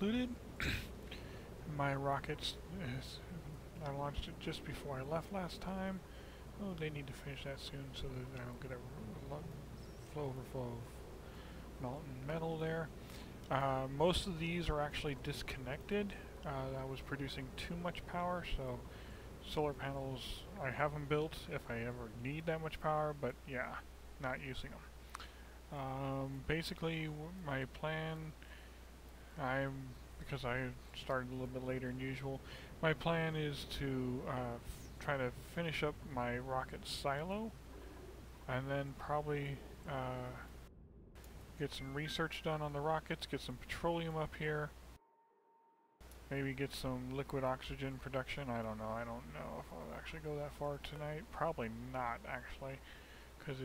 included. My rockets, I launched it just before I left last time. Oh, they need to finish that soon so that I don't get a overflow of molten metal there. Most of these are actually disconnected. That was producing too much power, so solar panels, I have them built if I ever need that much power, but yeah, not using them. Basically, my plan, because I started a little bit later than usual, my plan is to try to finish up my rocket silo, and then probably get some research done on the rockets, get some petroleum up here, maybe get some liquid oxygen production. I don't know if I'll actually go that far tonight. Probably not, actually, because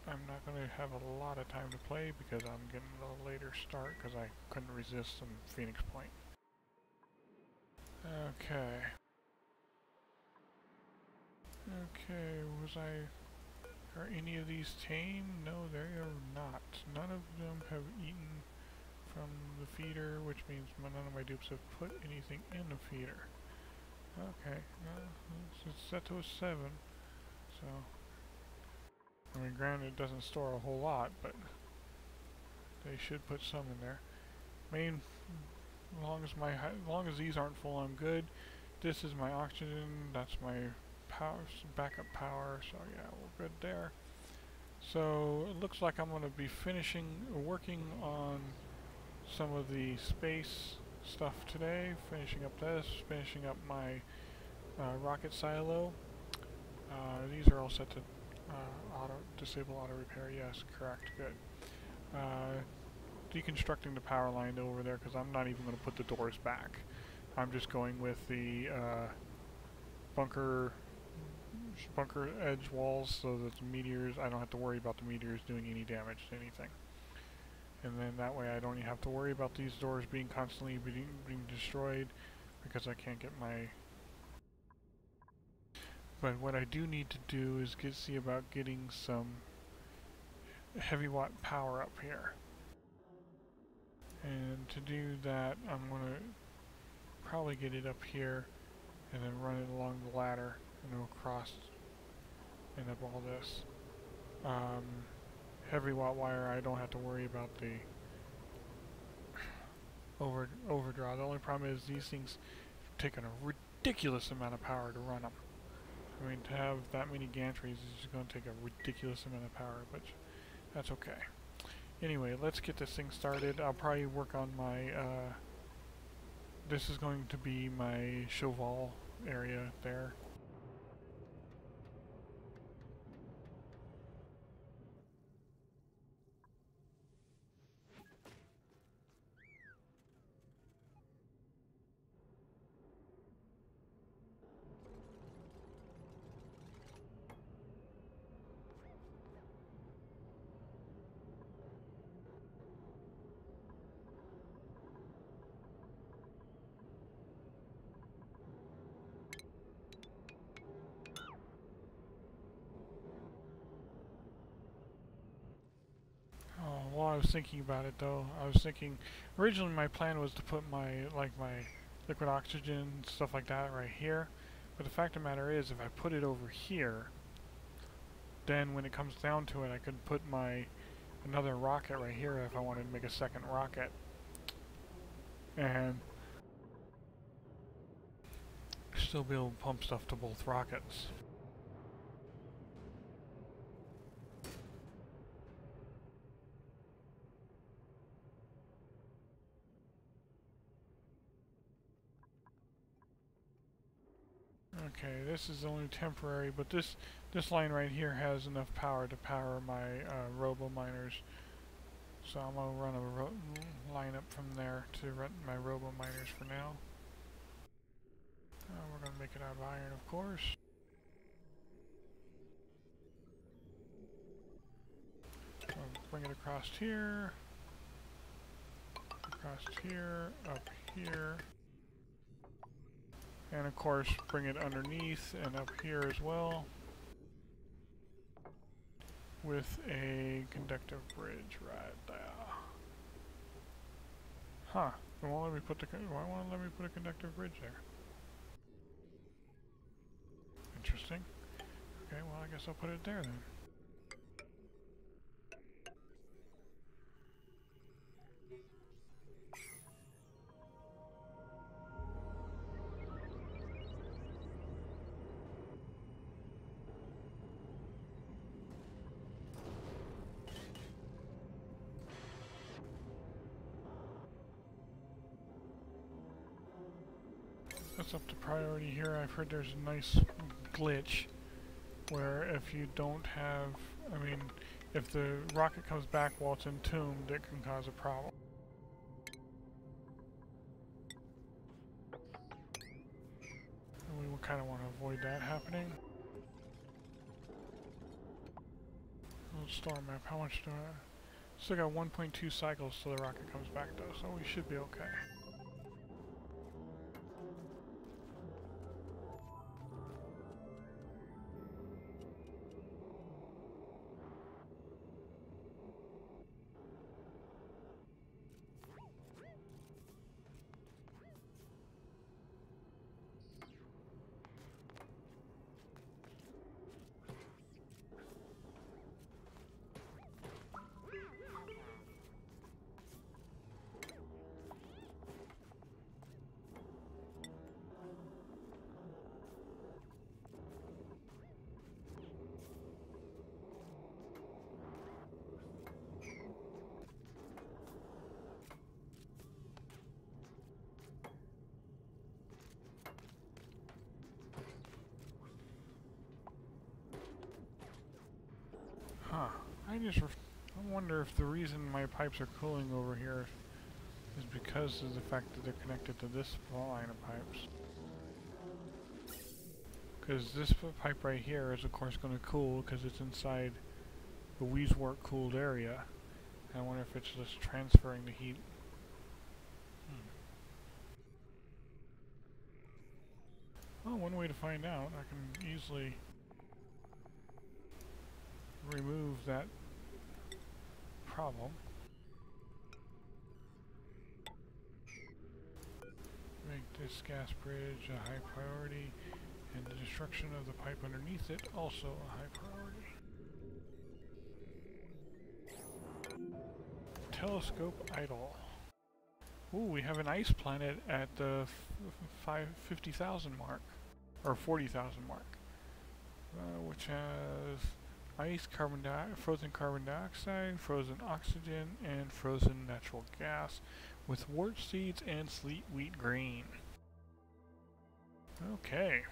I'm not going to have a lot of time to play because I'm getting a later start because I couldn't resist some Phoenix Point. Okay. Are any of these tame? No, they are not. None of them have eaten from the feeder, which means none of my dupes have put anything in the feeder. Okay, it's set to a 7, so I mean, granted, it doesn't store a whole lot, but they should put some in there. As long as these aren't full, I'm good. This is my oxygen. That's my power, backup power. So yeah, we're good there. So it looks like I'm going to be working on some of the space stuff today. Finishing up this, finishing up my rocket silo. These are all set to disable auto repair. Yes, correct. Good. Deconstructing the power line over there because I'm not even going to put the doors back. I'm just going with the bunker edge walls so that the meteors, I don't have to worry about the meteors doing any damage to anything. And then that way I don't even have to worry about these doors being constantly being destroyed because I can't get my... But what I do need to do is see about getting some heavy watt power up here. And to do that, I'm going to probably get it up here and then run it along the ladder and across and up all this. Heavy watt wire, I don't have to worry about the overdraw. The only problem is these things take a ridiculous amount of power to run them. I mean, to have that many gantries is just going to take a ridiculous amount of power, but that's okay. Anyway, let's get this thing started. I'll probably work on my, this is going to be my Cheval area there. While I was thinking about it though, I was thinking, originally my plan was to put my liquid oxygen, stuff like that right here, but the fact of the matter is if I put it over here, then when it comes down to it I could put another rocket right here if I wanted to make a second rocket, and still be able to pump stuff to both rockets. Okay, this is only temporary, but this line right here has enough power to power my robo miners. So I'm gonna run a line up from there to run my robo miners for now. We're gonna make it out of iron, of course. Bring it across here, up here. And of course, bring it underneath and up here as well with a conductive bridge right there. Huh. It won't let me put the. Why won't it let me put a conductive bridge there? Interesting. Okay, well I guess I'll put it there then. That's up to priority here. I've heard there's a nice glitch where if you don't have, I mean, if the rocket comes back while it's entombed, it can cause a problem. And we kind of want to avoid that happening. Star map, how much do I... Still got 1.2 cycles till the rocket comes back though, so we should be okay. Huh. I wonder if the reason my pipes are cooling over here is because of the fact that they're connected to this line of pipes. Because this pipe right here is of course going to cool because it's inside the Weezwork cooled area. I wonder if it's just transferring the heat. Well, one way to find out, I can easily remove that problem. Make this gas bridge a high priority, and the destruction of the pipe underneath it also a high priority. Telescope idle. Ooh, we have an ice planet at the 50,000 mark, or 40,000 mark, which has ice, frozen carbon dioxide, frozen oxygen, and frozen natural gas, with wort seeds and sleet wheat grain. Okay.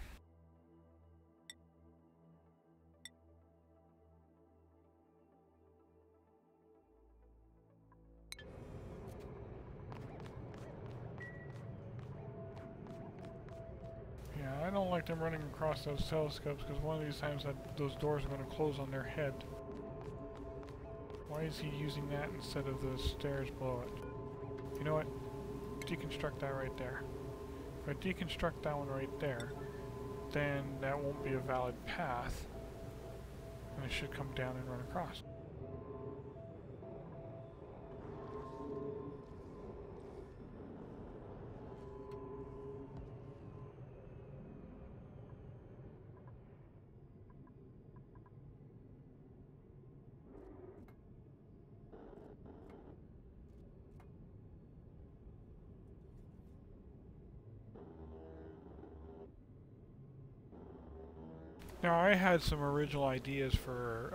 Yeah, I don't like them running across those telescopes because one of these times those doors are going to close on their head. Why is he using that instead of the stairs below it? You know what? Deconstruct that right there. If I deconstruct that one right there, then that won't be a valid path, and it should come down and run across. Now I had some original ideas for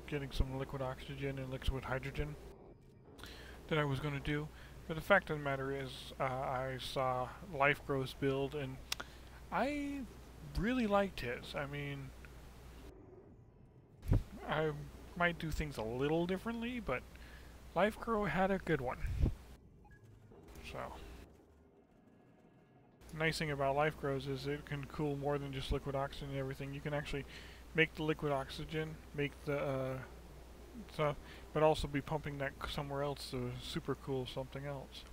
getting some liquid oxygen and liquid hydrogen that I was going to do, but the fact of the matter is I saw LifeGrow's build and I really liked his. I mean, I might do things a little differently, but LifeGrow had a good one. So, nice thing about LifeGrows is it can cool more than just liquid oxygen and everything. You can actually make the liquid oxygen, make the stuff, but also be pumping that somewhere else to super cool something else.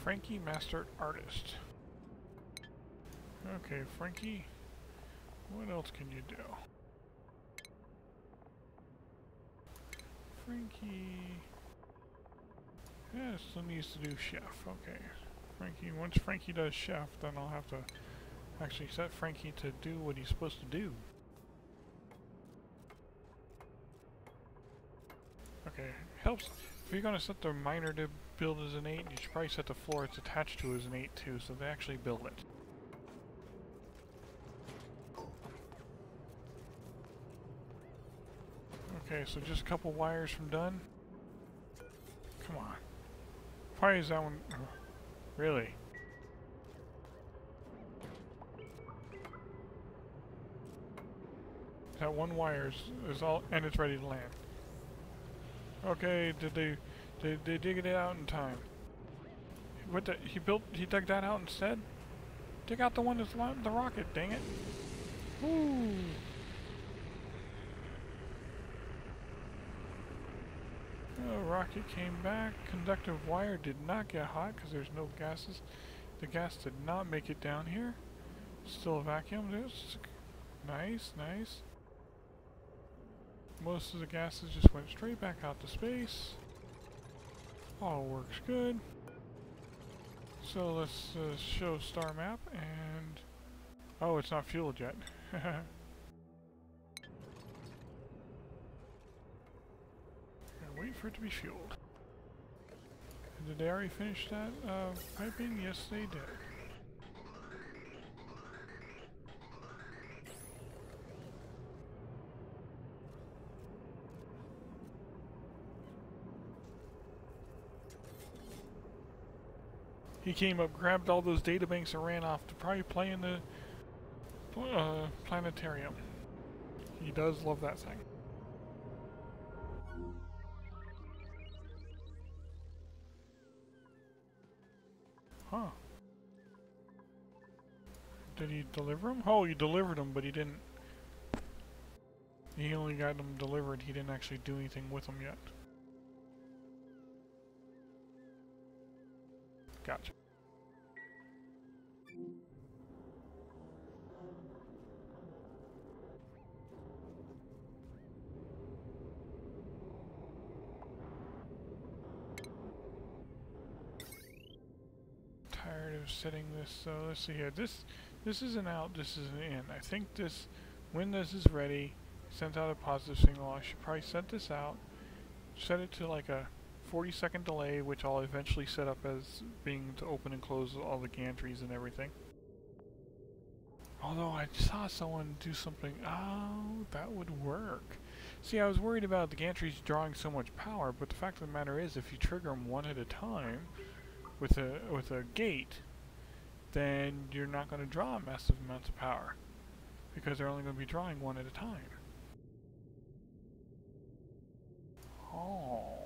Frankie Master Artist. Okay, Frankie, what else can you do? Frankie... Yeah, still needs to do chef. Okay. Frankie, once Frankie does chef, then I'll have to actually set Frankie to do what he's supposed to do. Okay, helps. If you're going to set the miner to build as an 8, you should probably set the floor it's attached to as an 8 too, so they actually build it. Okay, so just a couple wires from done. Come on. Why is that one... Oh, really? That one wire is all... and it's ready to land. Okay, did they dig it out in time? What the... he dug that out instead? Dig out the one that's the rocket, dang it. Woo! Oh, rocket came back. Conductive wire did not get hot because there's no gases. The gas did not make it down here. Still a vacuum. This nice, nice. Most of the gases just went straight back out to space. All works good. So let's show star map and... oh, it's not fueled yet. Wait for it to be fueled. Did they already finish that piping? Yes, they did. He came up, grabbed all those databanks and ran off to probably play in the planetarium. He does love that thing. Huh. Did he deliver them? Oh, he delivered them, but he didn't... he only got them delivered. He didn't actually do anything with them yet. Gotcha. Tired of setting this, so let's see here. This is an out, this is an in. I think this, when this is ready, sent out a positive signal. I should probably set this out, set it to like a 40-second delay, which I'll eventually set up as being to open and close all the gantries and everything. Although I saw someone do something, oh, that would work. See, I was worried about the gantries drawing so much power, but the fact of the matter is, if you trigger them one at a time with a gate, then you're not going to draw massive amounts of power because they're only going to be drawing one at a time. Oh.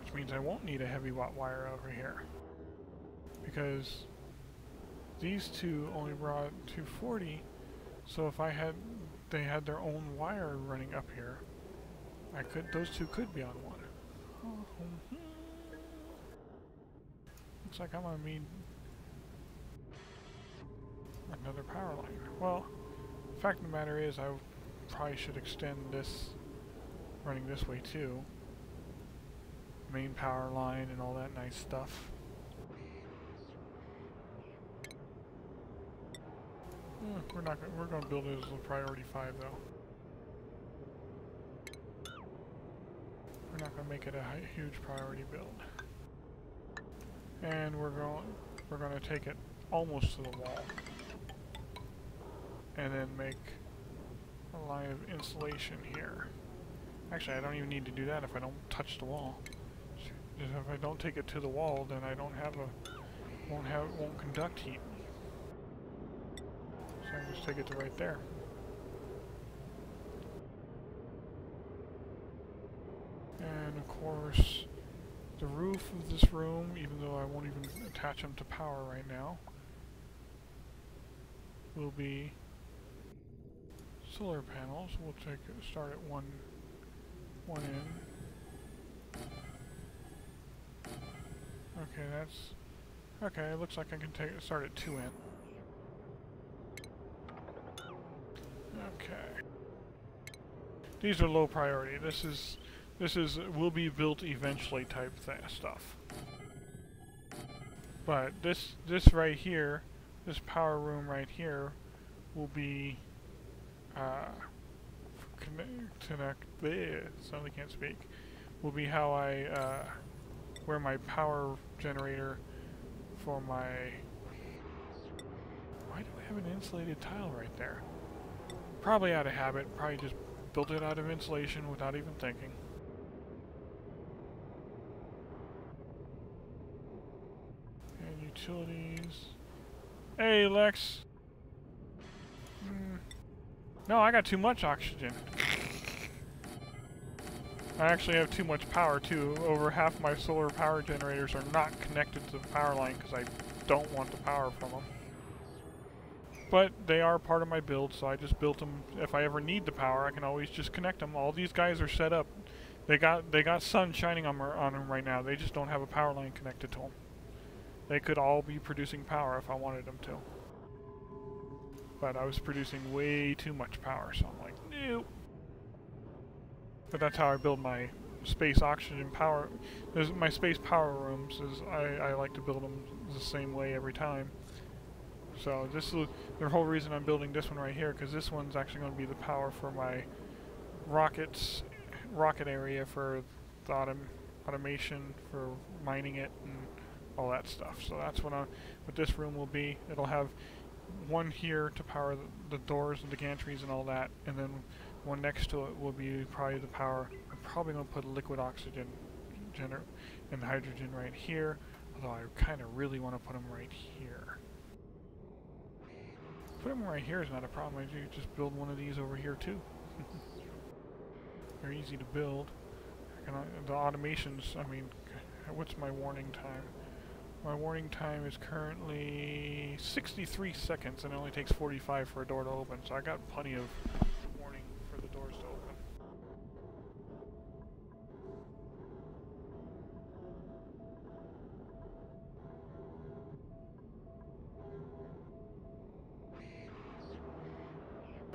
Which means I won't need a heavy watt wire over here because these two only brought 240, so if they had their own wire running up here, those two could be on one. Looks like I'm gonna need another power line. Well, the fact of the matter is I probably should extend this running this way too. Main power line and all that nice stuff. We're gonna build it as a priority 5 though. We're not gonna make it a huge priority build. And we're gonna take it almost to the wall. And then make a line of insulation here. Actually, I don't even need to do that if I don't touch the wall. If I don't take it to the wall, then I don't have won't conduct heat. So I can just take it to right there. And of course, the roof of this room, even though I won't even attach them to power right now, will be solar panels. We'll start at one end. Okay, Okay, it looks like I can start at 2 in. Okay. These are low priority. This is will be built eventually type stuff. But this right here, this power room right here, will be suddenly can't speak. Will be how I where my power generator for my. Why do I have an insulated tile right there? Probably out of habit. Probably just built it out of insulation without even thinking. And utilities. Hey, Lex. No, I got too much oxygen. I actually have too much power too. Over half my solar power generators are not connected to the power line because I don't want the power from them. But they are part of my build, so I just built them. If I ever need the power, I can always just connect them. All these guys are set up. They got sun shining on them right now. They just don't have a power line connected to them. They could all be producing power if I wanted them to. But I was producing way too much power, so I'm like, nope. But that's how I build my space oxygen power. My space power rooms. I like to build them the same way every time. So this is the whole reason I'm building this one right here, because this one's actually going to be the power for my rocket area for the automation for mining it and all that stuff. So that's what this room will be. It'll have one here to power the doors and the gantries and all that, and then one next to it will be probably the power. I'm probably going to put a liquid oxygen and hydrogen right here, although I kind of really want to put them right here. Put them right here is not a problem. I could just build one of these over here too. They're easy to build. The automations, I mean, what's my warning time? My warning time is currently 63 seconds, and it only takes 45 for a door to open, so I got plenty of warning for the doors to open.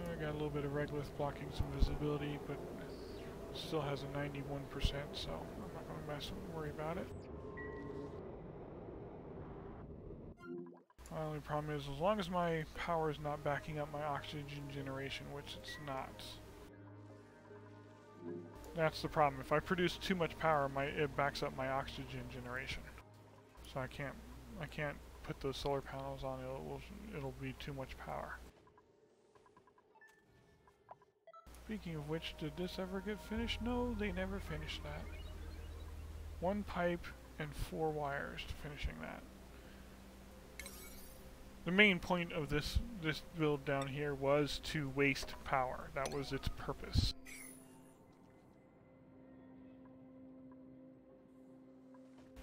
I got a little bit of regolith blocking some visibility, but still has a 91%, so I'm not going to worry about it. My only problem is, as long as my power is not backing up my oxygen generation, which it's not. That's the problem. If I produce too much power, it backs up my oxygen generation. So I can't put those solar panels on. It'll be too much power. Speaking of which, did this ever get finished? No, they never finished that. 1 pipe and 4 wires to finishing that. The main point of this build down here was to waste power. That was its purpose.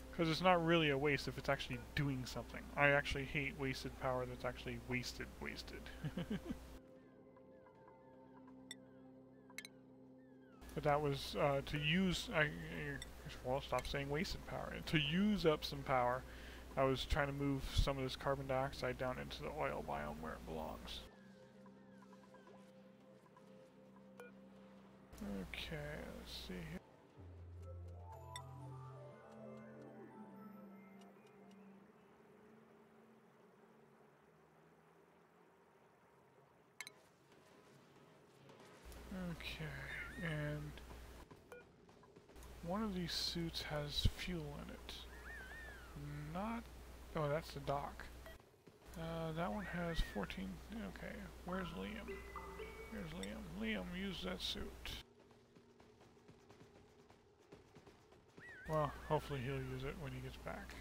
Because it's not really a waste if it's actually doing something. I actually hate wasted power that's actually wasted. But that was to use, well, stop saying wasted power. To use up some power, I was trying to move some of this carbon dioxide down into the oil biome where it belongs. Okay, let's see here. Okay, and one of these suits has fuel in it. Not... oh, that's the dock. That one has 14... okay, where's Liam? Here's Liam. Liam, use that suit. Well, hopefully he'll use it when he gets back.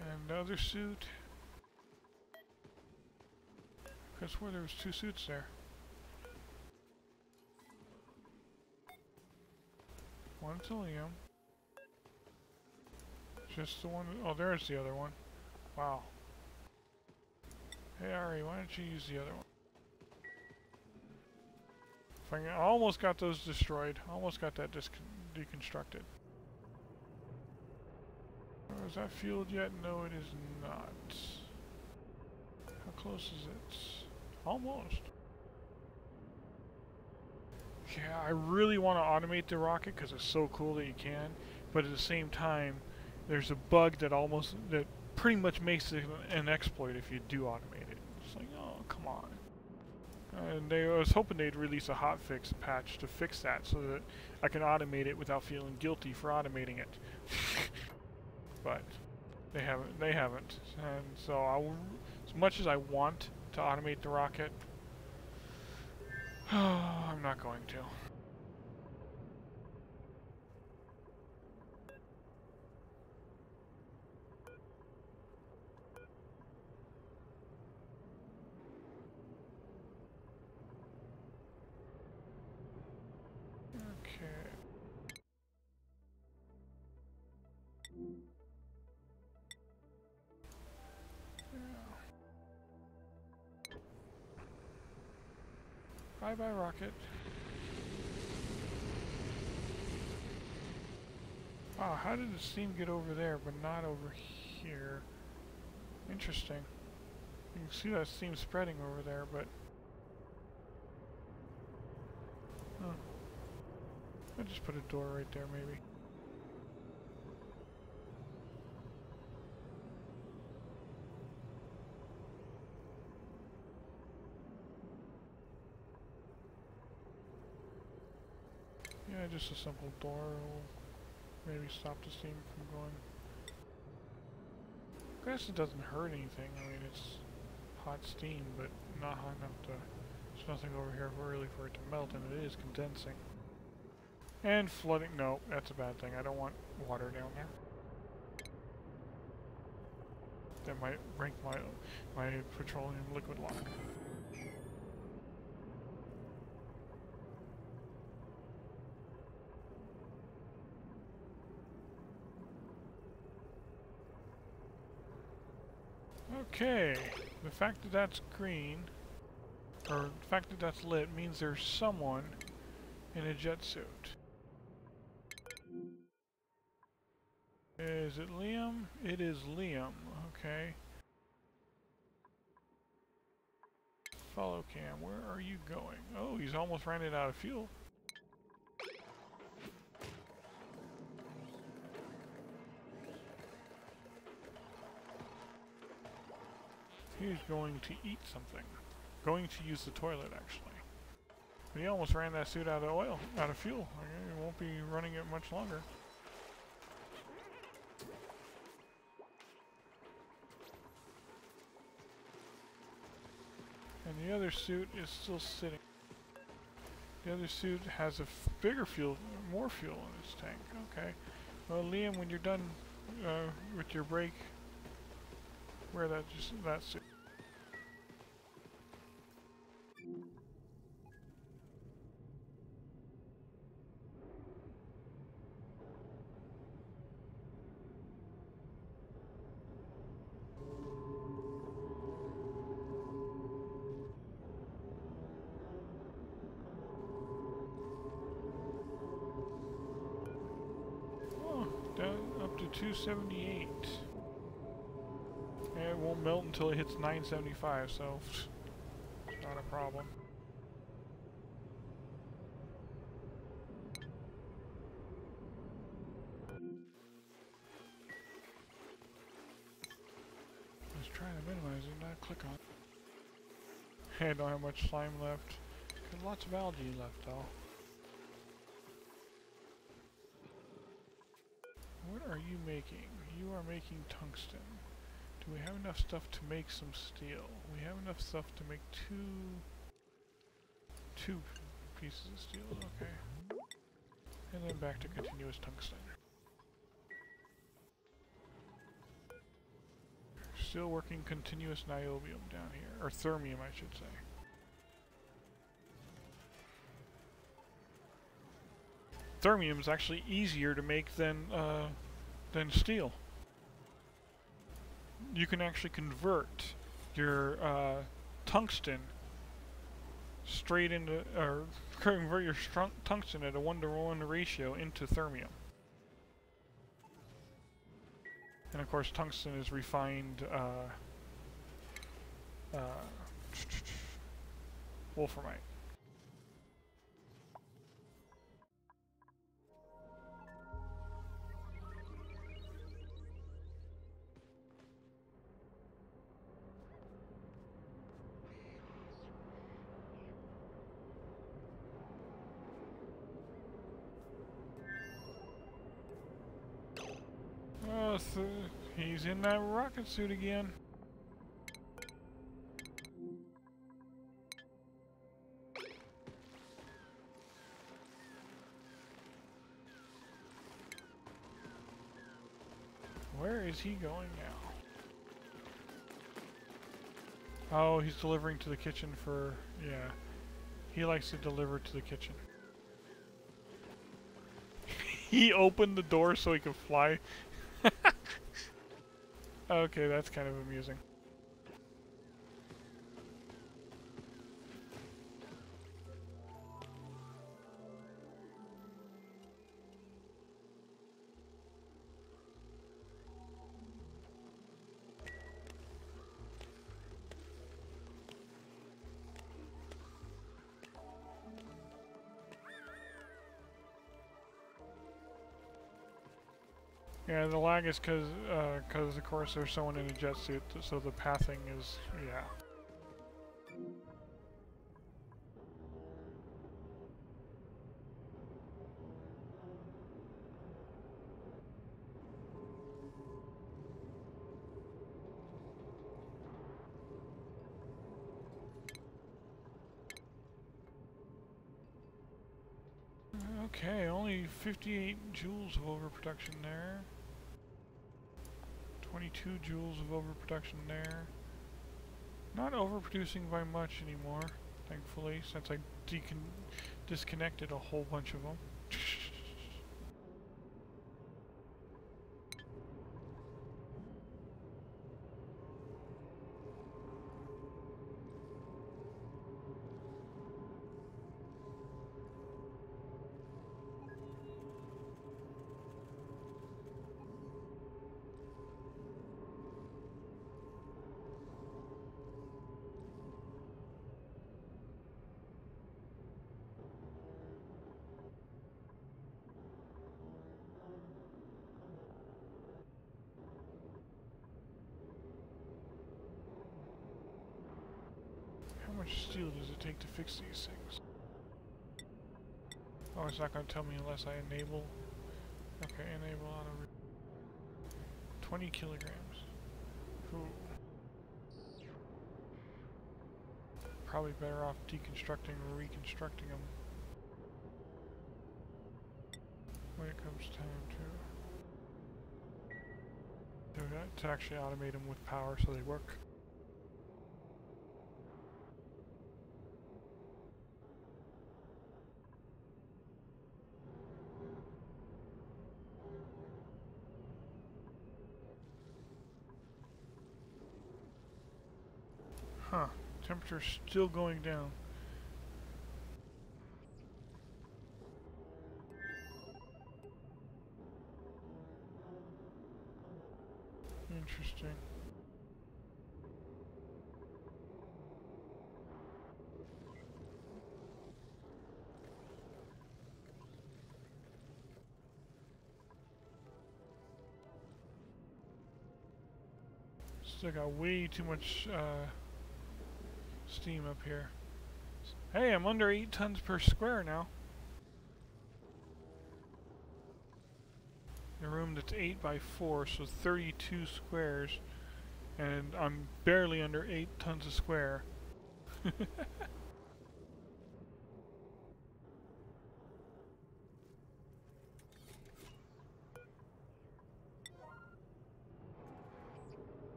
And the other suit... I swear there was 2 suits there. One to Liam. Just the one... oh, there's the other one. Wow. Hey Ari, why don't you use the other one? I almost got those destroyed. Almost got that deconstructed. Oh, is that fueled yet? No, it is not. How close is it? Almost. Yeah, I really want to automate the rocket because it's so cool that you can, but at the same time, there's a bug that pretty much makes it an exploit if you do automate it. It's like, oh, come on. And I was hoping they'd release a hotfix patch to fix that so that I can automate it without feeling guilty for automating it. But they haven't. And so as much as I want to automate the rocket, I'm not going to. Okay. Bye-bye, rocket. Wow, how did the steam get over there, but not over here? Interesting. You can see that steam spreading over there, but... Huh. I'll just put a door right there, maybe. Yeah, just a simple door will maybe stop the steam from going. I guess it doesn't hurt anything. I mean, it's hot steam, but not hot enough to... There's nothing over here really for it to melt, and it is condensing. And flooding... No, that's a bad thing. I don't want water down there. That might break my petroleum liquid lock. Okay, the fact that that's green, or the fact that that's lit, means there's someone in a jet suit. Is it Liam? It is Liam, okay. Follow cam, where are you going? Oh, he's almost ran it out of fuel. He's going to eat something. Going to use the toilet, actually. But he almost ran that suit out of fuel. It won't be running it much longer. And the other suit is still sitting. The other suit has a bigger fuel, more fuel in its tank. Okay. Well, Liam, when you're done with your break, wear that suit. Oh, down up to 278. And it won't melt until it hits 975, so it's not a problem. Let's try to minimize it, not click on it. I don't have much slime left. Got lots of algae left though. What are you making? You are making tungsten. Do we have enough stuff to make some steel? We have enough stuff to make two pieces of steel, okay. And then back to continuous tungsten. Still working continuous niobium down here, or thermium I should say. Thermium is actually easier to make than steel. You can actually convert your tungsten straight into, or convert your tungsten at a 1-to-1 ratio into thermium. And of course, tungsten is refined wolframite. Oh, so he's in that rocket suit again. Where is he going now? Oh, he's delivering to the kitchen for... yeah. He likes to deliver to the kitchen. He opened the door so he could fly. Okay, that's kind of amusing. Yeah, the lag is because of course there's someone in a jet suit, so the pathing is, yeah. Okay, only 58 joules of overproduction there. 22 joules of overproduction there. Not overproducing by much anymore, thankfully, since I disconnected a whole bunch of them. How much steel does it take to fix these things? Oh, it's not going to tell me unless I enable. Okay, enable auto. 20 kilograms. Ooh. Probably better off deconstructing or reconstructing them when it comes time to actually automate them with power so they work. Huh. Temperature's still going down. Interesting. Still got way too much steam up here. Hey, I'm under 8 tons per square now. A room that's 8 by 4, so 32 squares, and I'm barely under 8 tons a square.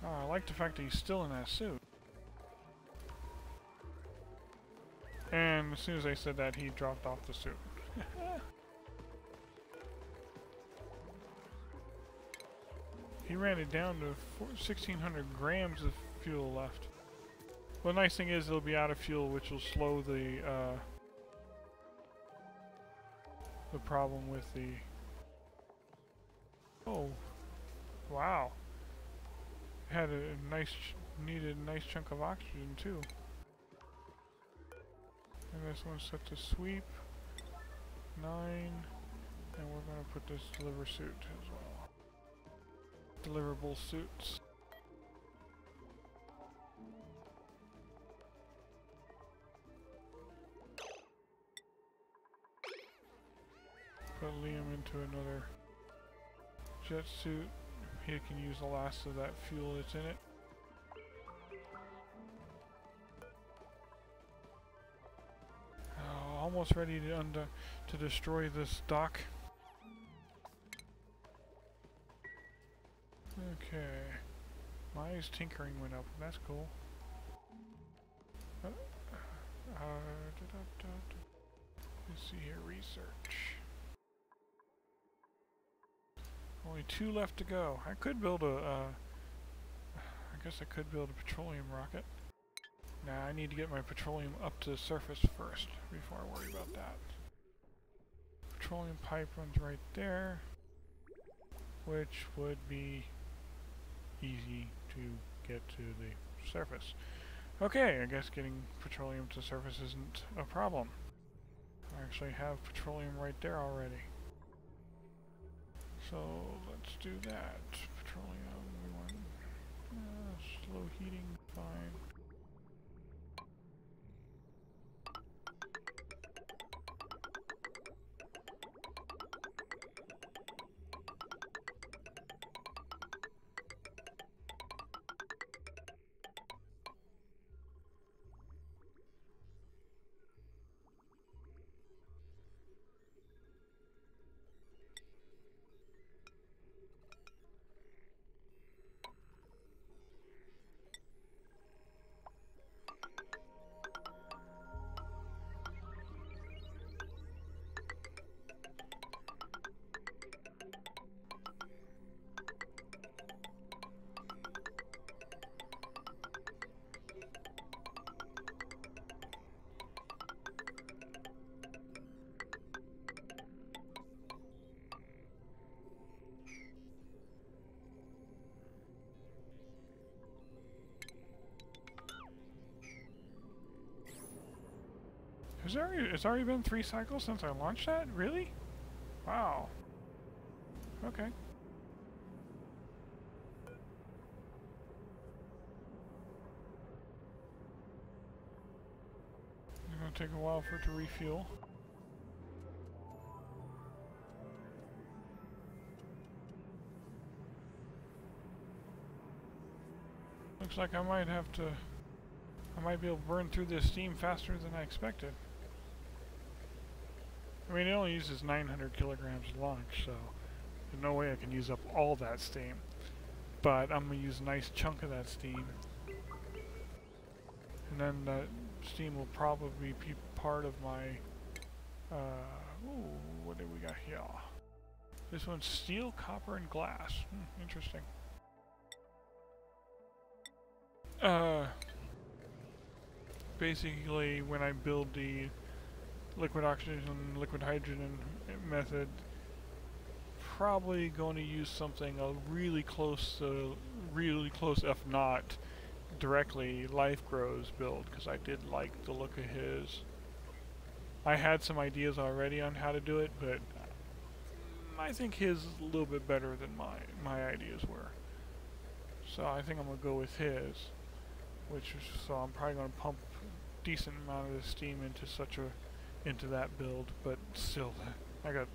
Oh, I like the fact that he's still in that suit. And as soon as I said that, he dropped off the suit. He ran it down to 1,600 grams of fuel left. Well, the nice thing is it'll be out of fuel, which will slow the problem with the Oh, wow. Had a nice, needed a nice chunk of oxygen too. And this one's set to sweep. 9. And we're going to put this deliver suit as well. Deliverable suits. Put Liam into another jet suit. He can use the last of that fuel that's in it. Almost ready to destroy this dock. Okay. Maya's tinkering went up. That's cool. Let's see here. Research. Only 2 left to go. I could build a. I guess I could build a petroleum rocket. Nah, I need to get my petroleum up to the surface first before I worry about that. Petroleum pipe runs right there, which would be easy to get to the surface. Okay, I guess getting petroleum to the surface isn't a problem. I actually have petroleum right there already. So let's do that. Petroleum, we want slow heating, fine. It's already been 3 cycles since I launched that? Really? Wow. Okay. It's gonna take a while for it to refuel. Looks like I might be able to burn through this steam faster than I expected. I mean, it only uses 900 kilograms of launch, so there's no way I can use up all that steam. But I'm going to use a nice chunk of that steam. And then that steam will probably be part of my... ooh, what do we got here? This one's steel, copper, and glass. Interesting. Basically, when I build the liquid oxygen, liquid hydrogen method, probably going to use something really close, if not directly, Life Grows build, because I did like the look of his. I had some ideas already on how to do it, but I think his is a little bit better than my ideas were. So I think I'm going to go with his, so I'm probably going to pump a decent amount of the steam into that build, but still, I got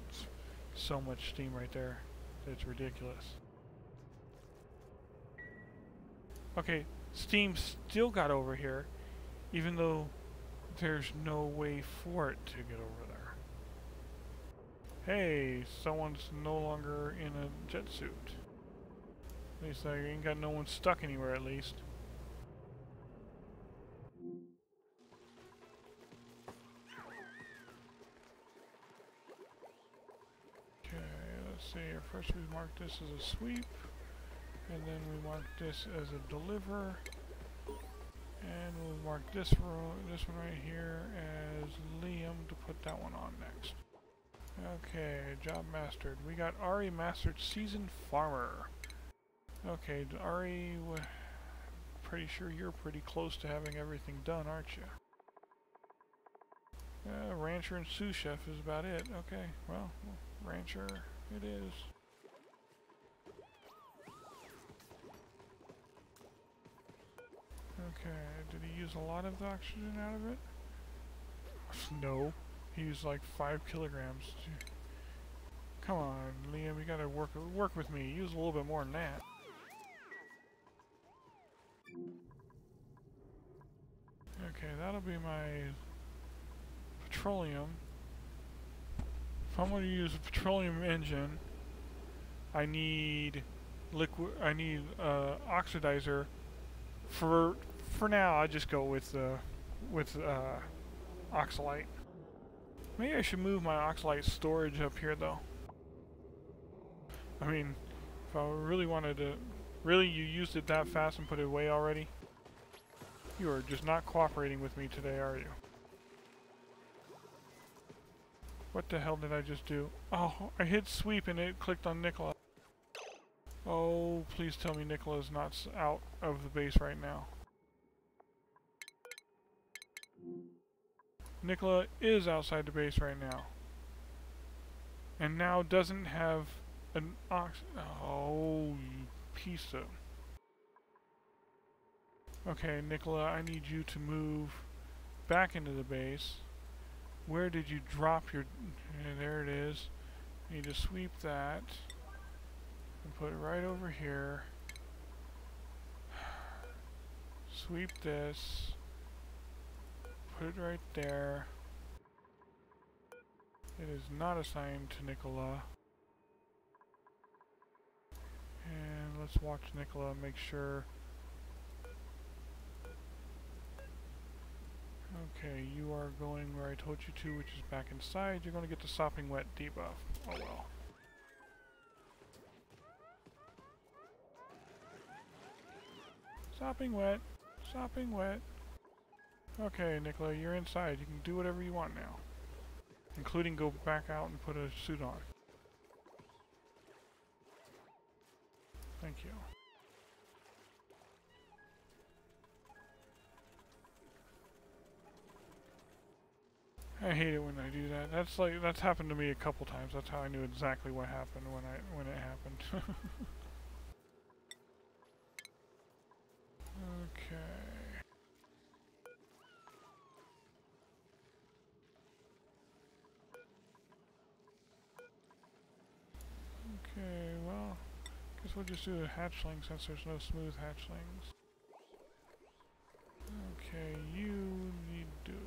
so much steam right there, it's ridiculous. Okay, steam still got over here, even though there's no way for it to get over there. Hey, someone's no longer in a jet suit. At least I ain't got no one stuck anywhere, at least. Let's see here. First we mark this as a sweep, and then we mark this as a deliver, and we'll mark this one right here as Liam to put that one on next. Okay, job mastered. We got Ari mastered seasoned farmer. Okay, Ari, pretty sure you're pretty close to having everything done, aren't you? Rancher and sous chef is about it. Okay, well, rancher it is. Okay, did he use a lot of the oxygen out of it? No, he used like 5 kilograms. Come on, Liam, you gotta work with me. Use a little bit more than that. Okay, that'll be my petroleum. If I'm going to use a petroleum engine, I need oxidizer. For now, I just go with oxalite. Maybe I should move my oxalite storage up here, though. I mean, if I really wanted to, really, you used it that fast and put it away already? You are just not cooperating with me today, are you? What the hell did I just do? Oh, I hit sweep and it clicked on Nicola. Oh, please tell me Nicola's not out of the base right now. Nicola is outside the base right now. And now doesn't have an oh, you piece of... Okay, Nicola, I need you to move back into the base. Where did you drop your... there it is. I need to sweep that and put it right over here. Sweep this. Put it right there. It is not assigned to Nicola. And let's watch Nicola make sure. Okay, you are going where I told you to, which is back inside. You're going to get the sopping wet debuff. Oh well. Sopping wet. Sopping wet. Okay, Nicola, you're inside. You can do whatever you want now. Including go back out and put a suit on. Thank you. I hate it when I do that. That's happened to me a couple times. That's how I knew exactly what happened when it happened. Okay. Okay, well, guess we'll just do a hatchling since there's no smooth hatchlings. Okay, you need to do a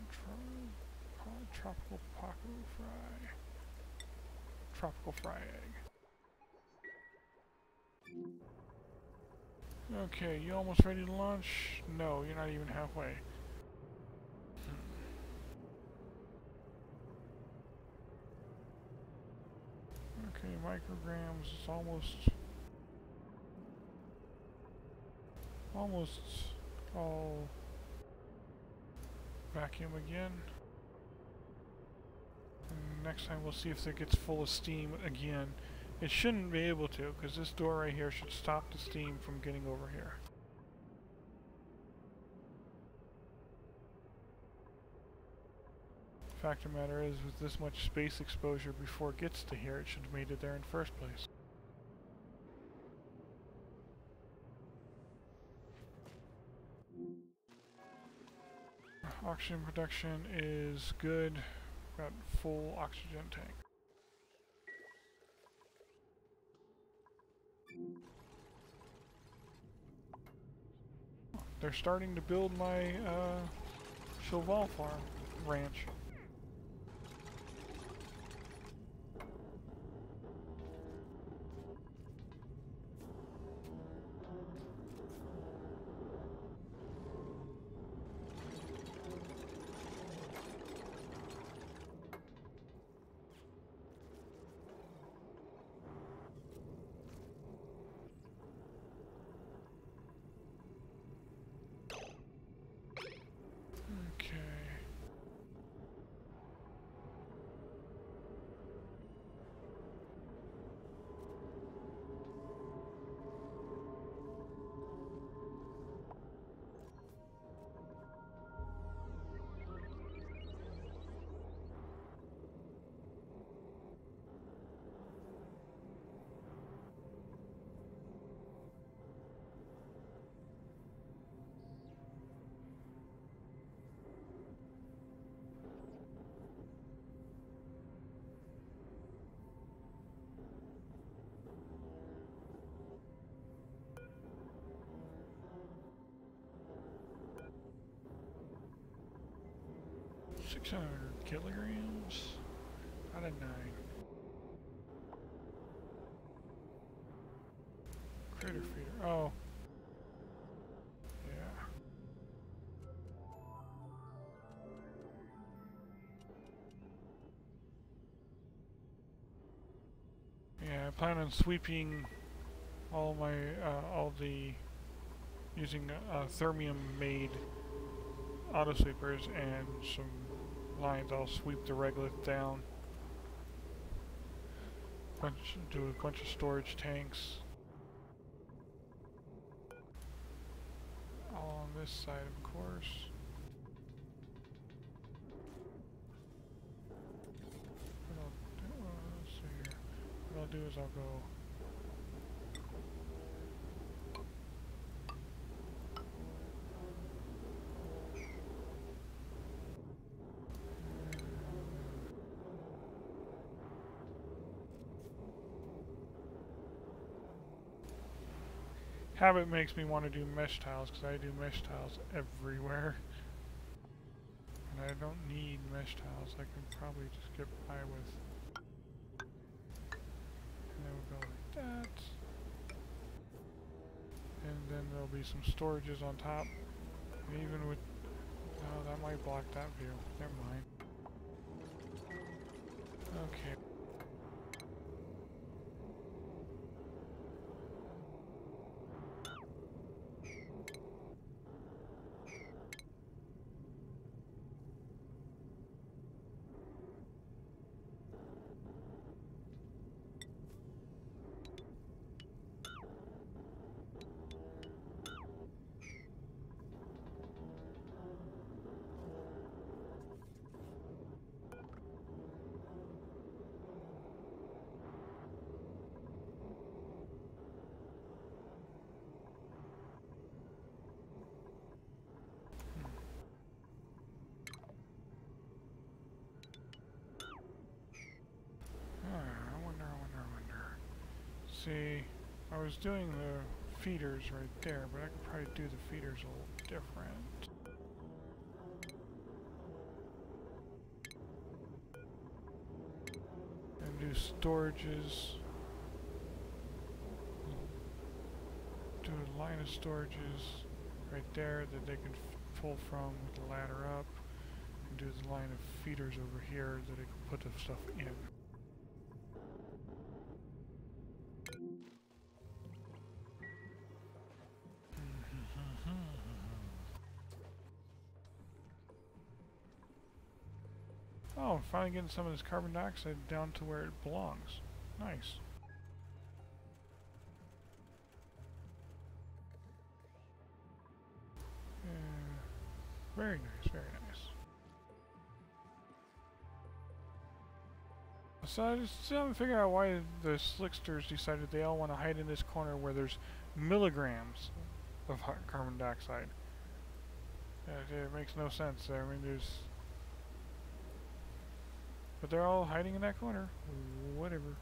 tropical Pacu fry. Tropical fry egg. Okay, you almost ready to launch? No, you're not even halfway. Okay, micrograms is almost all vacuum again. And next time we'll see if it gets full of steam again. It shouldn't be able to, because this door right here should stop the steam from getting over here. Fact of the matter is, with this much space exposure before it gets to here, it should have made it there in the first place. Oxygen production is good. Got full oxygen tank. They're starting to build my Cheval farm ranch. 600 kilograms out of 9. Critter feeder. Oh. Yeah, I plan on sweeping all my, using Thermium-made auto sweepers and some lines. I'll sweep the regolith down. Do a bunch of storage tanks. All on this side, of course. Let's see here. What I'll do is I'll go. Habit makes me want to do mesh tiles because I do mesh tiles everywhere. And I don't need mesh tiles. I can probably just get by with. And then we'll go like that. And then there'll be some storages on top. And even with. Oh, that might block that view. Never mind. Okay. See, I was doing the feeders right there, but I could probably do the feeders a little different. And do storages. Do a line of storages right there that they can pull from with the ladder up. And do the line of feeders over here that they can put the stuff in. Oh, finally getting some of this carbon dioxide down to where it belongs. Nice. Very nice, very nice. So I just still haven't figured out why the slicksters decided they all want to hide in this corner where there's milligrams of carbon dioxide. It makes no sense. I mean, there's... But they're all hiding in that corner. Whatever.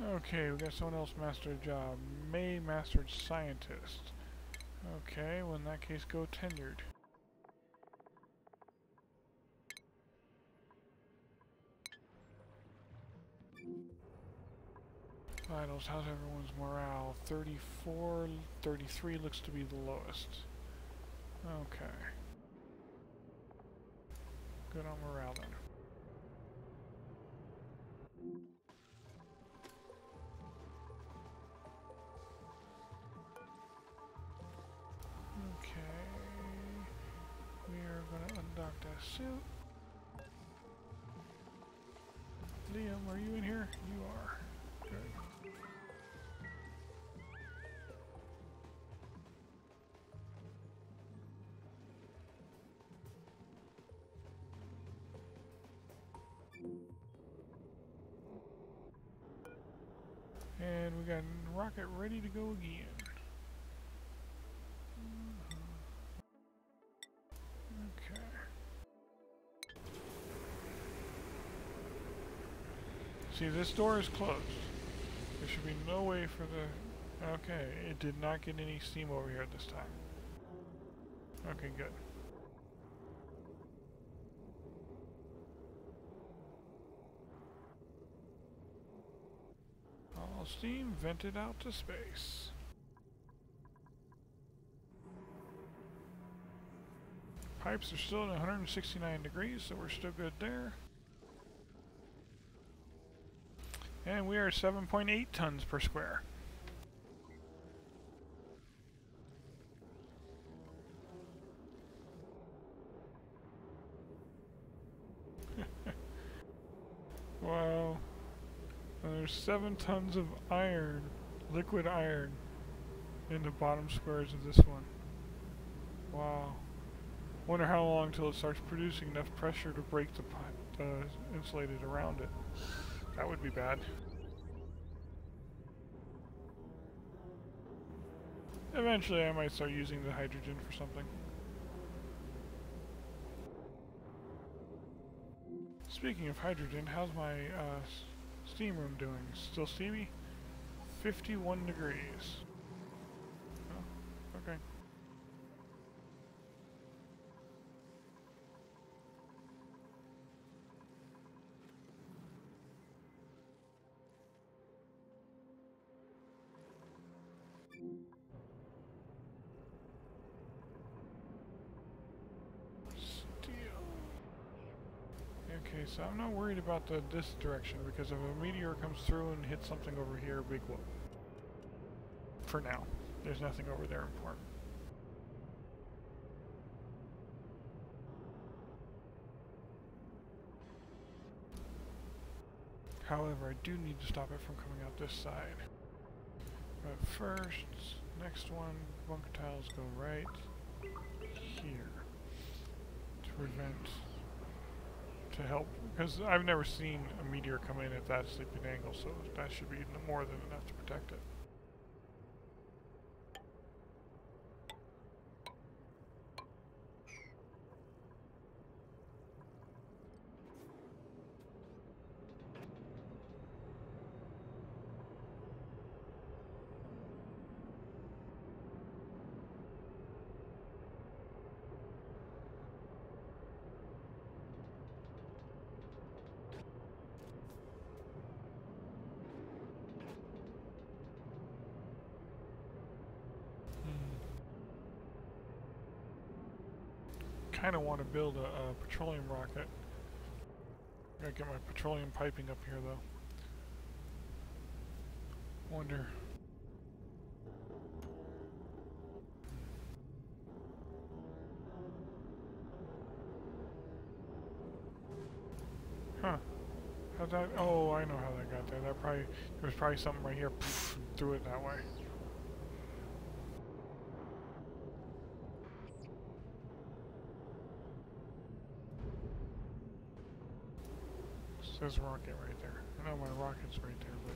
Okay, we got someone else mastered a job. May mastered scientist. Okay, well in that case go tenured. Vitals, how's everyone's morale? 34, 33 looks to be the lowest. Okay. Good on morale then. Okay. We are going to undock that suit. Liam, are you in here? You are. Good. And we got a rocket ready to go again. See, this door is closed. There should be no way for the... Okay, it did not get any steam over here this time. Okay, good. All steam vented out to space. Pipes are still at 169 degrees, so we're still good there. And we are 7.8 tons per square. Wow. And there's 7 tons of iron, liquid iron, in the bottom squares of this one. Wow. Wonder how long till it starts producing enough pressure to break the insulated around it. That would be bad. Eventually I might start using the hydrogen for something. Speaking of hydrogen, how's my steam room doing? Still steamy? 51 degrees. Oh, okay. Okay, so I'm not worried about this direction, because if a meteor comes through and hits something over here, big whoop. For now. There's nothing over there important. However, I do need to stop it from coming out this side. But first, next one, bunker tiles go right here. To prevent... to help, because I've never seen a meteor come in at that steep an angle, so that should be more than enough to protect it. Kind of want to build a petroleum rocket. Gotta get my petroleum piping up here though. Wonder. Huh. How'd that? Oh, I know how that got there. There was probably something right here. Poof, threw it that way. There's a rocket right there. I know my rocket's right there, but...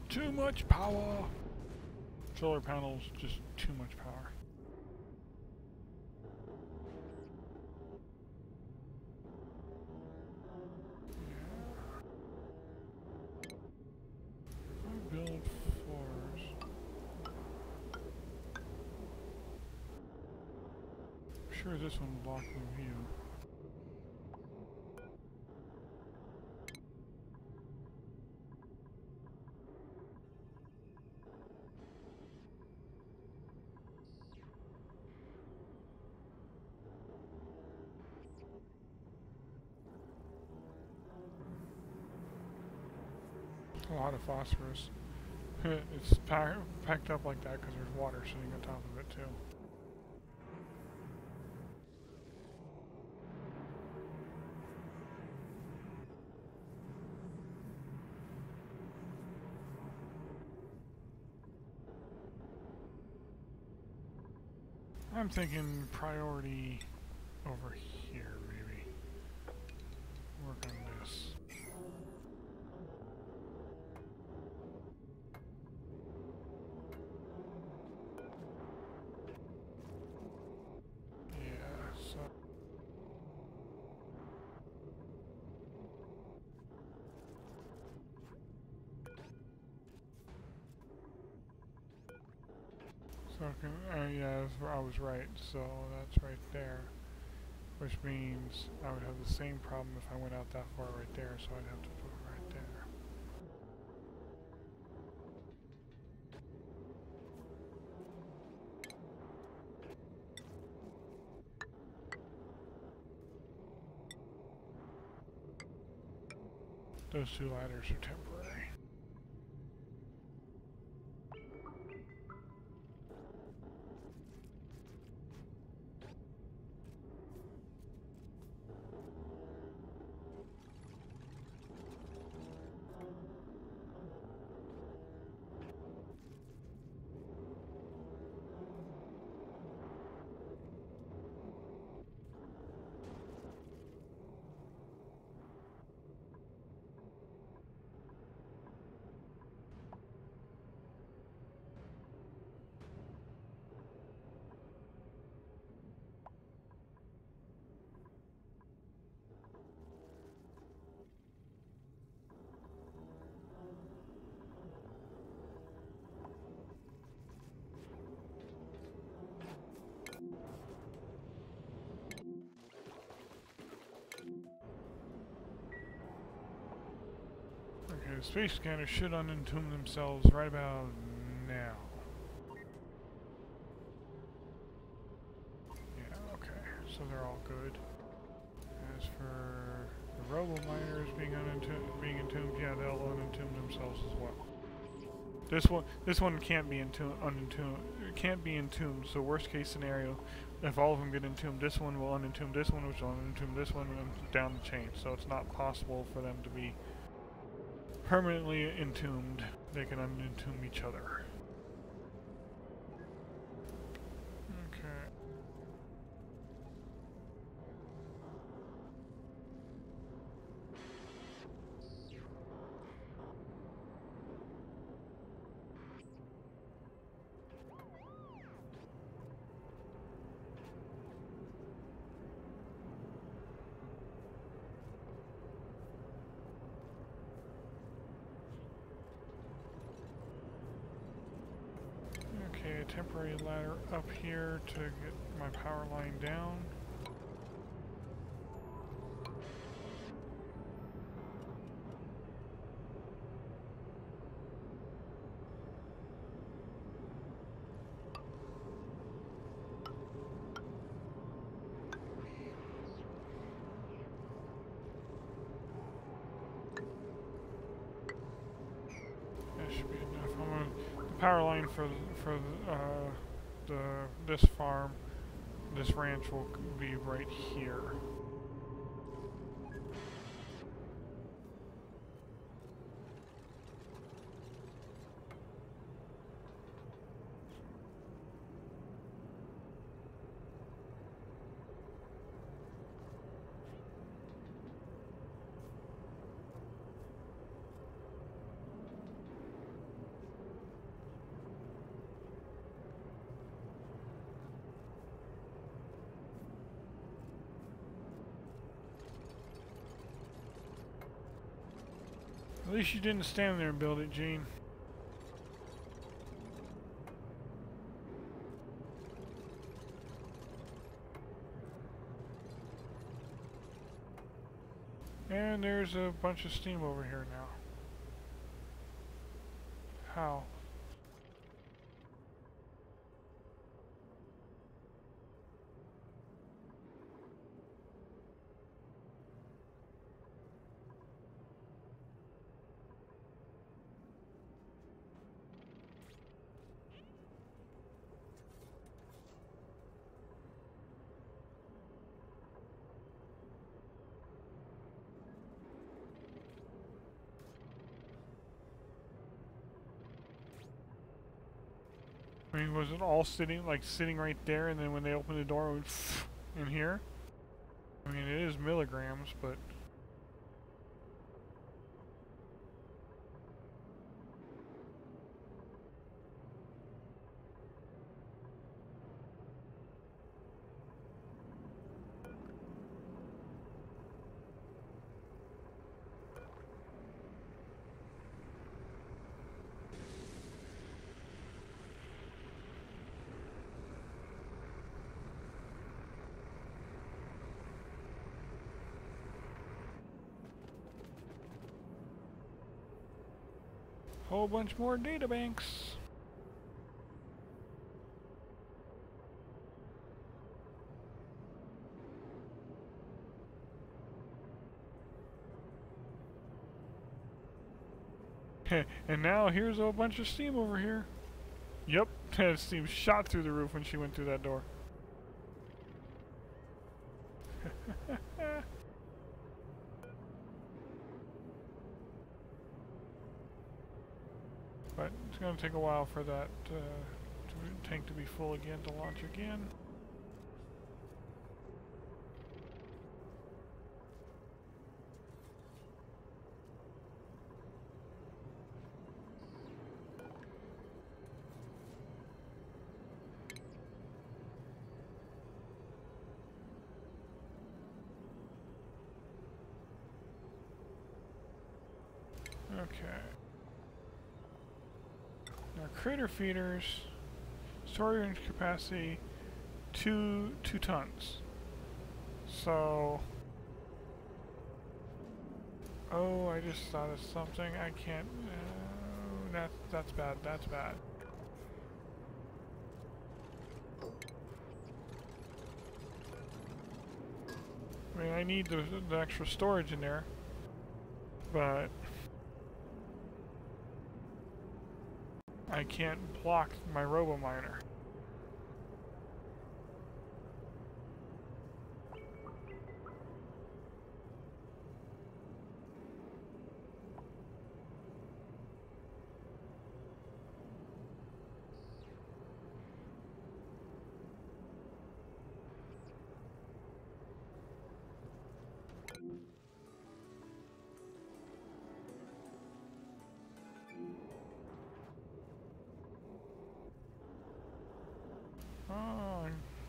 Too much power! Solar panels, just too much power. Yeah. I build floors. I'm sure this one will block the view. A lot of phosphorus. It's packed up like that because there's water sitting on top of it too. I'm thinking priority over here, maybe. Work on this. Yeah, so... yeah, I was right. So that's right there. Which means I would have the same problem if I went out that far right there, so I'd have to put it right there. Those two ladders are temporary. Okay, the space scanners should unentomb themselves right about now. Yeah, okay, so they're all good. As for the robo-miners being entombed, yeah, they'll unentomb themselves as well. This one can't be unentombed. It can't be entombed. So worst case scenario, if all of them get entombed, this one will unentomb this one, which will unentomb this one, and down the chain. So it's not possible for them to be permanently entombed. They can unentomb each other. Okay. Okay, a temporary ladder up here to get my power line down. That should be enough. I'm gonna, the power line for this farm, this ranch will be right here. At least you didn't stand there and build it, Gene. And there's a bunch of steam over here now. How? I mean, was it all sitting right there, and then when they opened the door, it went in here? I mean, it is milligrams, but... Whole bunch more data banks. And now here's a bunch of steam over here. Yep, that steam shot through the roof when she went through that door. But it's going to take a while for that tank to be full again to launch again. Okay. Now crater feeders, storage capacity, two tons. So, oh, I just thought of something. I can't. That's bad. That's bad. I mean, I need the extra storage in there, but I can't block my RoboMiner.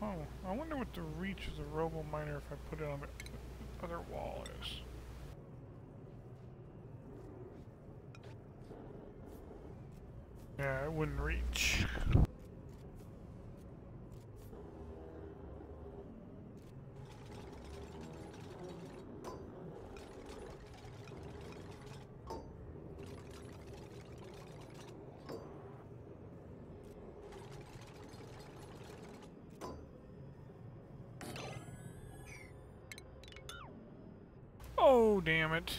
Oh, I wonder what the reach of the RoboMiner if I put it on the other wall is. Yeah, it wouldn't reach. Oh, damn it.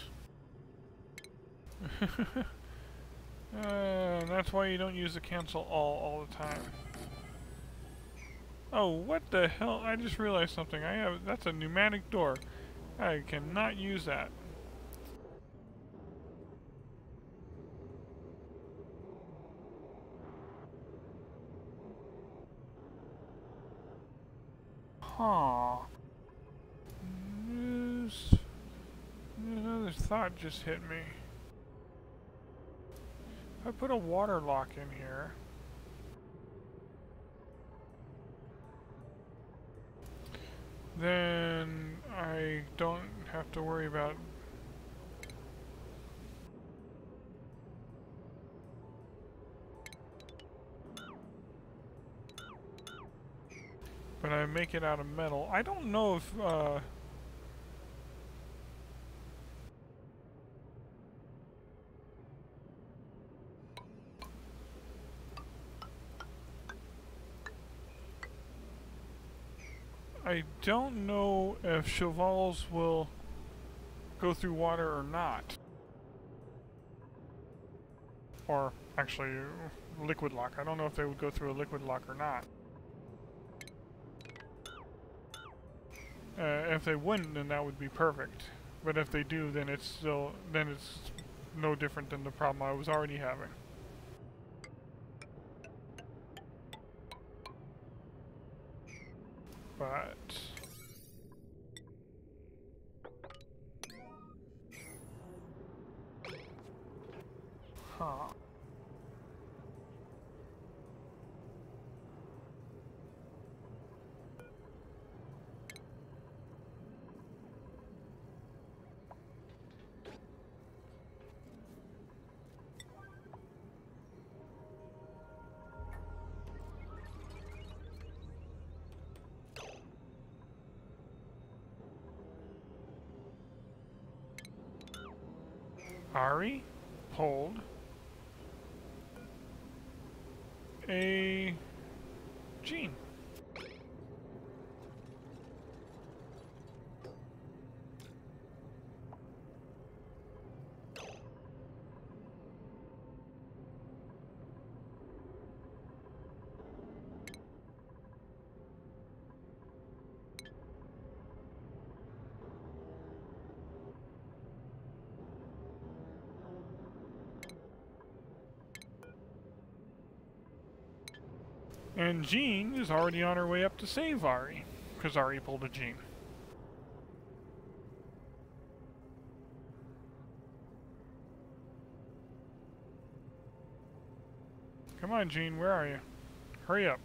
That's why you don't use the cancel all the time. Oh, what the hell? I just realized something. That's a pneumatic door. I cannot use that. Huh. Another thought just hit me. If I put a water lock in here, then I don't have to worry about but I make it out of metal. I don't know if I don't know if Chevals will go through water or not. Or actually liquid lock. I don't know if they would go through a liquid lock or not. If they wouldn't, then that would be perfect. But if they do, then it's no different than the problem I was already having. but... Huh. Ari pulled a Gene. And Jean is already on her way up to save Ari, because Ari pulled a Jean. Come on, Jean, where are you? Hurry up.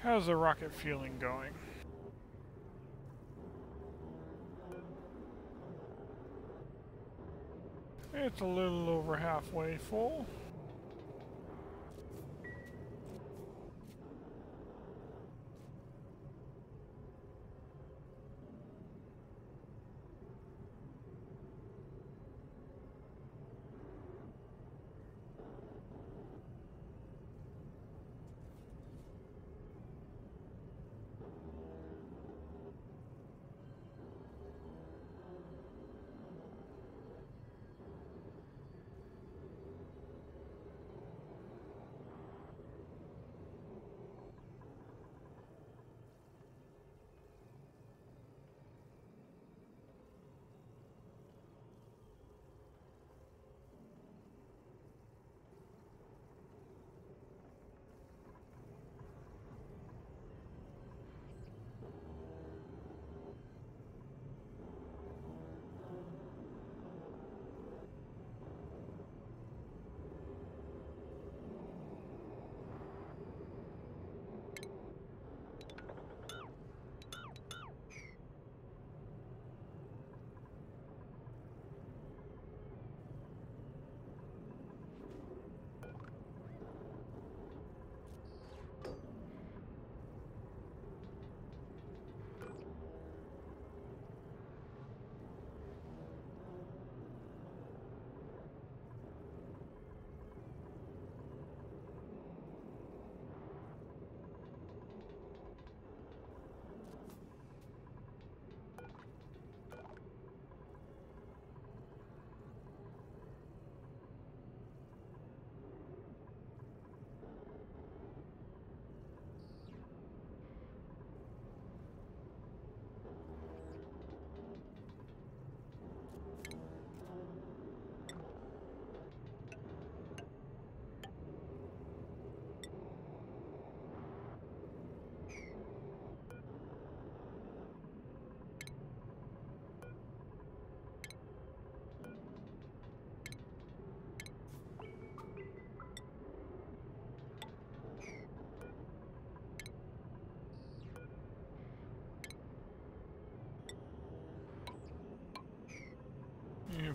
How's the rocket feeling going? It's a little over halfway full.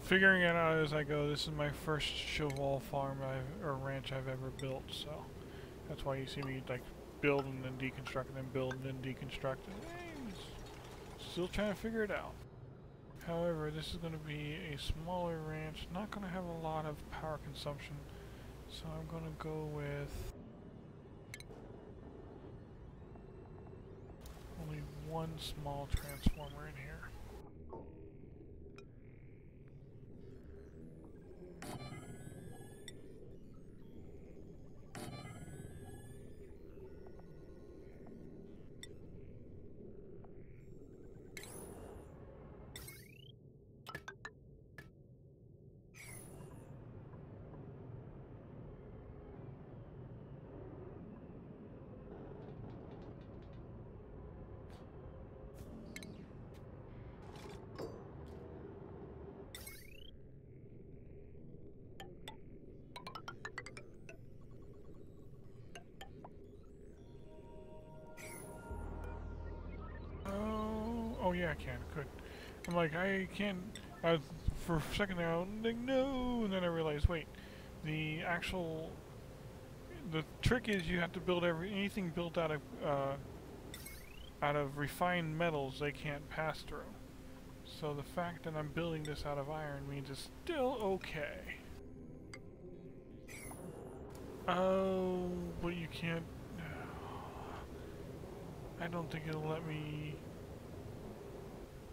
Figuring it out as I go. This is my first Cheval farm or ranch I've ever built, so that's why you see me like build and then deconstruct and then build and then deconstruct. And still trying to figure it out. However, this is going to be a smaller ranch, not going to have a lot of power consumption, so I'm going to go with only one small transformer in here. Oh yeah, I can. Good. I'm like, I can't. For a second there, I was like, no, and then I realized, wait, the trick is you have to build anything built out of refined metals they can't pass through. So the fact that I'm building this out of iron means it's still okay. Oh, but you can't. I don't think it'll let me.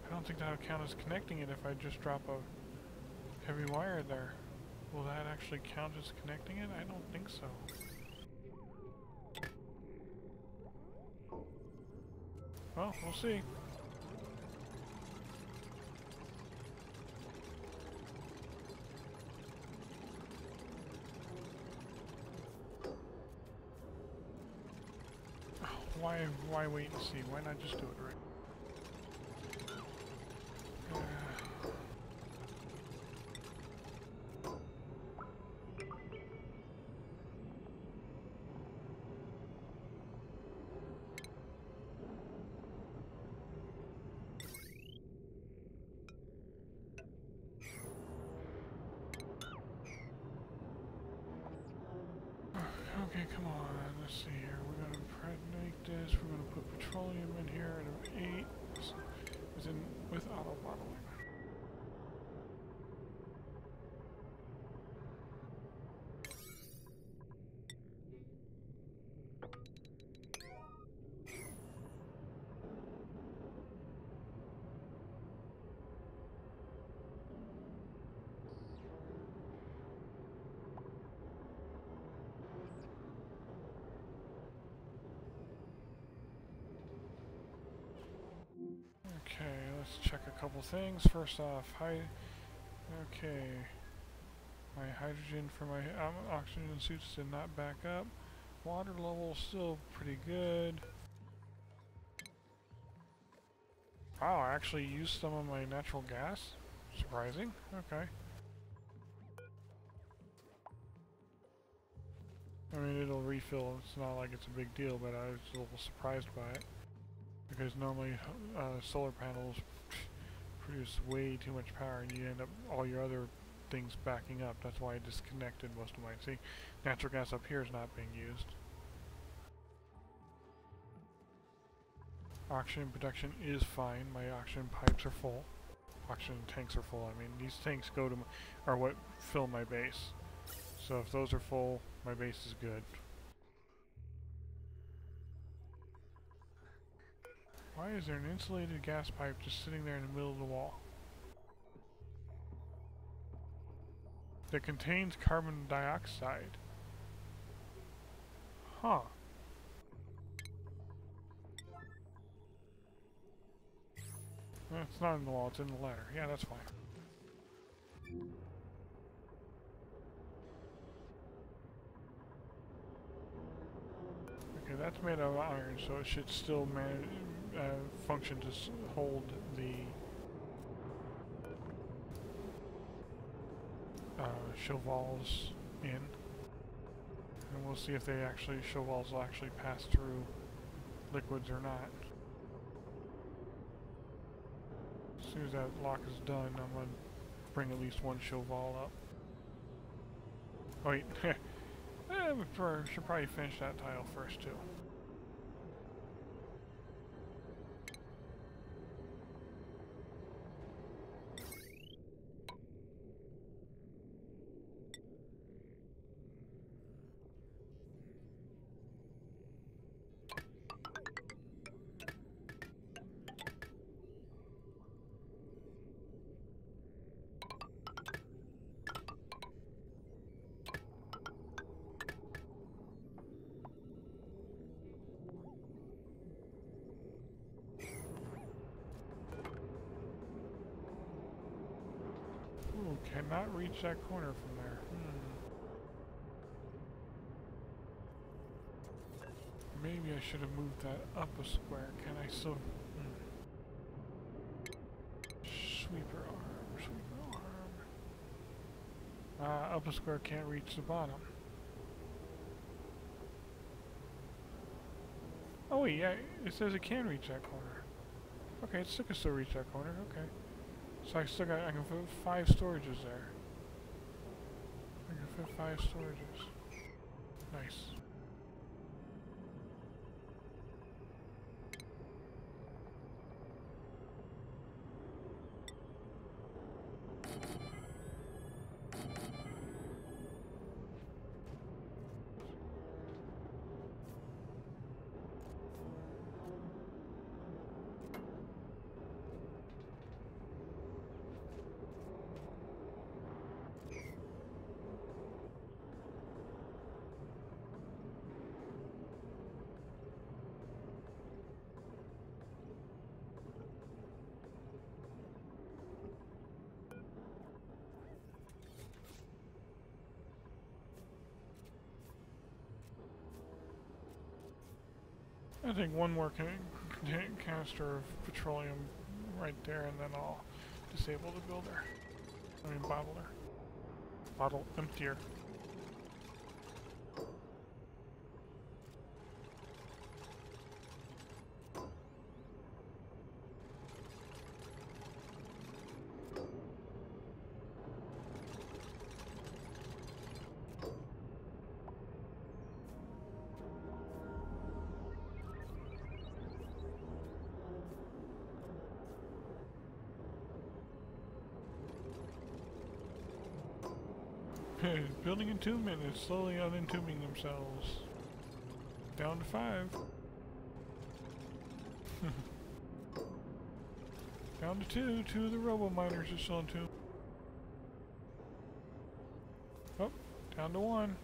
I don't think that'll count as connecting it if I just drop a heavy wire there. Will that actually count as connecting it? I don't think so. Well, we'll see. Why wait and see? Why not just do it right? Okay, come on. Let's see here. We're going to impregnate this. We're going to put petroleum in here at an 8 with auto bottling. Okay, let's check a couple things. First off, okay, my hydrogen for my oxygen suits did not back up. Water level still pretty good. Wow, I actually used some of my natural gas. Surprising. Okay. I mean, it'll refill. It's not like it's a big deal, but I was a little surprised by it. Because normally solar panels produce way too much power and you end up all your other things backing up. That's why I disconnected most of mine. See, natural gas up here is not being used. Oxygen production is fine. My oxygen pipes are full. Oxygen tanks are full. I mean, these tanks are what fill my base. So if those are full, my base is good. Why is there an insulated gas pipe just sitting there in the middle of the wall? That contains carbon dioxide. Huh. It's not in the wall, it's in the ladder. Yeah, that's fine. Okay, that's made of iron, so it should still function to hold the Chevals in. And we'll see if Chevals will actually pass through liquids or not. As soon as that lock is done, I'm going to bring at least one Chauval up. Oh, wait. We should probably finish that tile first, too. Ooh, cannot reach that corner from there. Maybe I should have moved that up a square. Can I still... Sweeper arm, sweeper arm. Up a square can't reach the bottom. Oh wait, yeah, it says it can reach that corner. Okay, it still can still reach that corner, okay. So I can fit 5 storages there. I can fit 5 storages. Nice. I think one more canister of petroleum right there, and then I'll disable the builder. I mean, bottler. Bottle emptier. Building entombment is slowly unentombing themselves. Down to 5. Down to 2. 2 of the robo-miners are still entombed. Oh, down to 1.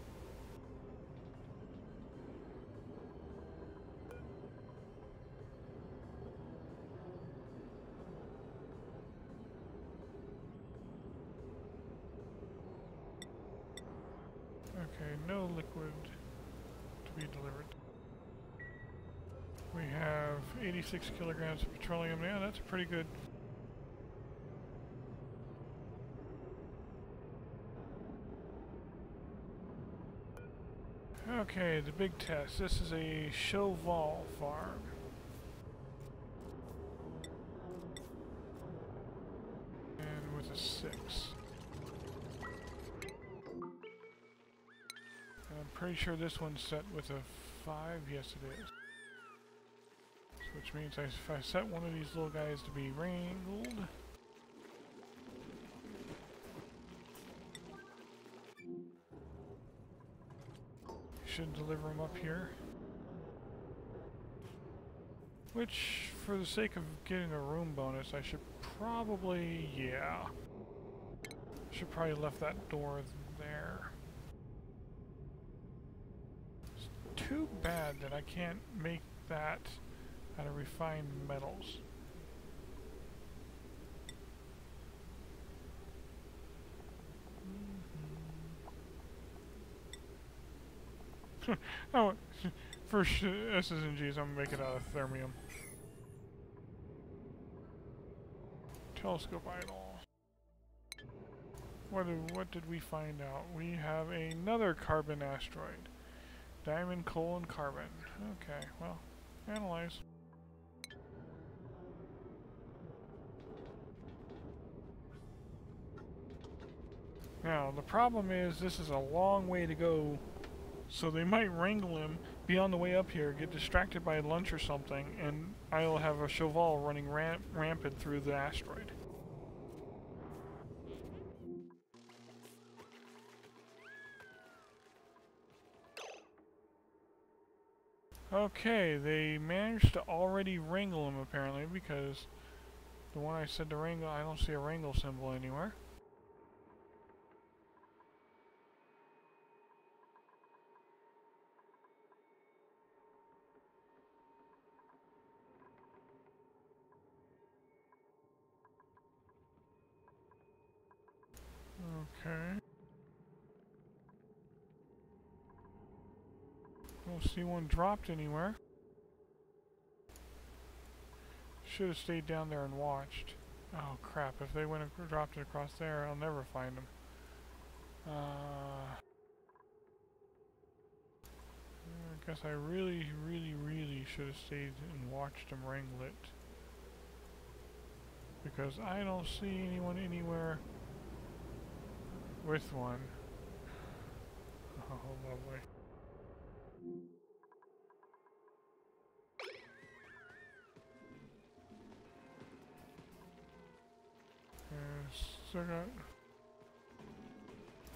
Okay, no liquid to be delivered. We have 86 kilograms of petroleum. Yeah, that's pretty good. Okay, the big test. This is a Chauval farm. And with a 6. I'm pretty sure this one's set with a 5. Yes, it is. So which means if I set one of these little guys to be wrangled, should deliver them up here. Which, for the sake of getting a room bonus, I should probably, yeah. Should probably left that door there. Too bad that I can't make that out of refined metals. Oh, for S's and G's, I'm gonna make it out of thermium. Telescope idol. What did we find out? We have another carbon asteroid. Diamond, coal, and carbon. Okay, well, analyze. Now, the problem is this is a long way to go, so they might wrangle him, be on the way up here, get distracted by lunch or something, and I'll have a Cheval running rampant through the asteroid. Okay, they managed to already wrangle him apparently, because the one I said to wrangle, I don't see a wrangle symbol anywhere. Okay. Don't see one dropped anywhere. Should have stayed down there and watched. Oh crap, if they went and dropped it across there, I'll never find them. I guess I really should have stayed and watched them wrangle it. Because I don't see anyone anywhere with one. Oh, lovely.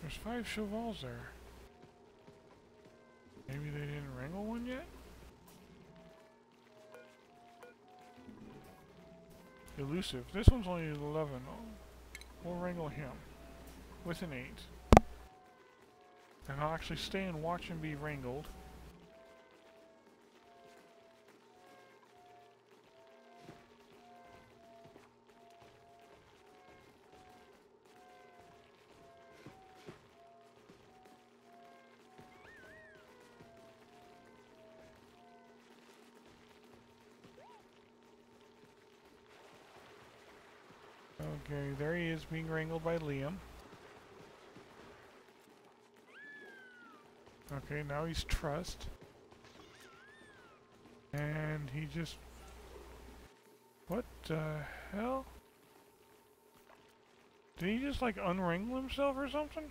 There's 5 Chevals there. Maybe they didn't wrangle one yet? Elusive. This one's only 11. Oh, we'll wrangle him. With an 8. And I'll actually stay and watch him be wrangled. Okay, there he is being wrangled by Liam. Okay, now he's trussed. And he just... What the hell? Did he just like unwrangle himself or something?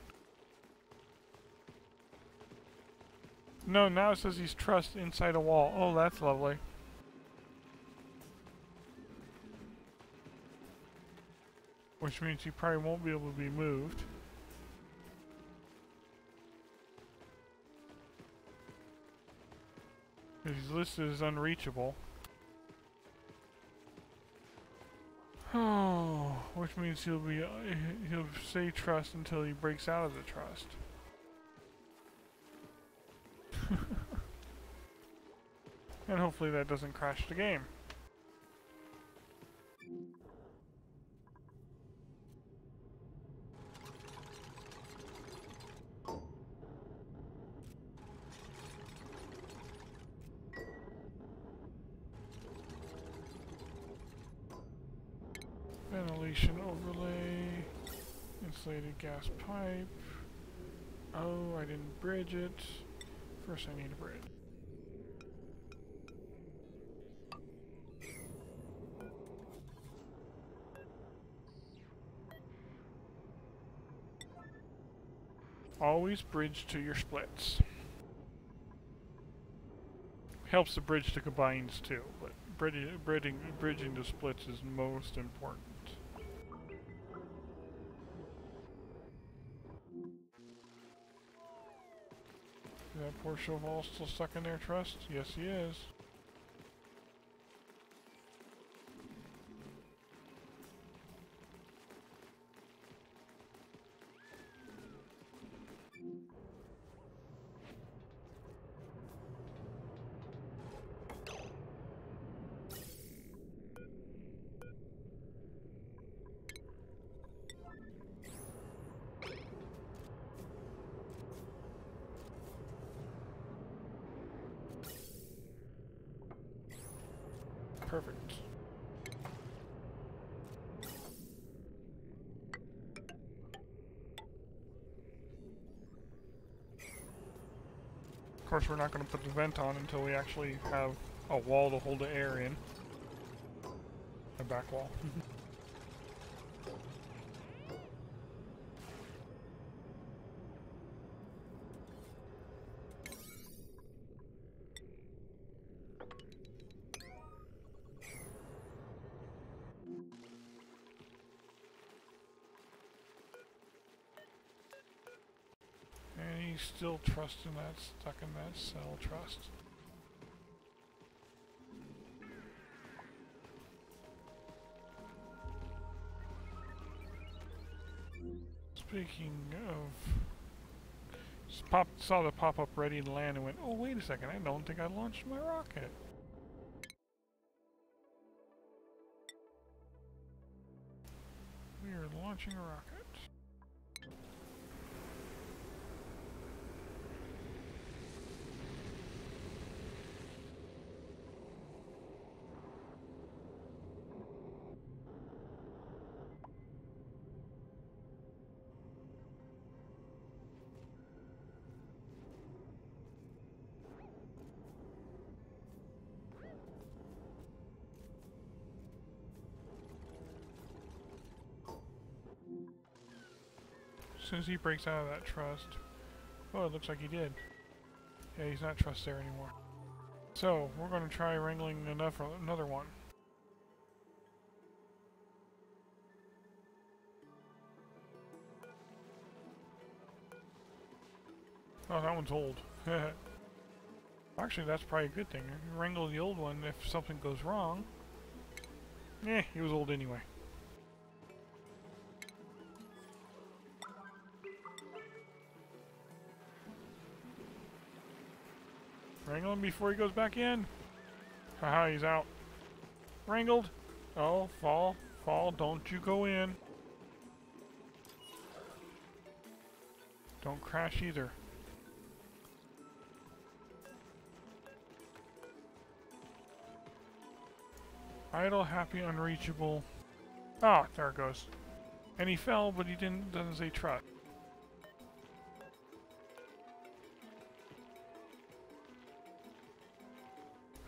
No, now it says he's trussed inside a wall. Oh, that's lovely. Which means he probably won't be able to be moved. He's listed as unreachable. Oh, which means he'll stay trust until he breaks out of the trust. And hopefully that doesn't crash the game. Ventilation overlay, insulated gas pipe. Oh, I didn't bridge it. First I need a bridge. Always bridge to your splits. Helps the bridge to combines too, but bridging to splits is most important. Is that poor Cheval still stuck in their trust? Yes, he is. Perfect. Of course, we're not going to put the vent on until we actually have a wall to hold the air in. A back wall. He's still trusting that, stuck in that cell trust. Speaking of, saw the pop-up ready to land and went, oh wait a second, I don't think I launched my rocket. We are launching a rocket. As soon as he breaks out of that trust, oh, it looks like he did. Yeah, he's not trust there anymore. So, we're going to try wrangling another one. Oh, that one's old. Actually, that's probably a good thing. Wrangle the old one if something goes wrong. He was old anyway. Wrangle him before he goes back in. Haha, he's out. Wrangled. Oh, fall. Fall. Don't you go in. Don't crash either. Idle, happy, unreachable. Ah, there it goes. And he fell, but he doesn't say trust.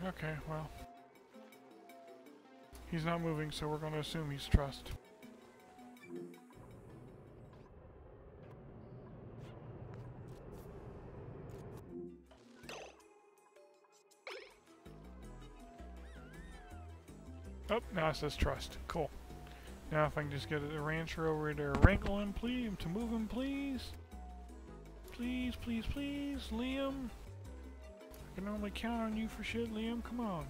Okay, well. He's not moving, so we're going to assume he's trust. Oh, now it says trust. Cool. Now if I can just get a rancher over to wrangle him, please, to move him, please. Please, please, please, Liam. I can only count on you for shit, Liam. Come on.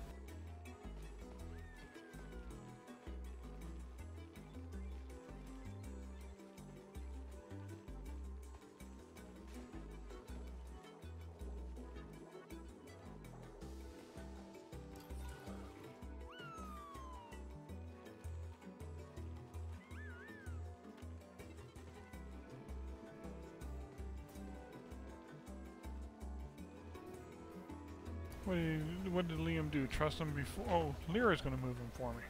What did Liam do? Trust him before? Oh, Lyra's going to move him for me.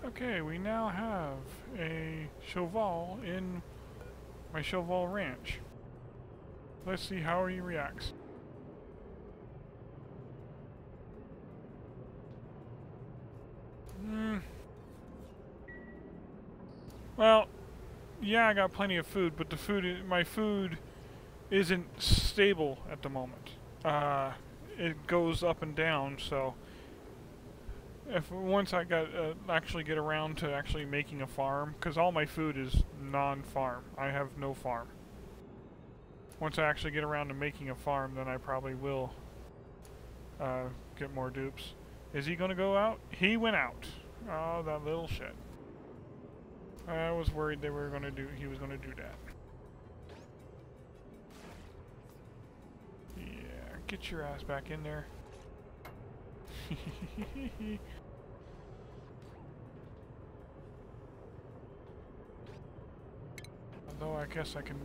Okay, we now have a Cheval in my Cheval ranch. Let's see how he reacts. Well, yeah, I got plenty of food, but my food isn't stable at the moment. It goes up and down, so once I actually get around to actually making a farm, because all my food is non-farm. I have no farm. Once I actually get around to making a farm, then I probably will get more dupes. Is he gonna go out? He went out. Oh, that little shit. I was worried he was gonna do that. Yeah, get your ass back in there. Although I guess I can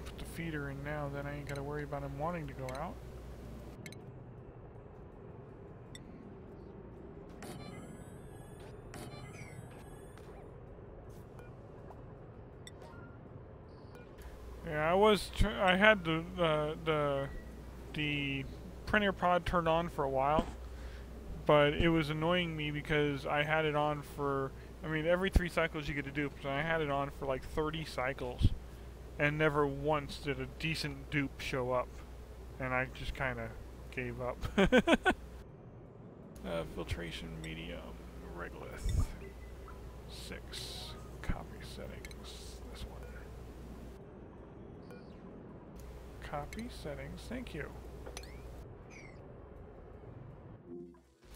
put the feeder in now, then I ain't gotta worry about him wanting to go out. I had the printer pod turned on for a while, but it was annoying me because I had it on for, I mean, every 3 cycles you get to dupe, so I had it on for like 30 cycles, and never once did a decent dupe show up, and I just kind of gave up. Filtration medium, Regolith, 6, copy settings, this one. Copy settings, thank you.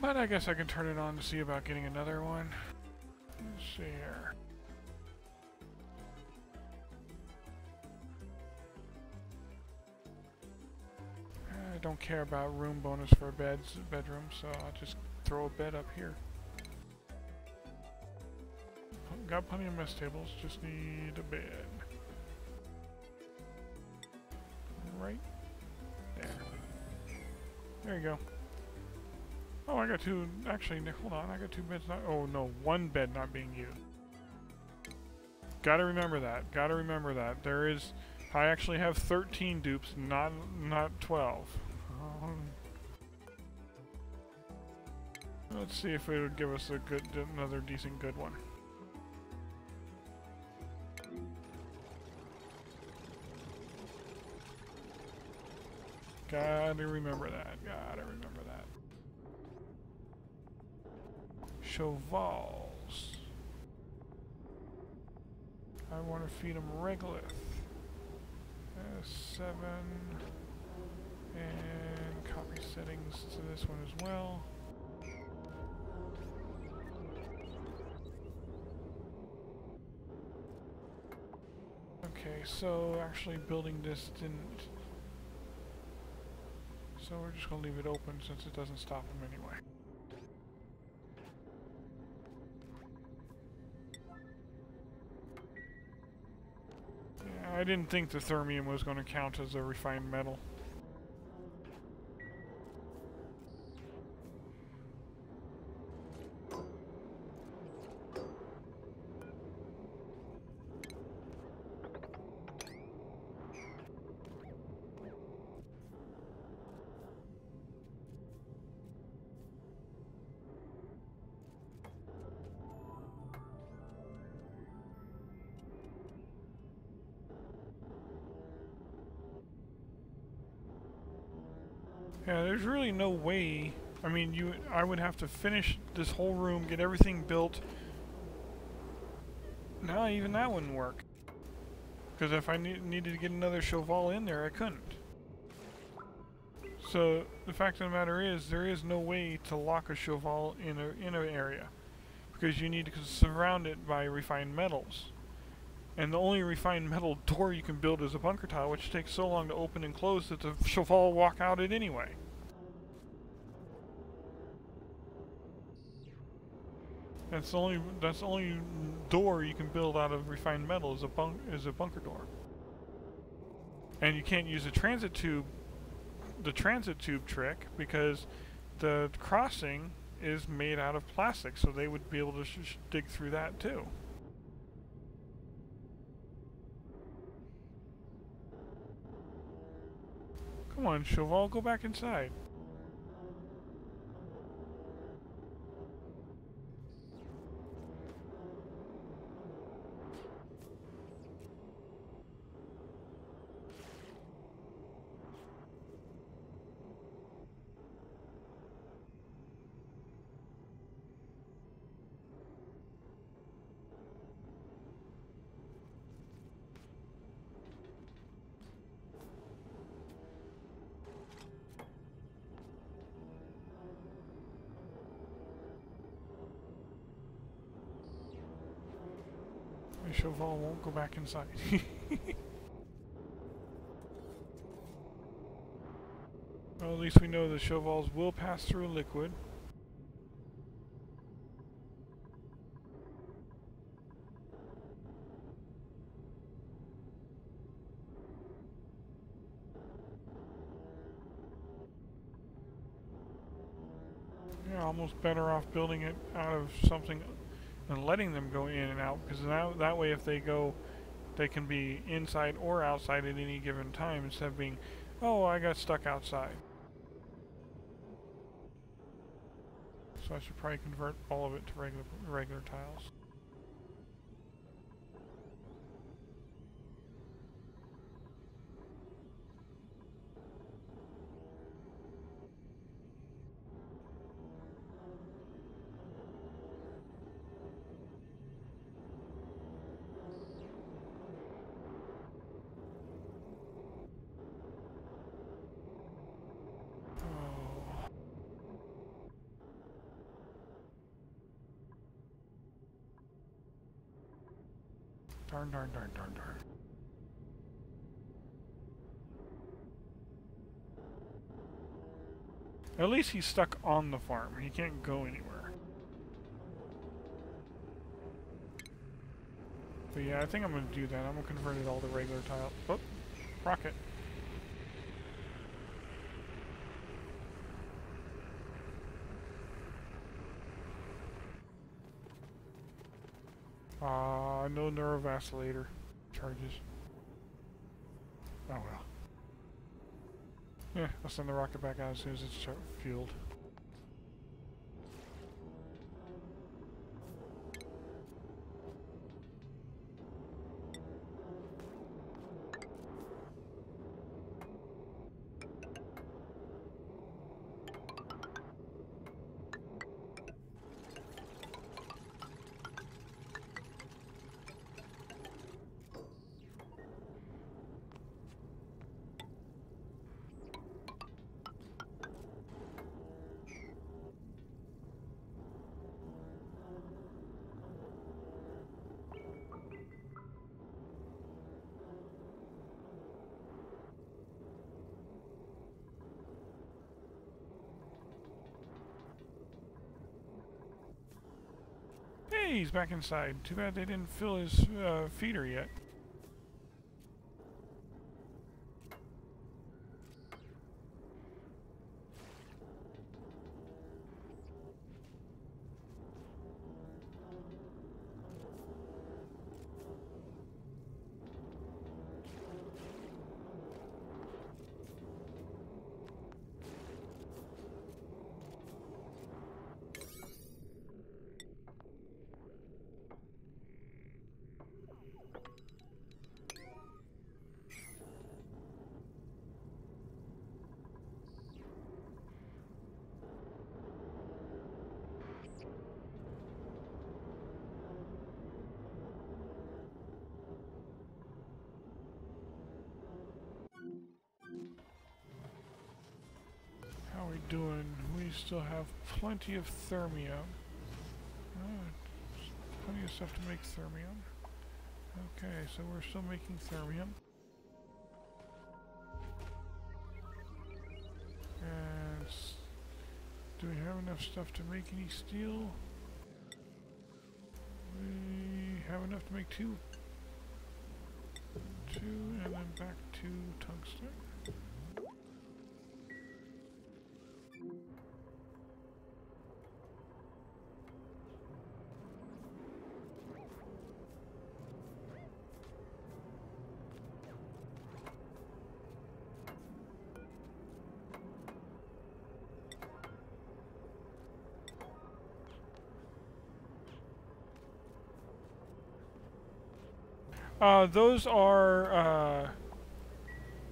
But I guess I can turn it on to see about getting another one. Let's see here. I don't care about room bonus for a bedroom, so I'll just throw a bed up here. Got plenty of mess tables, just need a bed. Right there. There you go. Oh, I got 2, actually, hold on, I got 2 beds not, oh no, 1 bed not being used. Gotta remember that, there is, I actually have 13 dupes, not 12. Let's see if it would give us another decent good one. Gotta remember that. Chevals. I want to feed them Regolith. 7. And copy settings to this one as well. Okay, so actually building this didn't... So we're just going to leave it open since it doesn't stop them anyway. I didn't think the thermium was going to count as a refined metal. Yeah, there's really no way. I mean, I would have to finish this whole room, get everything built. No, even that wouldn't work. Because if I needed to get another cheval in there, I couldn't. So the fact of the matter is, there is no way to lock a cheval in an area, because you need to surround it by refined metals. And the only refined metal door you can build is a bunker tile, which takes so long to open and close that the cheval will walk out it anyway. That's the only door you can build out of refined metal is a bunker door. And you can't use the transit tube trick because the crossing is made out of plastic, so they would be able to dig through that too. Come on, Cheval, go back inside. Cheval won't go back inside. Well, at least we know the Chevals will pass through liquid. Yeah, almost better off building it out of something and letting them go in and out, because that way if they go They can be inside or outside at any given time instead of being, oh, I got stuck outside. So I should probably convert all of it to regular tiles. Darn, darn, darn, darn, darn. At least he's stuck on the farm. He can't go anywhere. But yeah, I think I'm going to do that. I'm going to convert it all to regular tile. Oh, rocket. No neurovacillator charges. Oh well. Yeah, I'll send the rocket back out as soon as it's fueled. Hey, he's back inside. Too bad they didn't fill his feeder yet. How are we doing? We still have plenty of thermium. Plenty of stuff to make thermium. Okay, so we're still making thermium. And do we have enough stuff to make any steel? We have enough to make two. And then back to tungsten.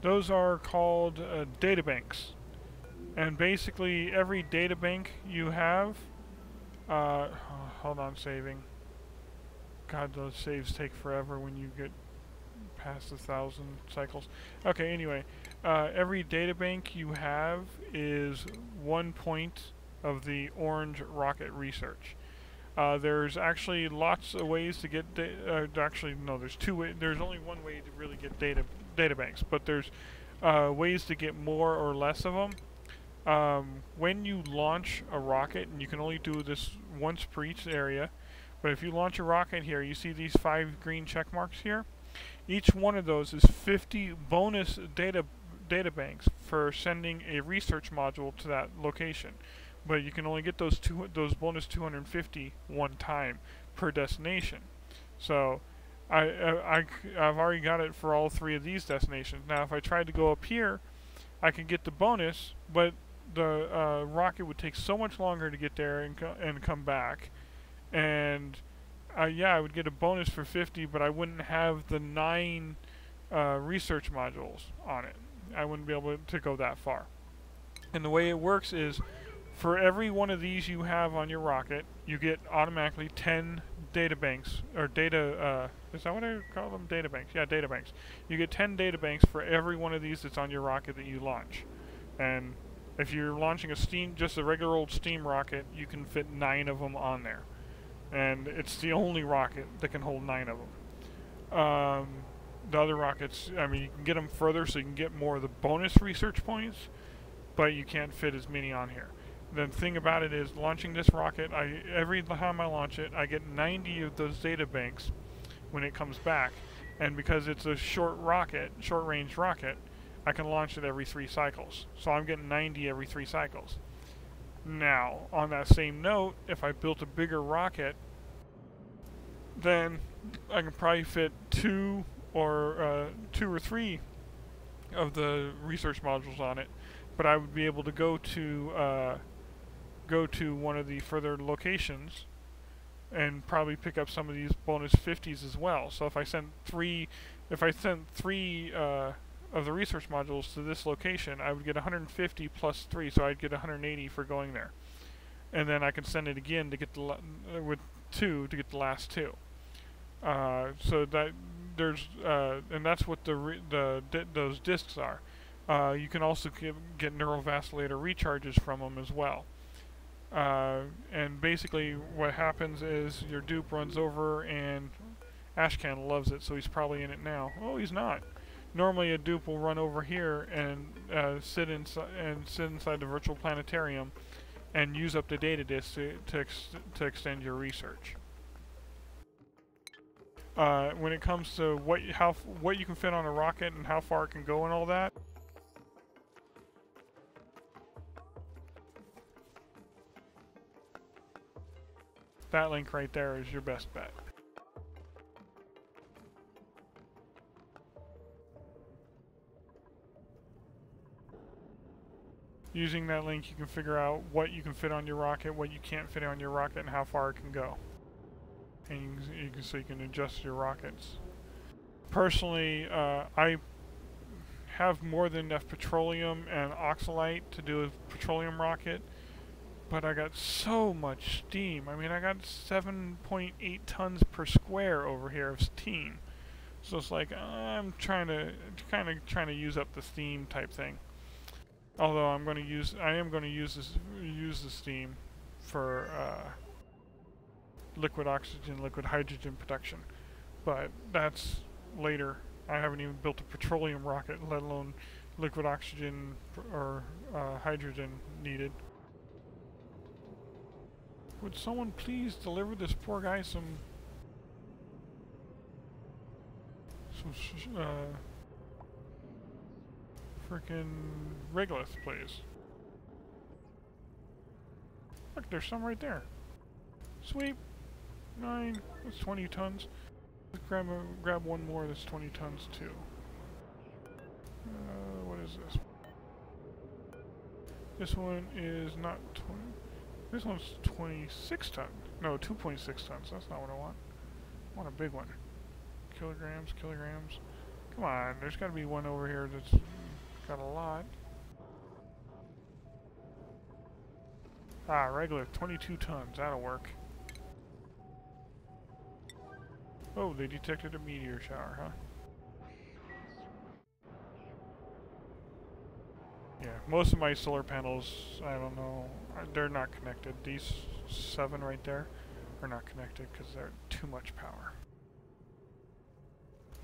Those are called databanks, and basically every databank you have. Hold on, saving. God, those saves take forever when you get past 1,000 cycles. Okay, anyway, every databank you have is 1 point of the orange rocket research. There's actually lots of ways to get actually no, there's two ways. There's only one way to really get databanks, but there's ways to get more or less of them. When you launch a rocket, and you can only do this once per each area, but if you launch a rocket here, you see these 5 green check marks here. Each one of those is 50 bonus databanks for sending a research module to that location. But you can only get those bonus 250 one time per destination. So I've already got it for all 3 of these destinations. Now, if I tried to go up here, I could get the bonus, but the rocket would take so much longer to get there and come back. And yeah, I would get a bonus for 50, but I wouldn't have the 9 research modules on it. I wouldn't be able to go that far. And the way it works is, for every one of these you have on your rocket, you get automatically 10 data banks, or data, is that what I call them? Data banks. Yeah, data banks. You get 10 data banks for every one of these that's on your rocket that you launch. And if you're launching just a regular old steam rocket, you can fit 9 of them on there. And it's the only rocket that can hold 9 of them. The other rockets, I mean, you can get them further so you can get more of the bonus research points, but you can't fit as many on here. The thing about it is, launching this rocket, every time I launch it, I get 90 of those data banks when it comes back. And because it's a short-range rocket, I can launch it every 3 cycles. So I'm getting 90 every 3 cycles. Now, on that same note, if I built a bigger rocket, then I can probably fit 2 or 3 of the research modules on it. But I would be able to go to one of the further locations and probably pick up some of these bonus 50s as well. So if I sent 3 of the research modules to this location, I would get 150 plus 3, so I'd get 180 for going there. And then I can send it again to get with 2 to get the last 2. So that there's and that's what those discs are. You can also get neurovacillator recharges from them as well. And basically what happens is your dupe runs over, and Ashcan loves it, so he's probably in it now. Oh, he's not. Normally a dupe will run over here and sit inside the virtual planetarium and use up the data disk to extend your research. When it comes to what you can fit on a rocket and how far it can go and all that, that link right there is your best bet. Using that link, you can figure out what you can fit on your rocket, what you can't fit on your rocket, and how far it can go. And so you can adjust your rockets. Personally, I have more than enough petroleum and oxalite to do a petroleum rocket, but I got so much steam. I mean, I got 7.8 tons per square over here of steam. So it's like I'm kind of trying to use up the steam type thing. Although I am going to use the steam for liquid oxygen, liquid hydrogen production, but that's later. I haven't even built a petroleum rocket, let alone liquid oxygen or hydrogen needed. Would someone please deliver this poor guy some frickin' regolith, please? Look, there's some right there. Sweet. 9. That's 20 tons. Let's grab one more that's 20 tons too. What is this? This one is not 20. This one's 26 tons. No, 2.6 tons. That's not what I want. I want a big one. Kilograms. Come on, there's got to be one over here that's got a lot. Ah, regular, 22 tons. That'll work. Oh, they detected a meteor shower, huh? Yeah, most of my solar panels, I don't know, they're not connected. These 7 right there are not connected because they're too much power.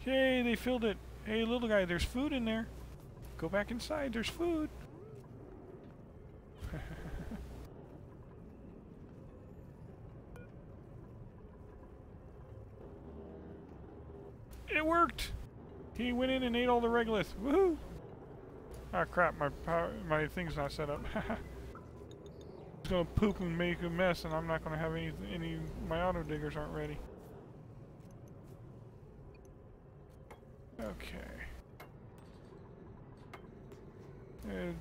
Yay, they filled it. Hey, little guy, there's food in there. Go back inside, there's food. It worked! He went in and ate all the regolith. Woohoo! Ah, crap, my thing's not set up. It's gonna poop and make a mess, and I'm not gonna have my auto diggers aren't ready. Okay. And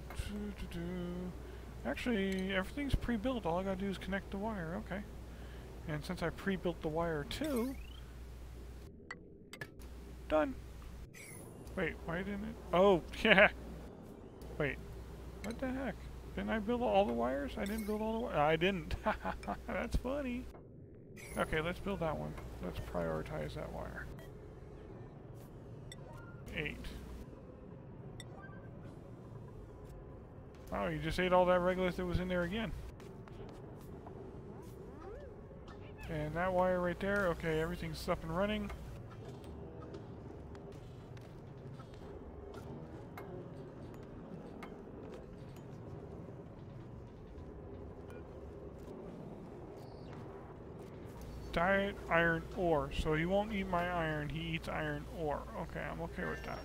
actually, everything's pre-built. All I gotta do is connect the wire. Okay. And since I pre-built the wire too, done. Wait, why didn't it? Oh, yeah. Wait, what the heck? Didn't I build all the wires? I didn't build all the wires. I didn't. That's funny. Okay, let's build that one. Let's prioritize that wire. 8. Oh, you just ate all that regolith that was in there again. And that wire right there, okay, everything's up and running. Diet iron ore, so he won't eat my iron, he eats iron ore. Okay, I'm okay with that.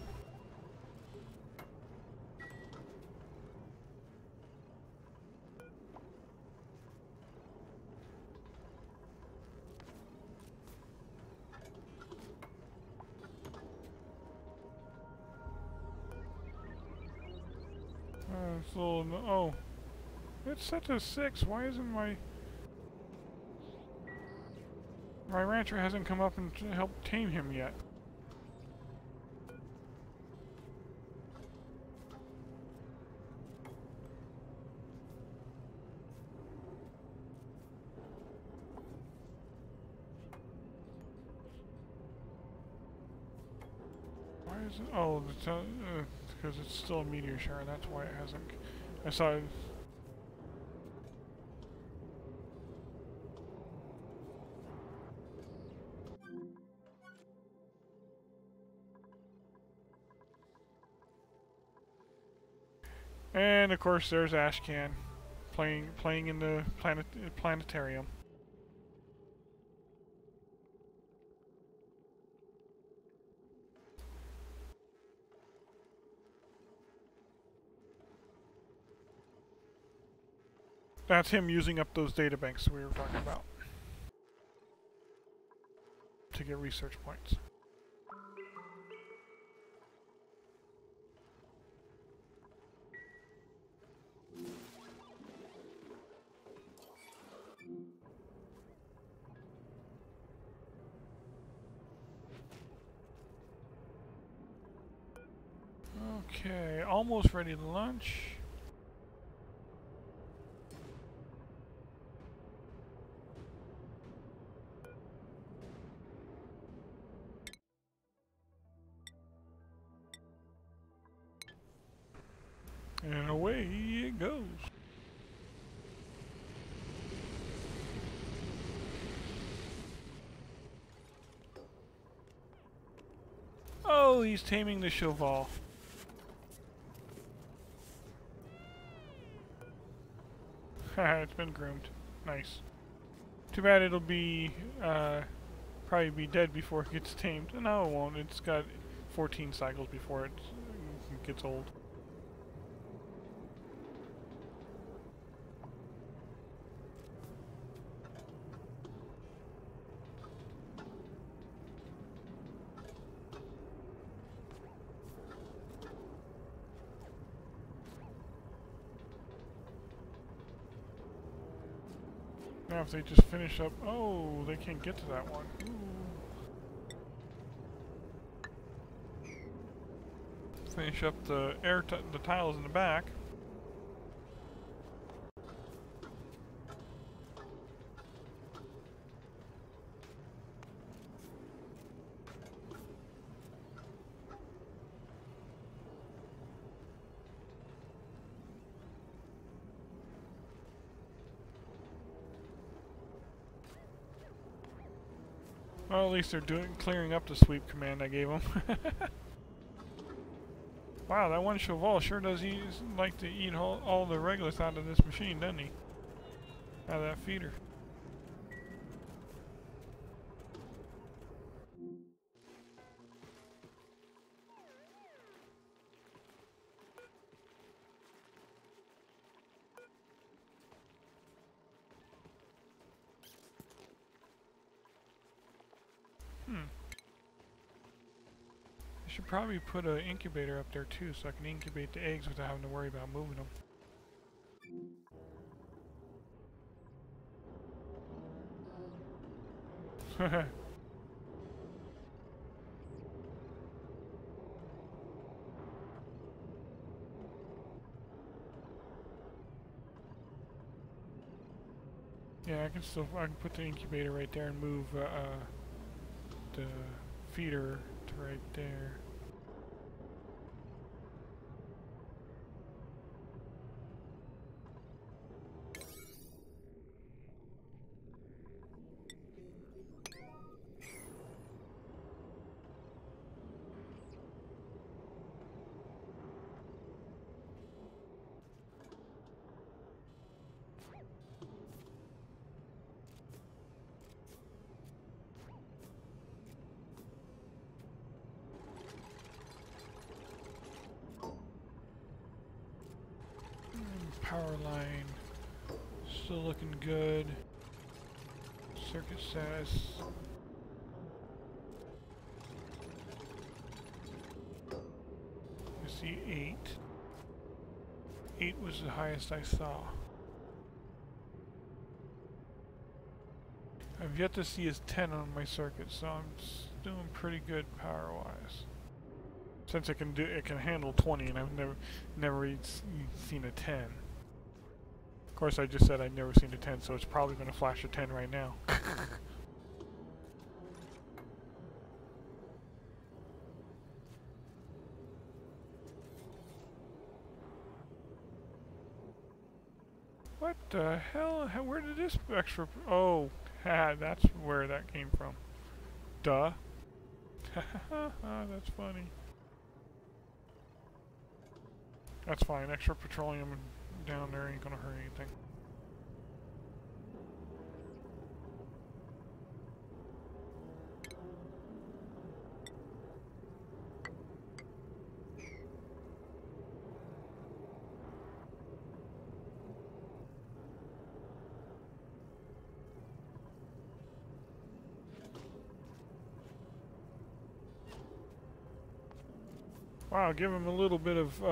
It's a little, oh, it's set to 6. Why isn't my rancher hasn't come up and helped tame him yet? Why is it? Oh, because it's still a meteor shower. That's why it hasn't. I saw it. And of course, there's Ashcan playing in the planetarium. That's him using up those data banks we were talking about to get research points. Okay, almost ready to lunch. And away it goes. Oh, he's taming the Cheval. Haha, it's been groomed. Nice. Too bad it'll be, probably be dead before it gets tamed. No, it won't. It's got 14 cycles before it gets old. Now if they just finish up... Oh, they can't get to that one. Ooh. Finish up the the tiles in the back. Well, at least they're clearing up the sweep command I gave them. Wow, that one Cheval sure does like to eat all the regolith out of this machine, doesn't he? Out of that feeder. Should probably put an incubator up there too, so I can incubate the eggs without having to worry about moving them. Yeah, I can put the incubator right there and move the feeder to right there. Power line still looking good. Circuit status. I see 8. 8 was the highest I saw. I've yet to see his 10 on my circuit, so I'm doing pretty good power-wise. Since it can handle 20, and I've never seen a 10. Of course, I just said I'd never seen a 10, so it's probably going to flash a 10 right now. What the hell? Where did this extra... Oh, that's where that came from. Duh. That's funny. That's fine. Extra petroleum down there ain't gonna hurt anything. Wow, give him a little bit of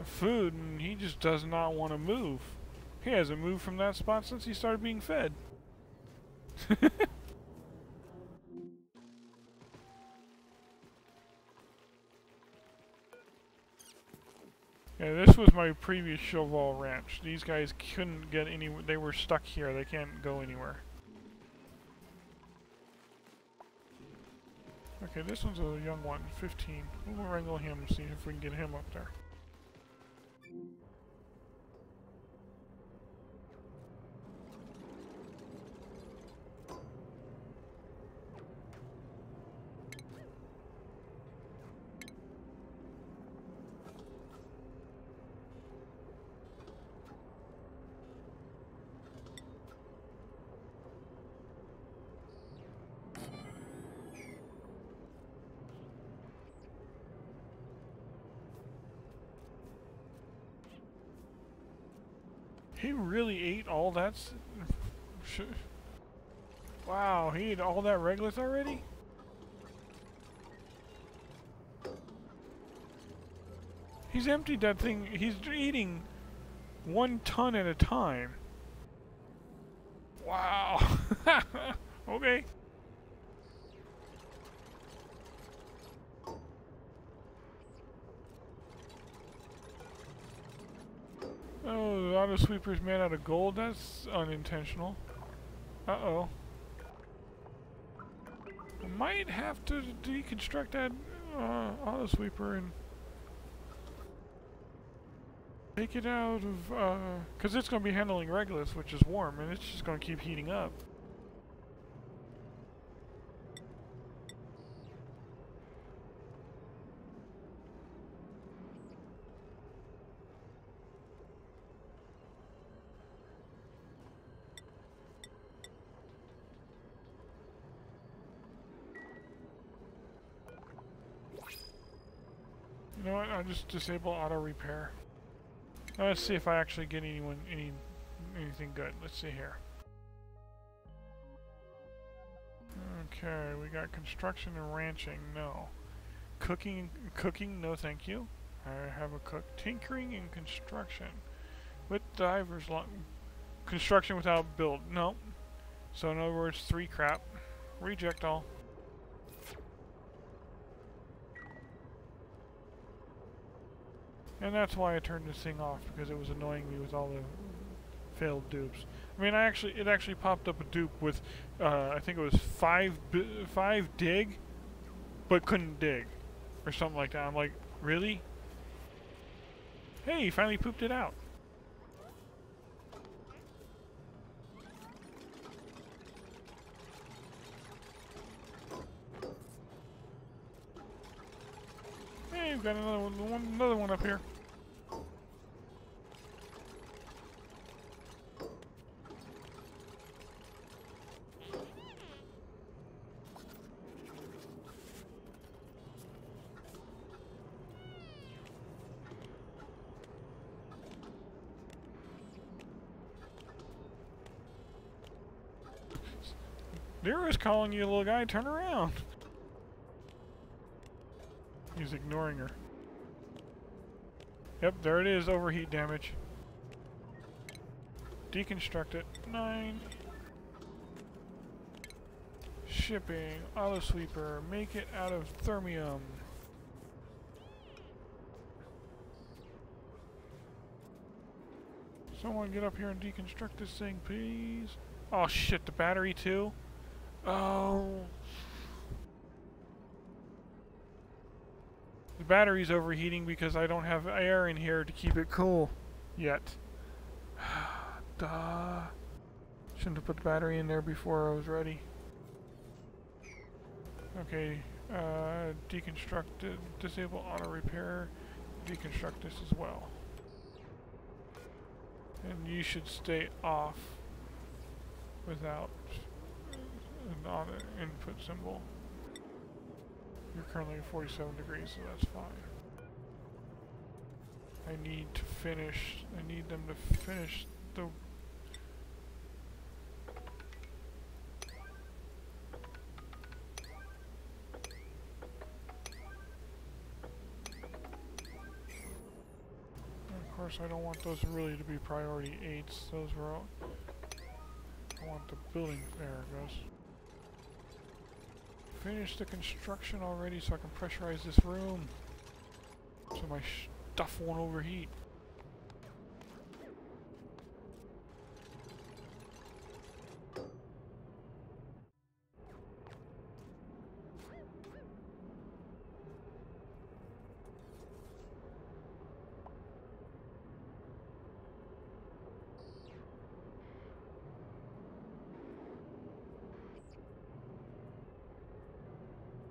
food and he just does not want to move. He hasn't moved from that spot since he started being fed. Yeah, this was my previous Chauvel ranch. These guys couldn't get anywhere. They were stuck here. They can't go anywhere. Okay, this one's a young one, 15. We'll wrangle him and see if we can get him up there. He really ate all that wow, he ate all that Regolith already? He's emptied that thing. He's eating 1 ton at a time. Wow. Okay. Oh, the auto sweeper's made out of gold? That's unintentional. Uh-oh. I might have to deconstruct that auto sweeper and take it out of, because it's going to be handling Regolith, which is warm, and it's just going to keep heating up. You know what? I'll just disable auto repair. Now let's see if I actually get anything good. Let's see here. Okay, we got construction and ranching, no. Cooking, no thank you. I have a cook. Tinkering and construction. With divers, construction without build, no. So in other words, 3 crap. Reject all. And that's why I turned this thing off, because it was annoying me with all the failed dupes. I mean, it actually popped up a dupe with, I think it was 5 dig, but couldn't dig, or something like that. I'm like, really? Hey, he finally pooped it out. Hey, we've got another one up here. Lyra's calling you, little guy. Turn around. He's ignoring her. Yep, there it is. Overheat damage. Deconstruct it. 9. Shipping. Auto sweeper. Make it out of thermium. Someone get up here and deconstruct this thing, please. Oh shit, the battery too? Oh. The battery's overheating because I don't have air in here to keep it cool yet. Duh. Shouldn't have put the battery in there before I was ready. Okay, deconstruct it, disable auto repair, deconstruct this as well. And you should stay off without an auto input symbol. You're currently at 47 degrees, so that's fine. I need them to finish the... Of course, I don't want those really to be priority 8s. Those were all... I want the building... There it goes. Finish the construction already so I can pressurize this room. So my stuff won't overheat.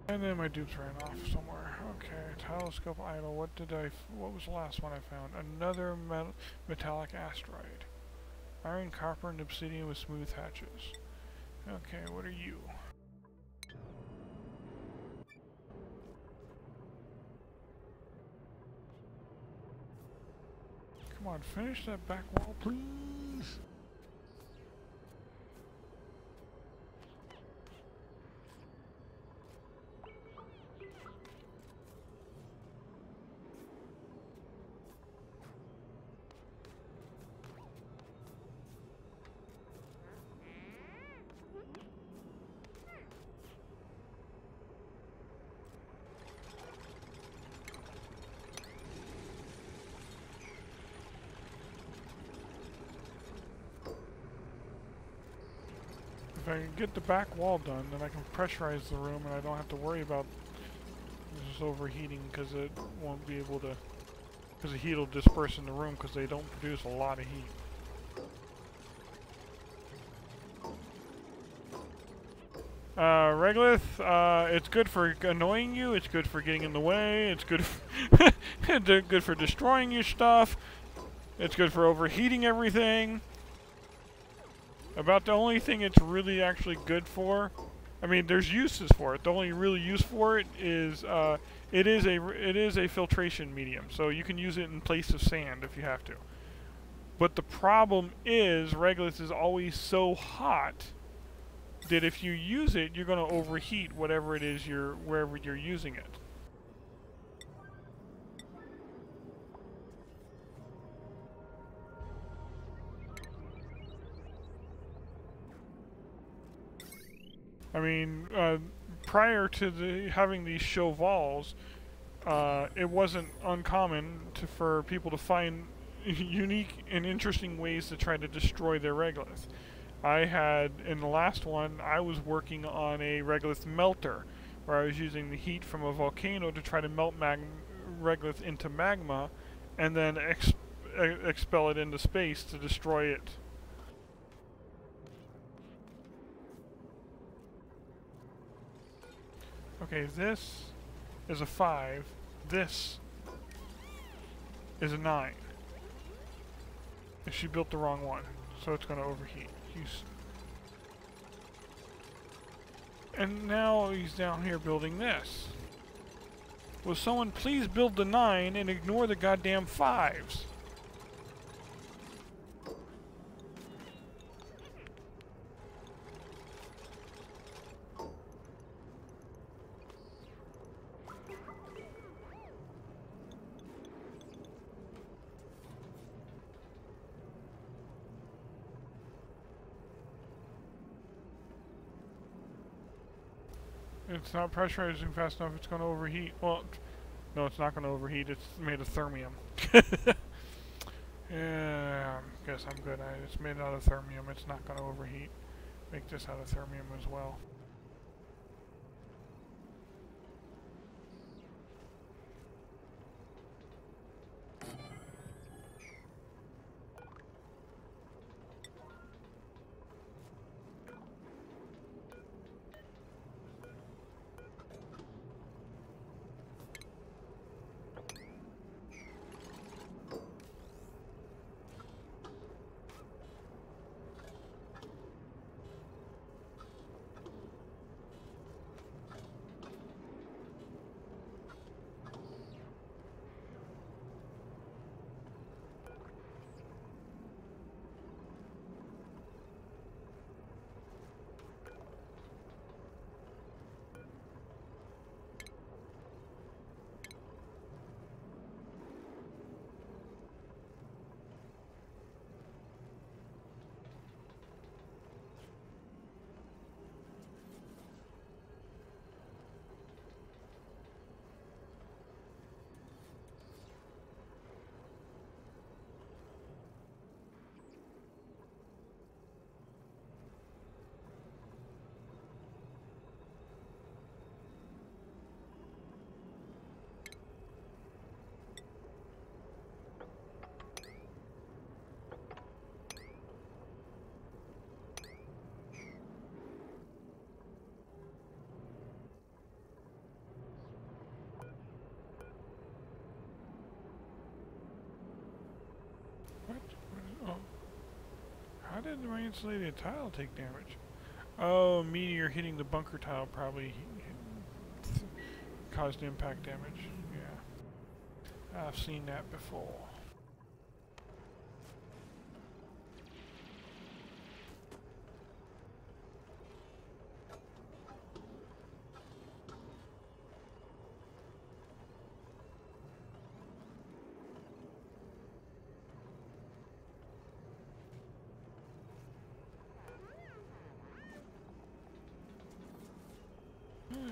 And then my dupes ran off somewhere. Okay, telescope idol. What was the last one I found? Another metallic asteroid. Iron, copper, and obsidian with smooth hatches. Okay, what are you? Come on, finish that back wall, please. If I can get the back wall done, then I can pressurize the room and I don't have to worry about this overheating because it won't be able to, because the heat will disperse in the room because they don't produce a lot of heat. Regolith, it's good for annoying you, it's good for getting in the way, it's good good for destroying your stuff, it's good for overheating everything. About the only thing it's really actually good for, I mean, there's uses for it. The only really use for it is it is a filtration medium, so you can use it in place of sand if you have to. But the problem is Regolith is always so hot that if you use it, you're going to overheat whatever it is wherever you're using it. I mean, prior to having these Chevals, it wasn't uncommon for people to find unique and interesting ways to try to destroy their regolith. I had, in the last one, I was working on a regolith melter, where I was using the heat from a volcano to try to melt regolith into magma, and then expel it into space to destroy it. Okay, this is a 5. This is a 9. She built the wrong one, so it's going to overheat. And now he's down here building this. Will someone please build the 9 and ignore the goddamn 5s? It's not pressurizing fast enough, it's going to overheat. Well, no, it's not going to overheat, it's made of thermium. Yeah, I guess I'm good. It's made out of thermium, it's not going to overheat. Make this out of thermium as well. What? Oh. How did my insulated tile take damage? Oh, meteor hitting the bunker tile probably caused impact damage. Yeah. I've seen that before.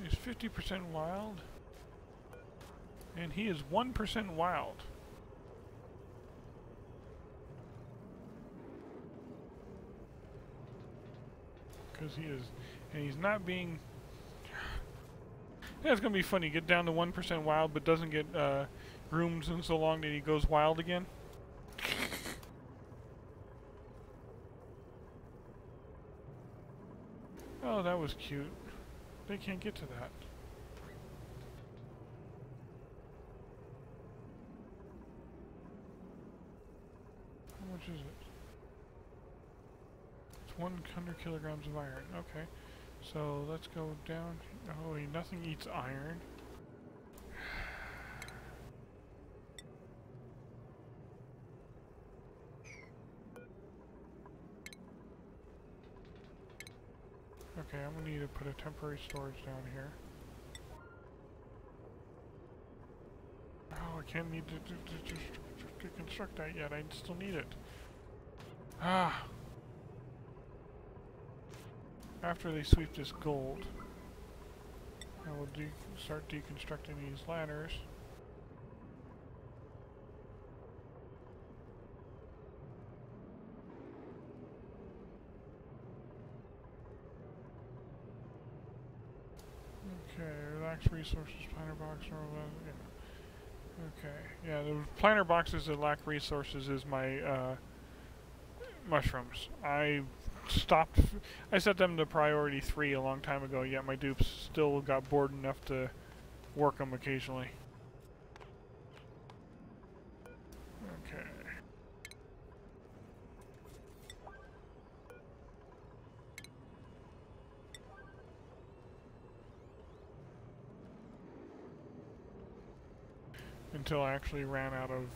He's 50% wild. And he is 1% wild. Because he is... And he's not being... Yeah, it's going to be funny. Get down to 1% wild, but doesn't get rooms in so long that he goes wild again. Oh, that was cute. They can't get to that. How much is it? It's 100 kilograms of iron. Okay. So let's go down. Oh, nothing eats iron. Okay, I'm gonna need to put a temporary storage down here. Oh, I can't need to construct that yet. I still need it. Ah! After they sweep this gold, I will start deconstructing these ladders. Okay, relax resources, planter box, or yeah. Okay, yeah, the planter boxes that lack resources is my mushrooms. I set them to priority 3 a long time ago, yet my dupes still got bored enough to work them occasionally. Okay. Until I actually ran out of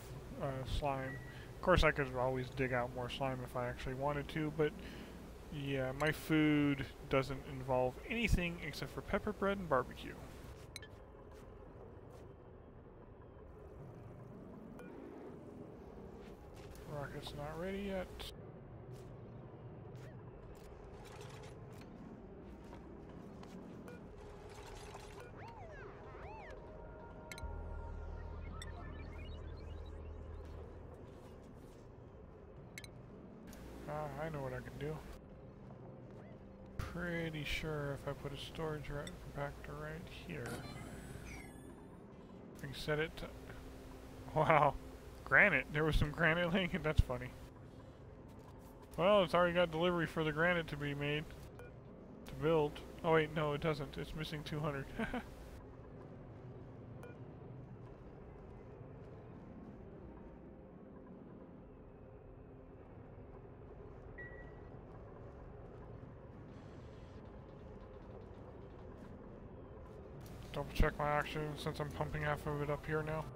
slime. Of course, I could always dig out more slime if I actually wanted to, but yeah, my food doesn't involve anything except for pepper bread and barbecue. Rocket's not ready yet. I know what I can do. Pretty sure if I put a storage compactor right here, I can set it to... Wow! Granite! There was some granite laying, that's funny. Well, it's already got delivery for the granite to be made. To build. Oh wait, no it doesn't. It's missing 200. Double check my oxygen since I'm pumping half of it up here now.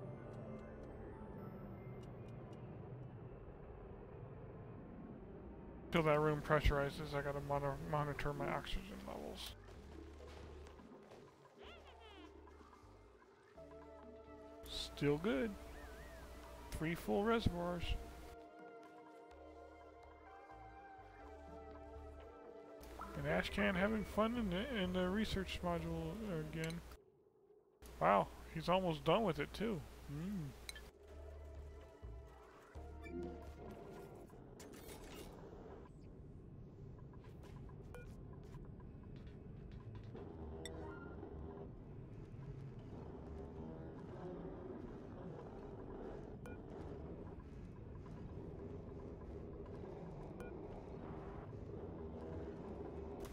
Till that room pressurizes, I gotta monitor my oxygen levels. Still good. 3 full reservoirs. And Ashcan having fun in the research module again. Wow, he's almost done with it too.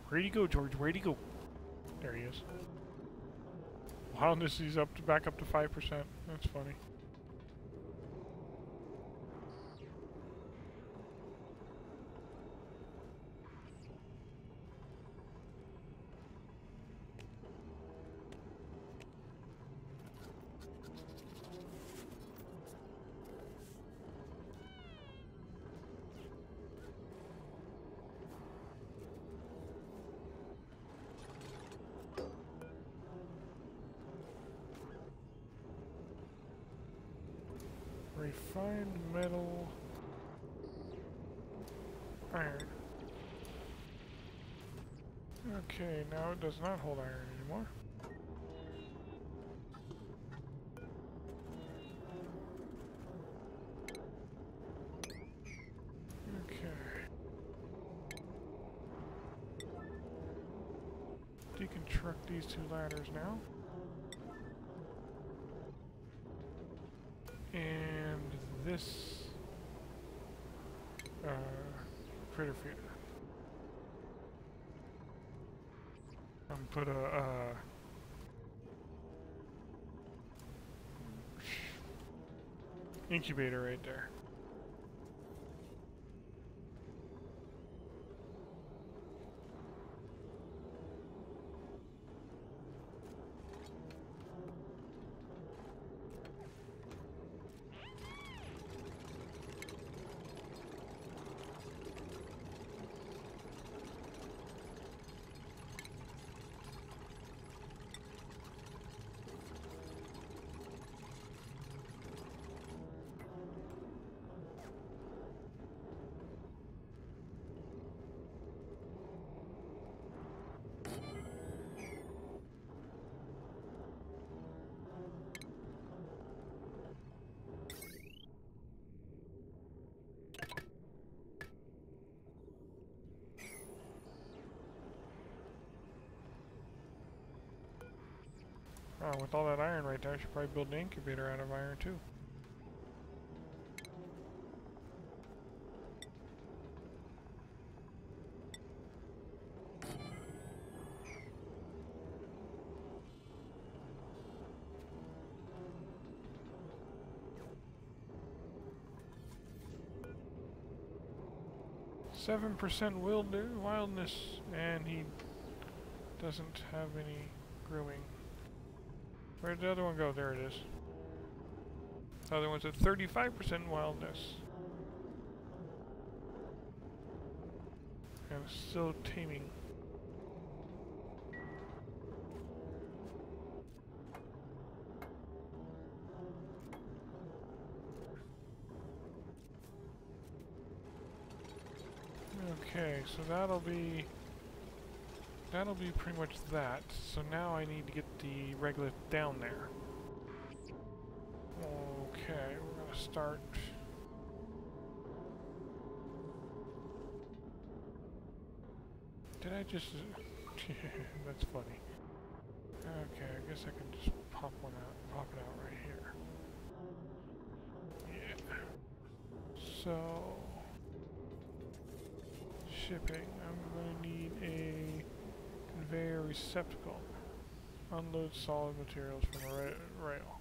Where'd he go, George? Where'd he go? There he is. Wow, this is back up to 5%. That's funny. Refined metal, iron. Okay, now it does not hold iron anymore. Okay. Deconstruct these 2 ladders now. And this critter feeder. I'm put a incubator right there. With all that iron right there, I should probably build an incubator out of iron too. %, wildness, and he doesn't have any grooming. Where'd the other one go? There it is. The other one's at 35% wildness. And still taming. Okay, so that'll be pretty much that. So now I need to get the regolith down there. Okay, we're gonna start. Did I just? That's funny. Okay, I guess I can just pop it out right here. Yeah. So shipping. I'm going to need a conveyor receptacle. Unload solid materials from a rail.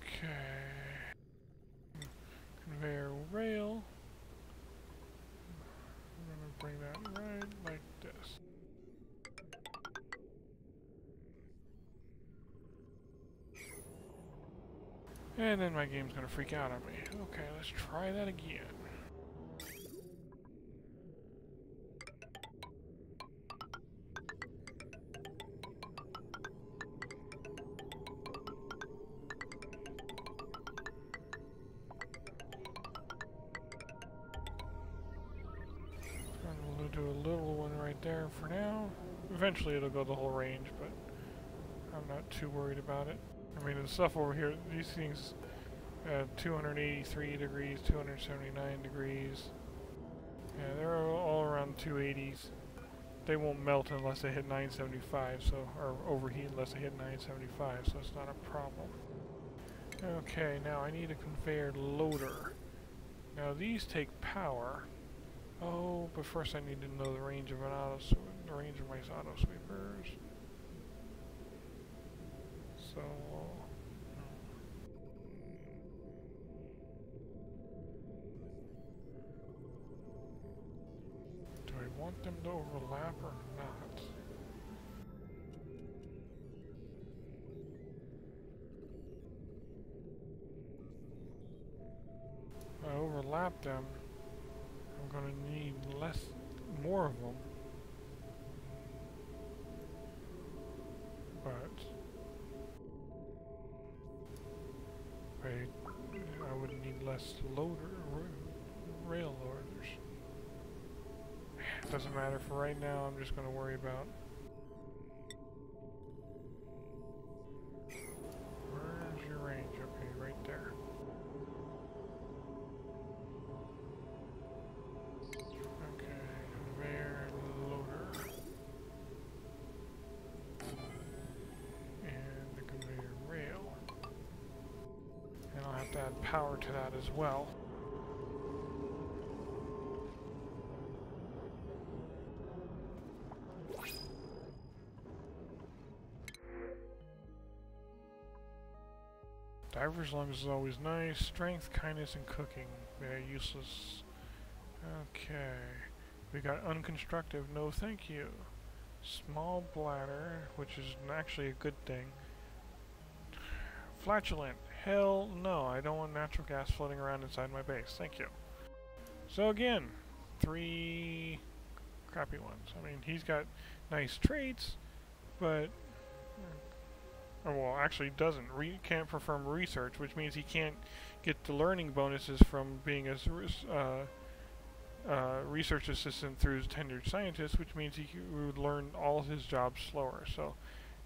Okay. Conveyor rail. I'm going to bring that right like this. And then my game's going to freak out on me. Okay, let's try that again. We'll do a little one right there for now. Eventually it'll go the whole range, but I'm not too worried about it. I mean, the stuff over here, these things, 283 degrees, 279 degrees. Yeah, they're all around 280s. They won't melt unless they hit 975, so, or overheat unless they hit 975, so it's not a problem. Okay, now I need a conveyor loader. Now these take power. Oh, but first I need to know the range of the range of my auto sweepers. So do I want them to overlap or not? If I overlap them, I'm going to need more of them. But I would need less rail loaders. Doesn't matter for right now. I'm just going to worry about where's your range? Okay, right there. Okay, conveyor loader. And the conveyor rail. And I'll have to add power to that as well. Diver's lungs is always nice. Strength, kindness, and cooking. They're useless. Okay. We got unconstructive. No thank you. Small bladder, which is actually a good thing. Flatulent. Hell no. I don't want natural gas floating around inside my base. Thank you. So again, 3 crappy ones. I mean, he's got nice traits, but well, actually doesn't. Can't perform research, which means he can't get the learning bonuses from being a research assistant through tenured scientist, which means he would learn all his jobs slower. So,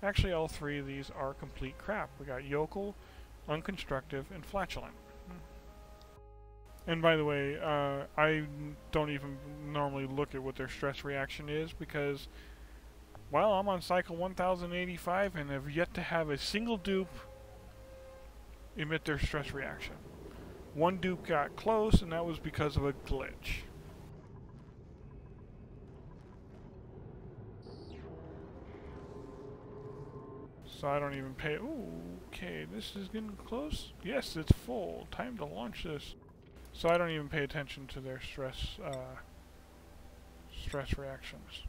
actually, all three of these are complete crap. We got yokel, unconstructive, and flatulent. And by the way, I don't even normally look at what their stress reaction is because, well, I'm on cycle 1085 and have yet to have a single dupe emit their stress reaction. One dupe got close, and that was because of a glitch. So I don't even pay. Ooh, okay, this is getting close. Yes, it's full. Time to launch this. So I don't even pay attention to their stress reactions.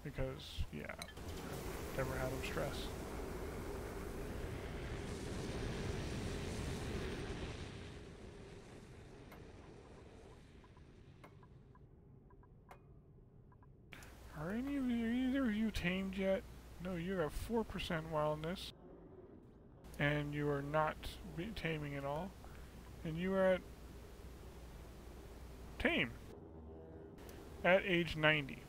Because, yeah, never had them stress. Are either of you tamed yet? No, you have 4% wildness. And you are not taming at all. And you are at tame. At age 90.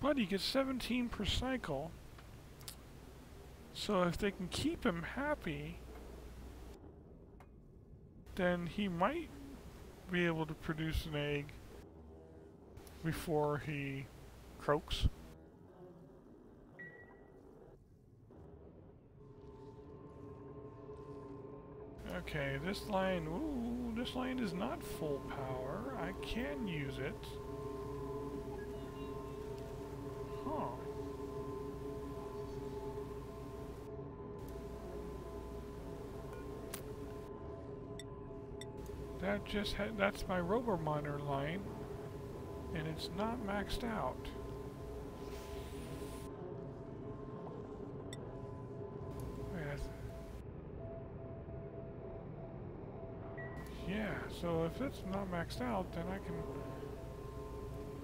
But he gets 17 per cycle. So if they can keep him happy, then he might be able to produce an egg before he croaks. Okay, this line, ooh, this line is not full power. I can use it. Huh. That just that's my RoboMonitor line, and it's not maxed out. Yeah, so if it's not maxed out, then I can...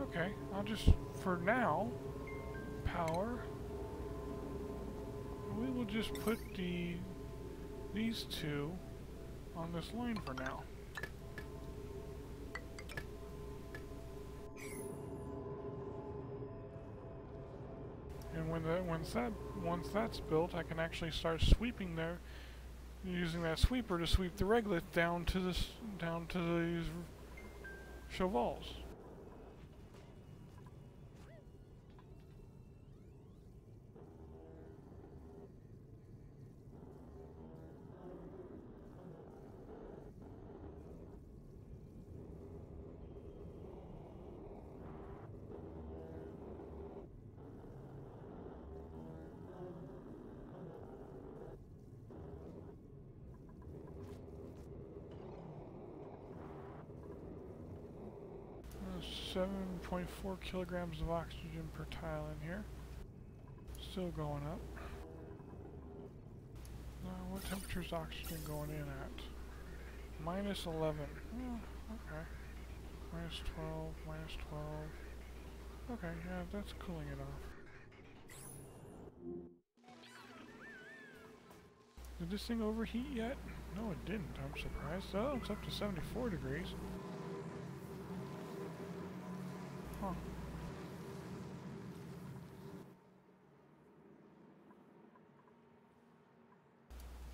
Okay, I'll just, for now, power. We will just put these two on this line for now. And once that's built, I can actually start sweeping there, using that sweeper to sweep the regolith down to these chevals. Uh, 7.4 kilograms of oxygen per tile in here. Still going up. What temperature is oxygen going in at? Minus 11. Oh, okay. Minus 12, minus 12. Okay, yeah, that's cooling it off. Did this thing overheat yet? No, it didn't. I'm surprised. Oh, it's up to 74 degrees. Huh.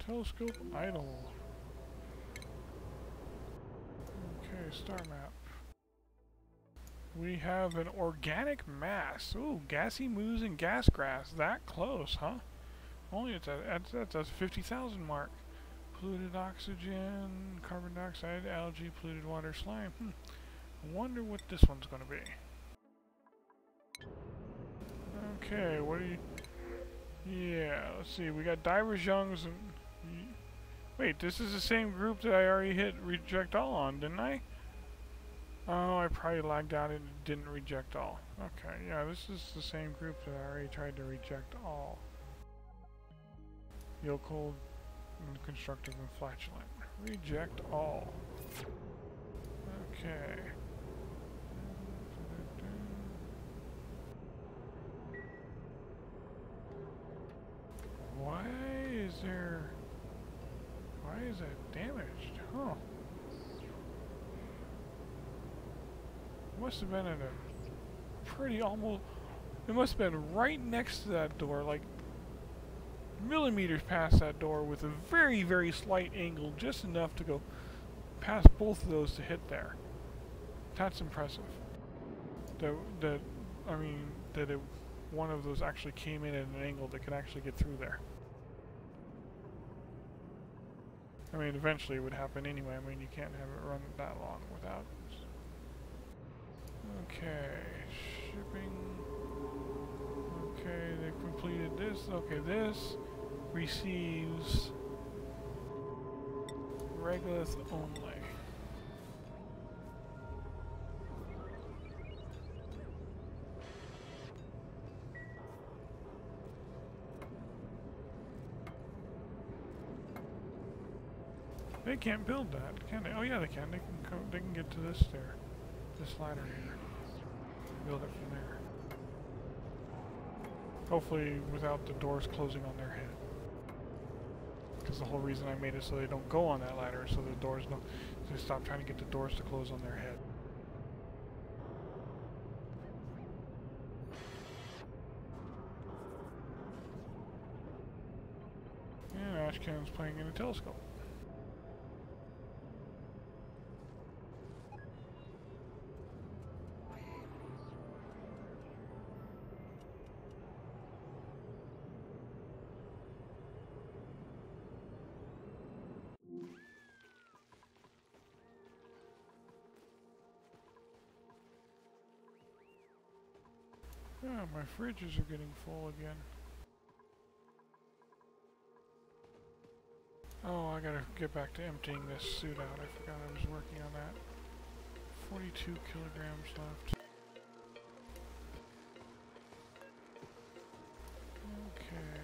Telescope idle. Okay, star map. We have an organic mass. Ooh, gassy moose and gas grass. That close, huh? Only it's at the 50,000 mark. Polluted oxygen, carbon dioxide, algae, polluted water, slime. I wonder what this one's going to be. Okay, what do you... Yeah, let's see. We got divers, youngs, and... Wait, this is the same group that I already hit reject all on, didn't I? Oh, I probably lagged out and didn't reject all. Okay, yeah, this is the same group that I already tried to reject all. Yokel, constructive, and flatulent. Reject all. Okay. Why is that damaged? Huh. Must have been in a pretty almost... It must have been right next to that door, like millimeters past that door with a very, very slight angle, just enough to go past both of those to hit there. That's impressive. One of those actually came in at an angle that could actually get through there. I mean, eventually it would happen anyway. I mean, you can't have it run that long without. Okay, shipping. Okay, they completed this. Okay, this receives regolith only. They can't build that, can they? Oh yeah, they can. They can get to this stair, this ladder here. Build it from there. Hopefully, without the doors closing on their head. Because the whole reason I made it so they don't go on that ladder, so the doors don't. They stop trying to get the doors to close on their head. And Ashcan's playing in a telescope. Yeah, my fridges are getting full again. Oh, I gotta get back to emptying this suit out. I forgot I was working on that. 42 kilograms left. Okay.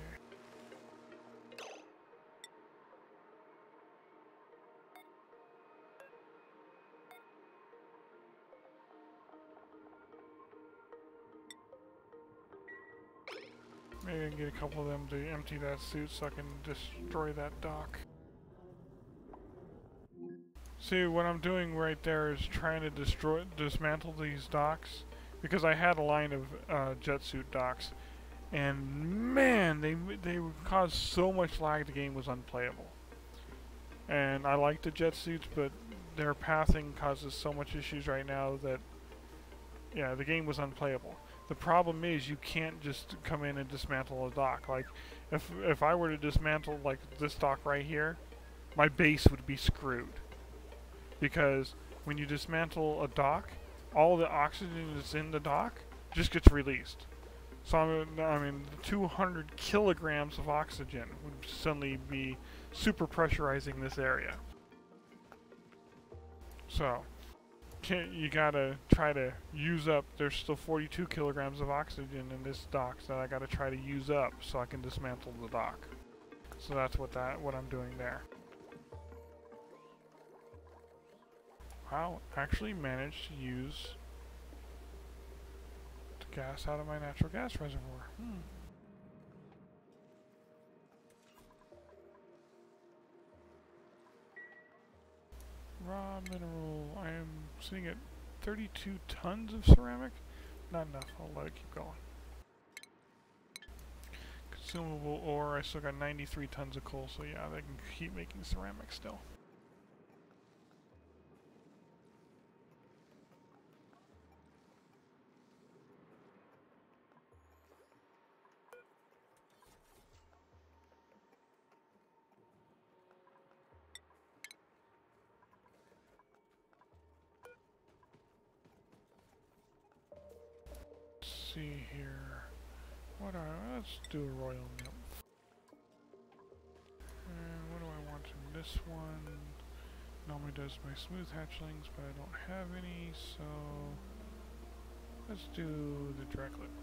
Maybe I can get a couple of them to empty that suit so I can destroy that dock. See, what I'm doing right there is trying to dismantle these docks, because I had a line of jet suit docks, and man, they caused so much lag the game was unplayable. And I like the jet suits, but their pathing causes so much issues right now that, yeah, the game was unplayable. The problem is you can't just come in and dismantle a dock. Like, if I were to dismantle like this dock right here, my base would be screwed. Because when you dismantle a dock, all the oxygen that's in the dock just gets released. So I mean 200 kilograms of oxygen would suddenly be super pressurizing this area. So you gotta try to use up. There's still 42 kilograms of oxygen in this dock that I gotta try to use up so I can dismantle the dock. So that's what I'm doing there. Wow, actually managed to use the gas out of my natural gas reservoir. Raw mineral. I am sitting at 32 tons of ceramic. Not enough. I'll let it keep going. Consumable ore. I still got 93 tons of coal, so yeah, they can keep making ceramic still. See here. Let's do a royal nymph. And what do I want in this one? Normally does my smooth hatchlings, but I don't have any, so let's do the Dreklet.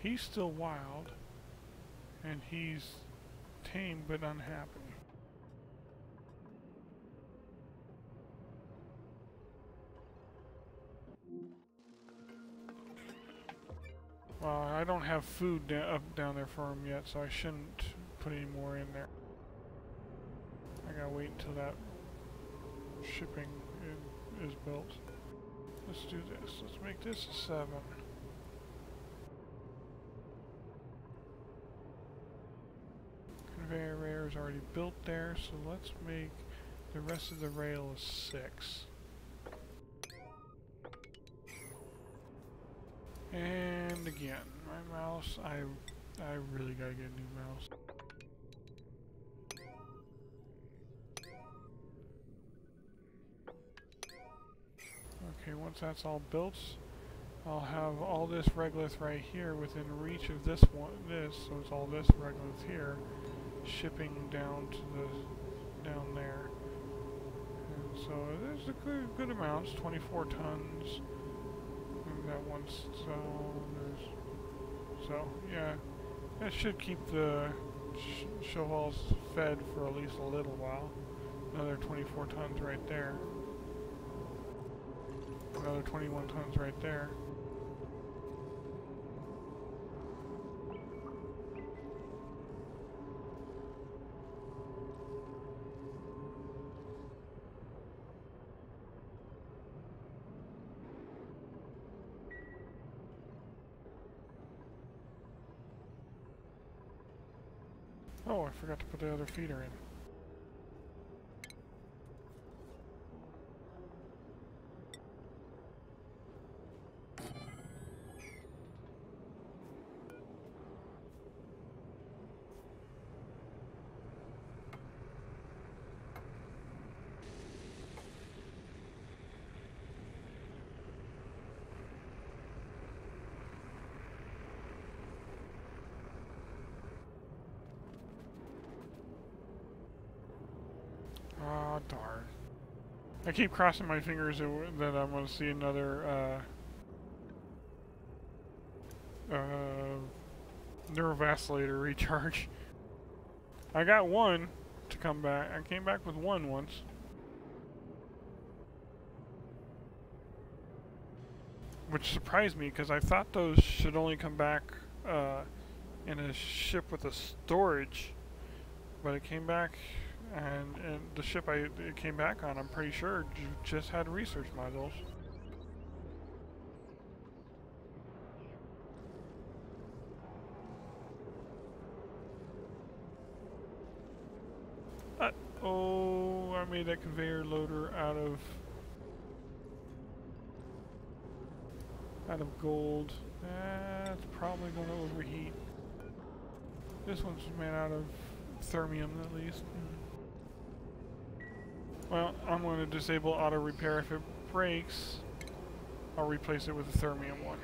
He's still wild, and he's tame but unhappy. Well, I don't have food up down there for him yet, so I shouldn't put any more in there. I gotta wait until that shipping is built. Let's do this. Let's make this a 7. Conveyor rail is already built there, so let's make the rest of the rail a 6. And again, my mouse, I really gotta get a new mouse. Okay, once that's all built, I'll have all this regolith right here within reach of this one, so it's all this regolith here, shipping down to the, down there. And so there's a good amounts, 24 tons. And that one stone, so yeah, that should keep the Shoals fed for at least a little while. Another 24 tons right there. Another 21 tons right there. Oh, I forgot to put the other feeder in. Ah, darn. I keep crossing my fingers that I'm going to see another neurovacillator recharge. I got one to come back. I came back with one once. Which surprised me because I thought those should only come back in a ship with a storage. But it came back, and the ship it came back on, I'm pretty sure, just had research modules. Oh, I made that conveyor loader out of gold. That's probably going to overheat. This one's made out of thermium at least. Well, I'm going to disable auto repair. If it breaks, I'll replace it with a thermium one.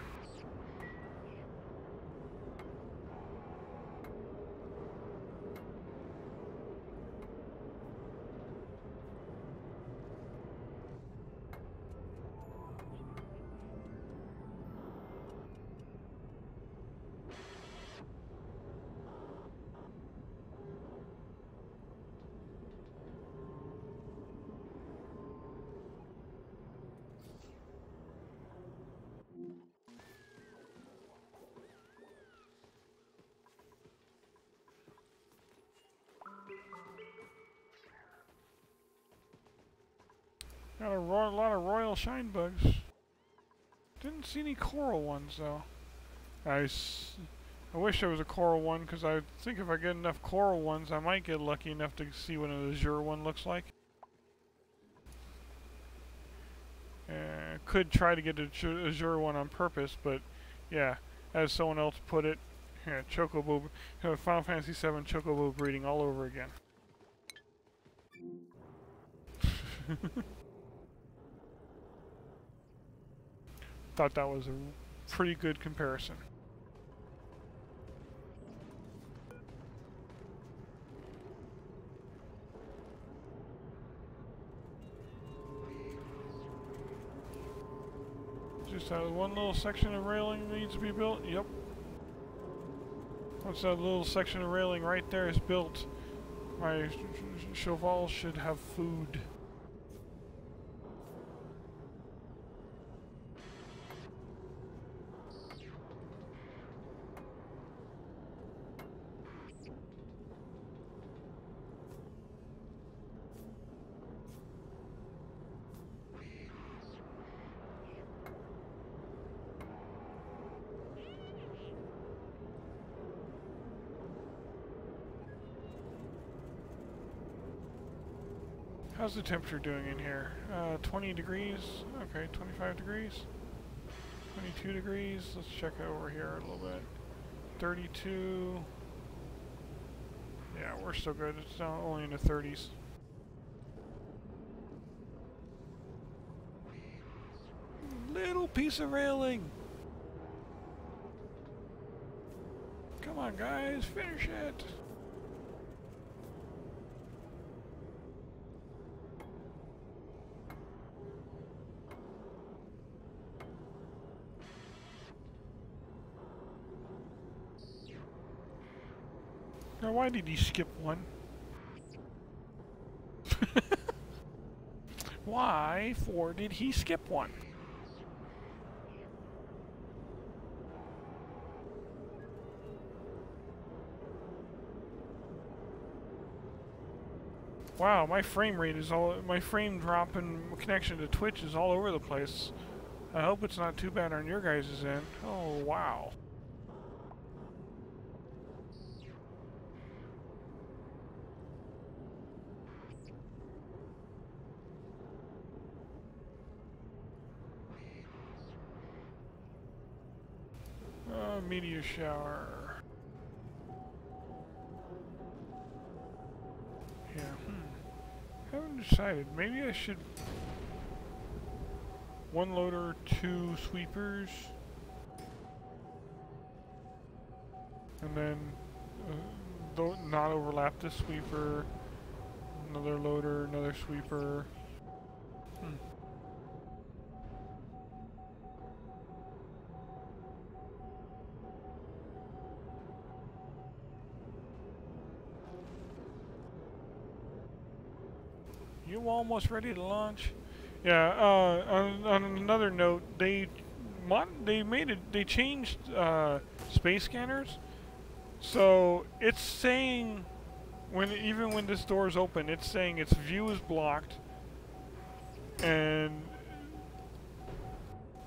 Got a lot of royal shine bugs. Didn't see any coral ones though. I wish there was a coral one, because I think if I get enough coral ones, I might get lucky enough to see what an azure one looks like. Could try to get an azure one on purpose, but yeah, as someone else put it, yeah, Chocobo, Final Fantasy VII Chocobo breeding all over again. Thought that was a pretty good comparison. Just one little section of railing needs to be built. Yep. Once that little section of railing right there is built, my cheval should have food. How's the temperature doing in here? 20 degrees? Okay, 25 degrees? 22 degrees? Let's check over here a little bit. 32. Yeah, we're still good. It's now only in the 30s. Little piece of railing! Come on, guys, finish it! Now, why did he skip one? Why for did he skip one? Wow, my frame rate is my frame drop and connection to Twitch is all over the place. I hope it's not too bad on your guys' end. Oh, wow. Meteor shower. Yeah, haven't decided. Maybe I should... One loader, two sweepers. And then not overlap this sweeper. Another loader, another sweeper. You almost ready to launch? Yeah. On another note, they changed space scanners, so it's saying even when this door is open, it's saying its view is blocked, and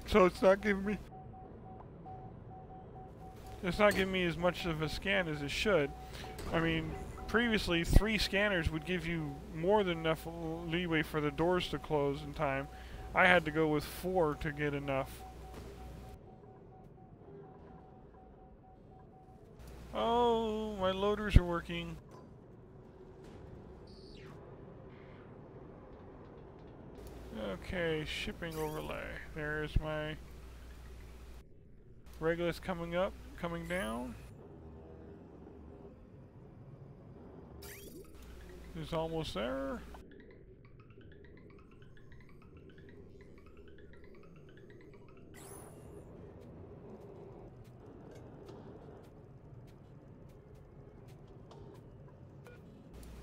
so it's not giving me as much of a scan as it should. I mean, previously 3 scanners would give you more than enough leeway for the doors to close in time. I had to go with 4 to get enough. Oh, my loaders are working. Okay, shipping overlay. There's my Regulus coming up, coming down. Is almost there.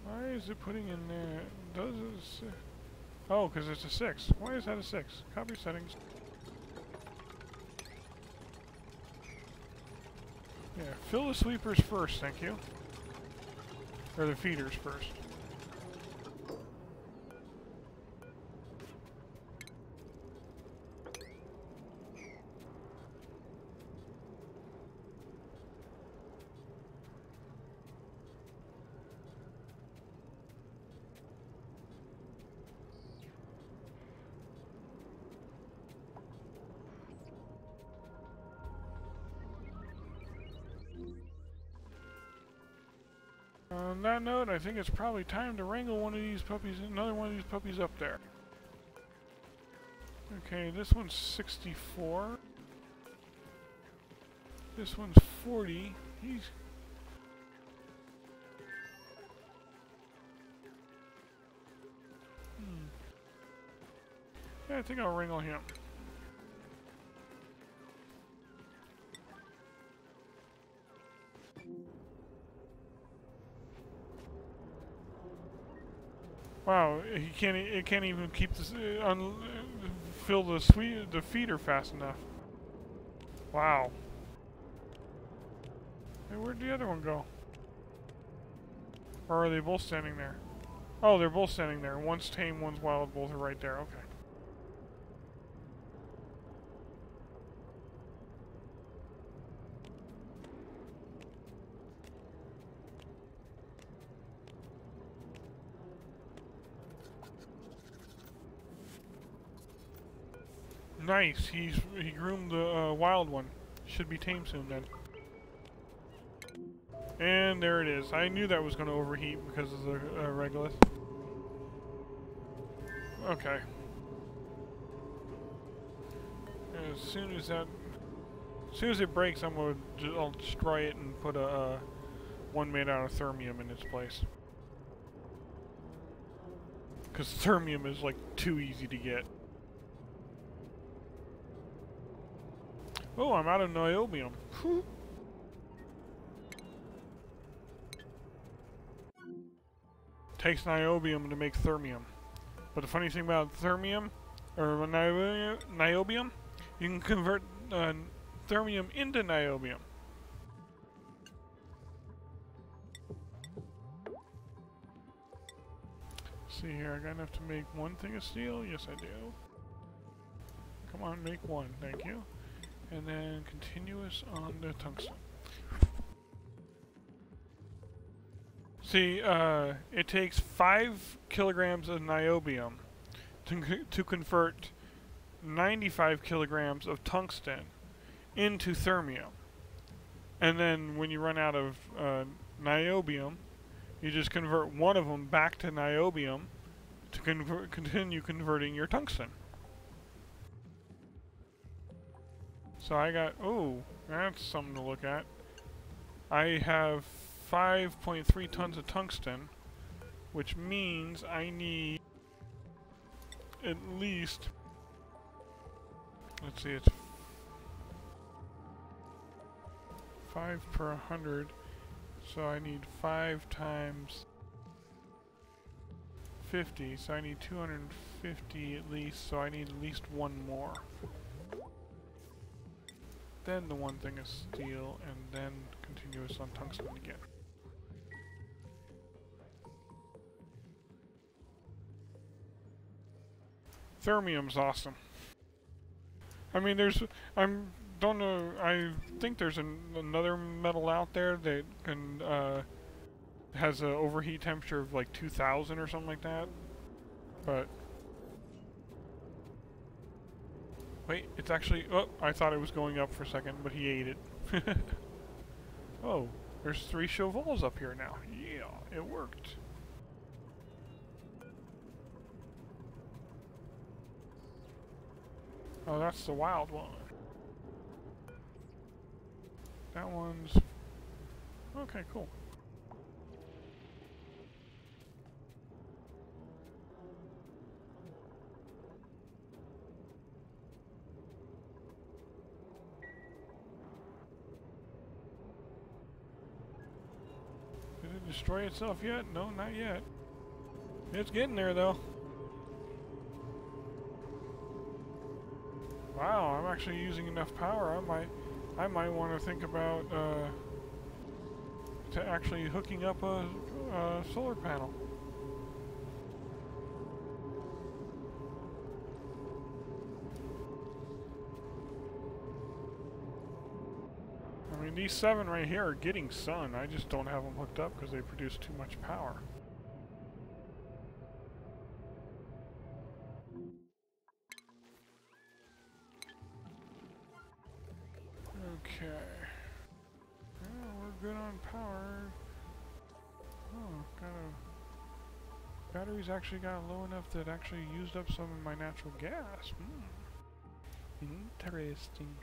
Why is it putting in there? Does it? Oh, because it's a 6. Why is that a 6? Copy settings. Yeah, fill the sweepers first, thank you. Or the feeders first. On that note, I think it's probably time to wrangle one of these puppies, another one of these puppies up there. Okay, this one's 64. This one's 40. He's... Yeah, I think I'll wrangle him. Wow, he can't. It can't even keep this fill the feeder fast enough. Wow. Hey, where'd the other one go? Or are they both standing there? Oh, they're both standing there. One's tame, one's wild. Both are right there. Okay. Nice. He groomed the wild one. Should be tame soon then. And there it is. I knew that was going to overheat because of the Regolith. Okay. As soon as it breaks, I'll destroy it and put a one made out of thermium in its place. Because thermium is like too easy to get. Oh, I'm out of niobium. Whew. Takes niobium to make thermium. But the funny thing about thermium, or niobium, you can convert thermium into niobium. See here, I got enough to make one thing of steel? Yes, I do. Come on, make one, thank you. And then continuous on the tungsten. See, it takes 5 kilograms of niobium to convert 95 kilograms of tungsten into thermium. And then when you run out of niobium, you just convert one of them back to niobium to continue converting your tungsten. So I got, oh, that's something to look at. I have 5.3 tons of tungsten, which means I need at least, let's see, it's 5 per 100, so I need 5 times 50, so I need 250 at least, so I need at least one more. Then the one thing is steel, and then continuous on tungsten again. Thermium's awesome. I mean, don't know, I think there's another metal out there that can, has an overheat temperature of like 2000 or something like that. But wait, it's actually, oh, I thought it was going up for a second, but he ate it. Oh, there's 3 Chevals up here now. Yeah, it worked. Oh, that's the wild one. That one's... okay, cool. Did it destroy itself yet? No, not yet. It's getting there, though. Wow, I'm actually using enough power. I might want to think about to actually hooking up a solar panel. I mean, these 7 right here are getting sun. I just don't have them hooked up because they produce too much power. Okay. Well, we're good on power. Oh, batteries actually got low enough that actually used up some of my natural gas. Interesting.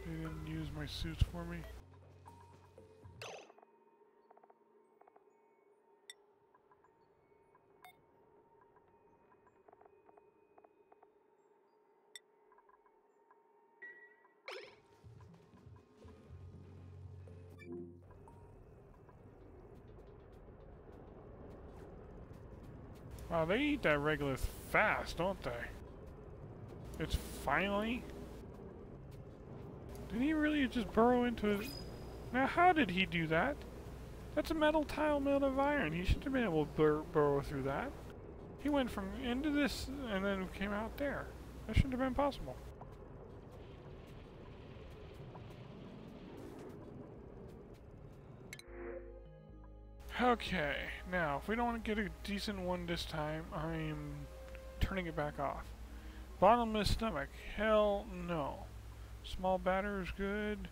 They didn't use my suits for me. Wow, they eat that regolith fast, don't they? It's finally... Did he really just burrow into it? Now, how did he do that? That's a metal tile made of iron. He should have been able to burrow through that. He went from into this and then came out there. That shouldn't have been possible. Okay, now, if we don't want to get a decent one this time, I'm turning it back off. Bottomless stomach, hell no. Small batter is good.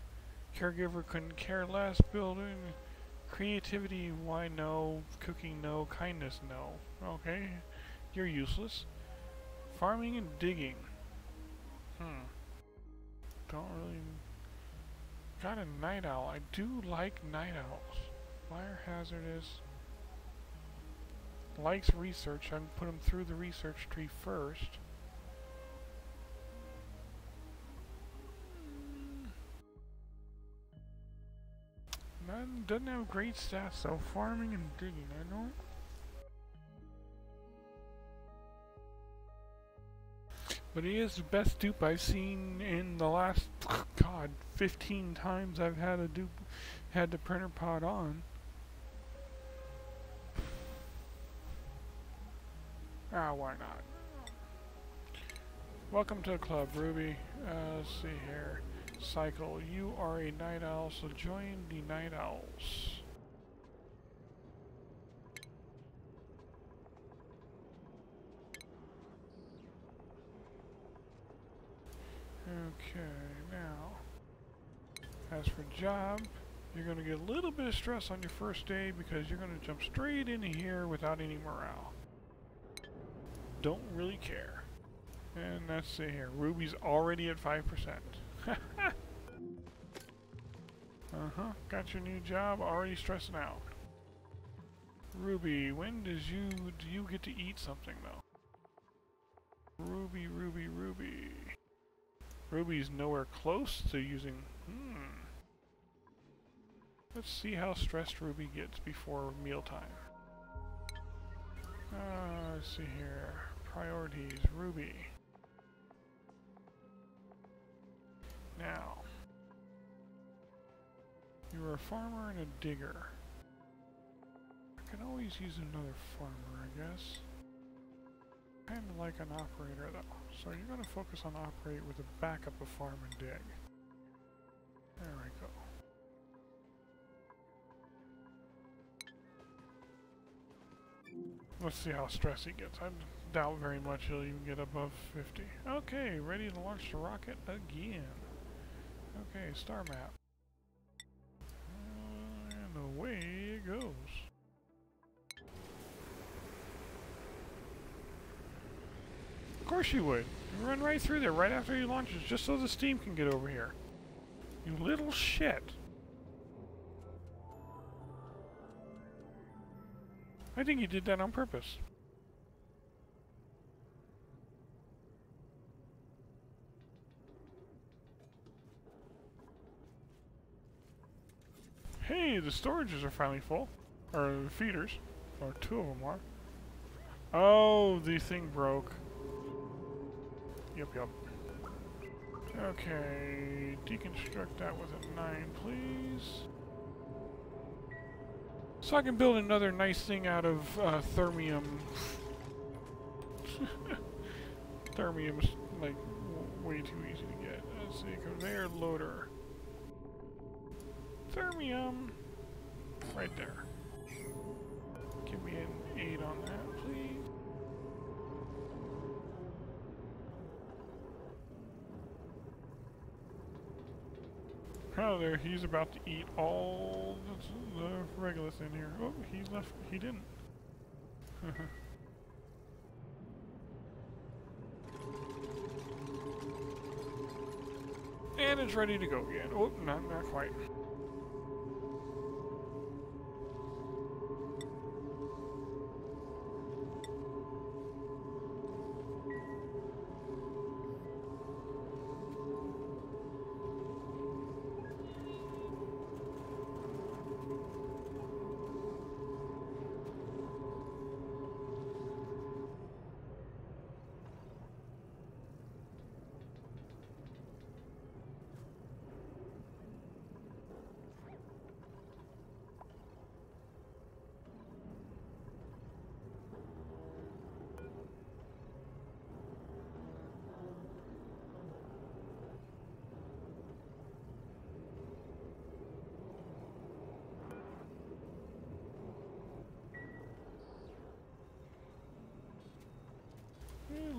Caregiver couldn't care less. Building. Creativity, why no. Cooking, no. Kindness, no. Okay, you're useless. Farming and digging. Don't really... Got a night owl. I do like night owls. Fire hazardous. Likes research. I can put him through the research tree first. Doesn't have great stats, so farming and digging, I know. But he is the best dupe I've seen in the last, God, 15 times I've had a dupe, had the printer pod on. Ah, why not? Welcome to the club, Ruby. Let's see here. Cycle, you are a night owl, so join the night owls. Okay, now, as for job, you're going to get a little bit of stress on your first day because you're going to jump straight into here without any morale. Don't really care. And let's see here, Ruby's already at 5%. Got your new job, already stressing out. Ruby, when do you get to eat something though? Ruby, Ruby, Ruby. Ruby's nowhere close to using... Let's see how stressed Ruby gets before mealtime. Let's see here. Priorities, Ruby. Now. You're a farmer and a digger. I can always use another farmer, I guess. Kinda like an operator though. So you're gonna focus on operate with a backup of farm and dig. There we go. Let's see how stressed he gets. I doubt very much he'll even get above 50. Okay, ready to launch the rocket again. Okay, star map. And away it goes. Of course you would. You run right through there right after he launches just so the steam can get over here. You little shit. I think he did that on purpose. Hey, the storages are finally full. Or the feeders. Or two of them are. Oh, the thing broke. Yep. Okay, deconstruct that with a 9, please. So I can build another nice thing out of thermium. Thermium's like way too easy to get. Let's see, conveyor loader. Thermium. Right there. Give me an 8 on that, please. Oh, there, he's about to eat all the regolith in here. Oh, he left, he didn't. And it's ready to go again. Oh, not quite.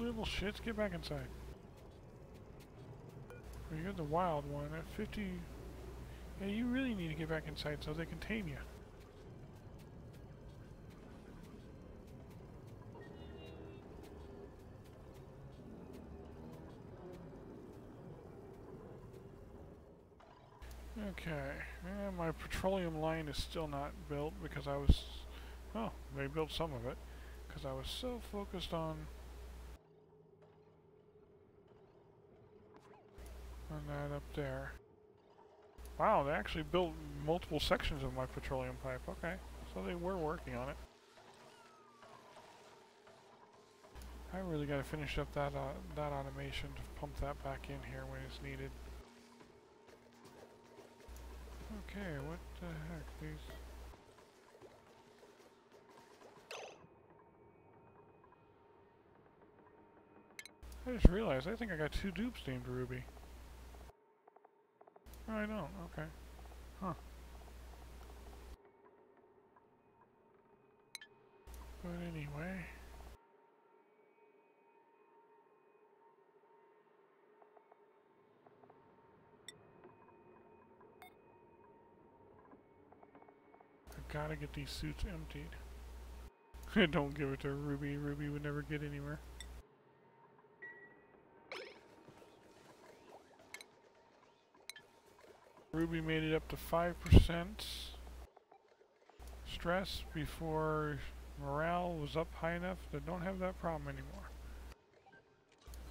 little shits, get back inside. Well, you're the wild one at 50. Yeah, you really need to get back inside so they can tame you. Okay, and my petroleum line is still not built because I was... Oh, they built some of it. Because I was so focused on that up there. Wow, they actually built multiple sections of my petroleum pipe. Okay, so they were working on it. I really got to finish up that automation to pump that back in here when it's needed. Okay, what the heck, these... I just realized, I think I got 2 dupes named Ruby. Oh, I don't, okay. Huh. But anyway... Gotta get these suits emptied. Don't give it to Ruby. Ruby would never get anywhere. Ruby made it up to 5% stress before morale was up high enough to don't have that problem anymore.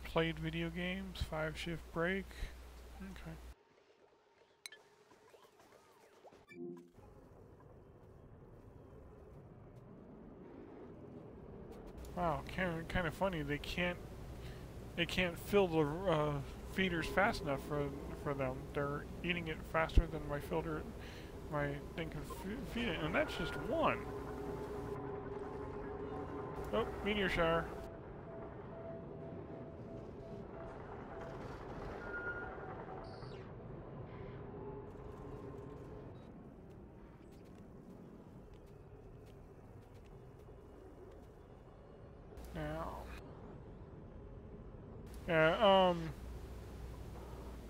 Played video games, 5-shift break. Okay. Wow, kind of funny. They can't fill the feeders fast enough for them. They're eating it faster than my thing can feed it, and that's just one. Oh, meteor shower. Yeah,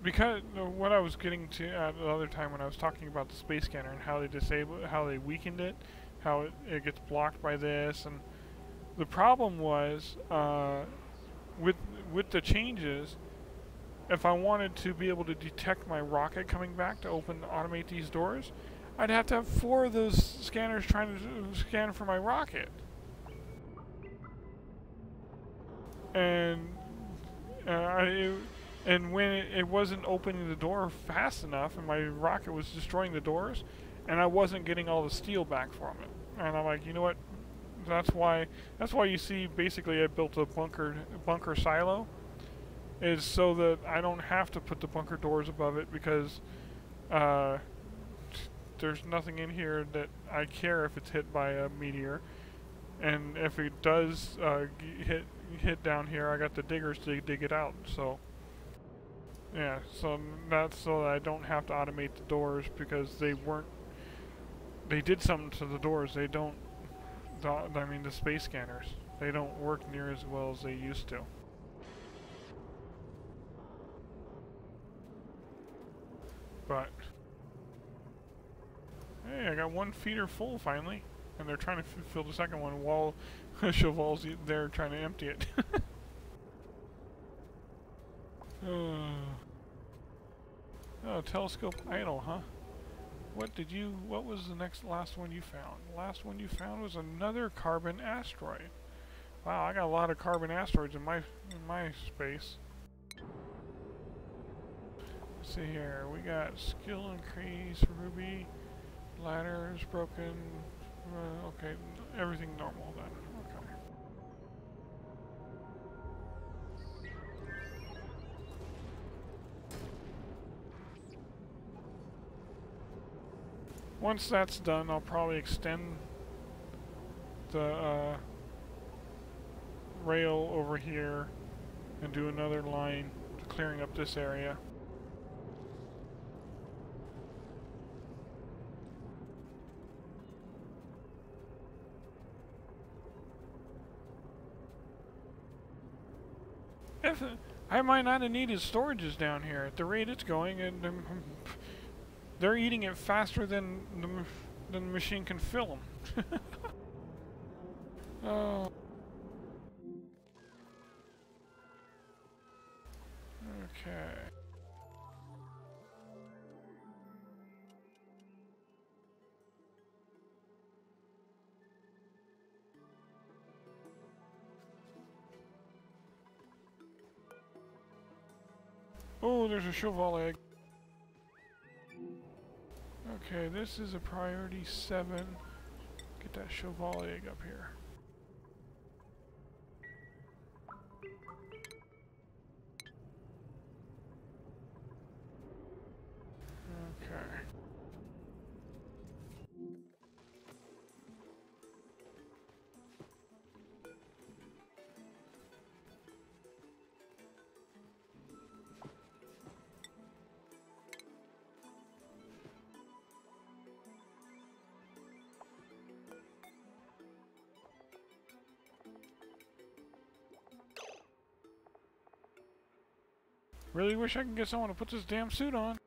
because what I was getting to at the other time when I was talking about the space scanner and how they weakened it, how it gets blocked by this, and the problem was with the changes, if I wanted to be able to detect my rocket coming back to automate these doors, I'd have to have 4 of those scanners trying to scan for my rocket, and when it wasn't opening the door fast enough, and my rocket was destroying the doors, and I wasn't getting all the steel back from it. And I'm like, you know what? That's why you see basically I built a bunker silo, is so that I don't have to put the bunker doors above it, because there's nothing in here that I care if it's hit by a meteor, and if it does hit down here, I got the diggers to dig it out. So yeah, so that's so that I don't have to automate the doors, because they did something to the doors. They don't, I mean the space scanners, they don't work near as well as they used to. But hey, I got 1 feeder full finally, and they're trying to fill the second one while Cheval's there trying to empty it. Oh, telescope idle, huh? What was the last one you found? The last one you found was another carbon asteroid. Wow, I got a lot of carbon asteroids in my space. Let's see here, we got skill increase, Ruby, ladders broken, okay, everything normal then. Once that's done, I'll probably extend the rail over here and do another line clearing up this area. If, I might not have needed storages down here at the rate it's going, and they're eating it faster than the machine can fill them. Oh. Okay. Oh, there's a Cheval egg. Okay, this is a priority 7. Get that Cheval egg up here. Okay. Really wish I could get someone to put this damn suit on.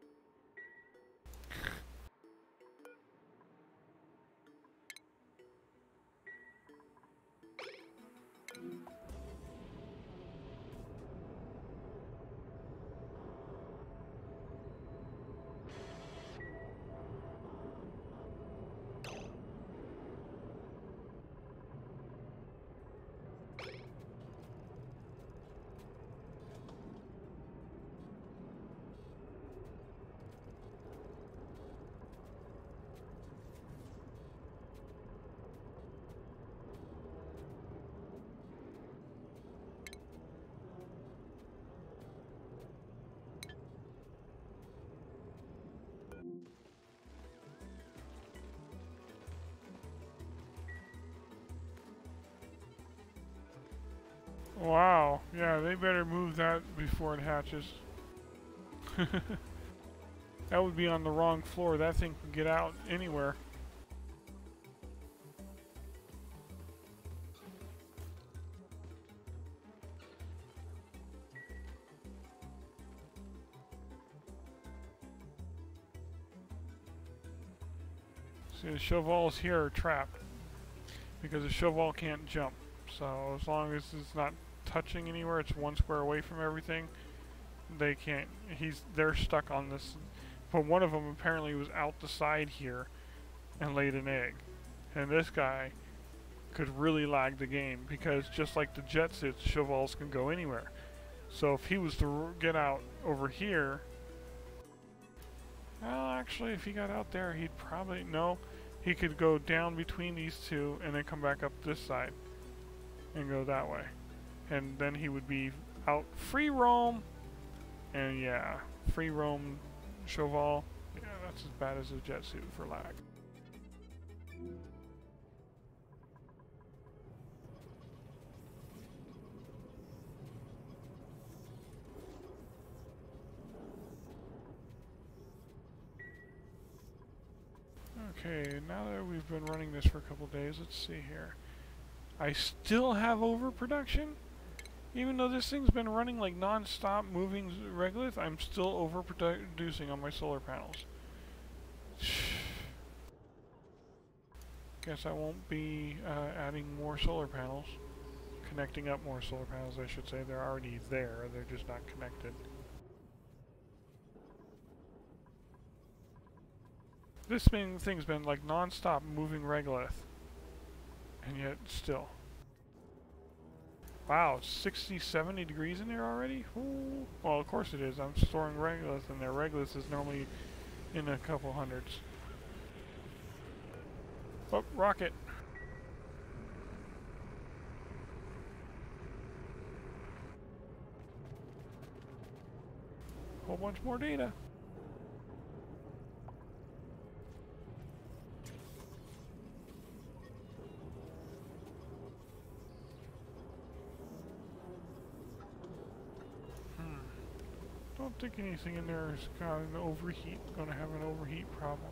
Wow. Yeah, they better move that before it hatches. That would be on the wrong floor. That thing can get out anywhere. See, the Chevals here are trapped because the Cheval can't jump. So as long as it's not touching anywhere, it's 1 square away from everything, they can't. They're stuck on this. But one of them apparently was out the side here and laid an egg. And this guy could really lag the game because just like the jet suits, Chevals can go anywhere. So if he was to get out over here, well, actually, if he got out there, he'd probably no. He could go down between these two and then come back up this side and go that way, and then he would be out free roam. And yeah, free roam Cheval, yeah, that's as bad as a jet suit for lag. Okay, now that we've been running this for a couple days, let's see here. I still have overproduction? Even though this thing's been running like non-stop moving regolith, I'm still overproducing on my solar panels. Guess I won't be adding more solar panels. Connecting up more solar panels, I should say. They're already there, they're just not connected. This thing's been like non-stop moving regolith. And yet, still. Wow, it's 60, 70 degrees in there already? Ooh. Well, of course it is. I'm storing regolith, and their regolith is normally in a couple hundreds. Oh, rocket! Whole bunch more data. Don't think anything in there is got an overheat, going to have an overheat problem.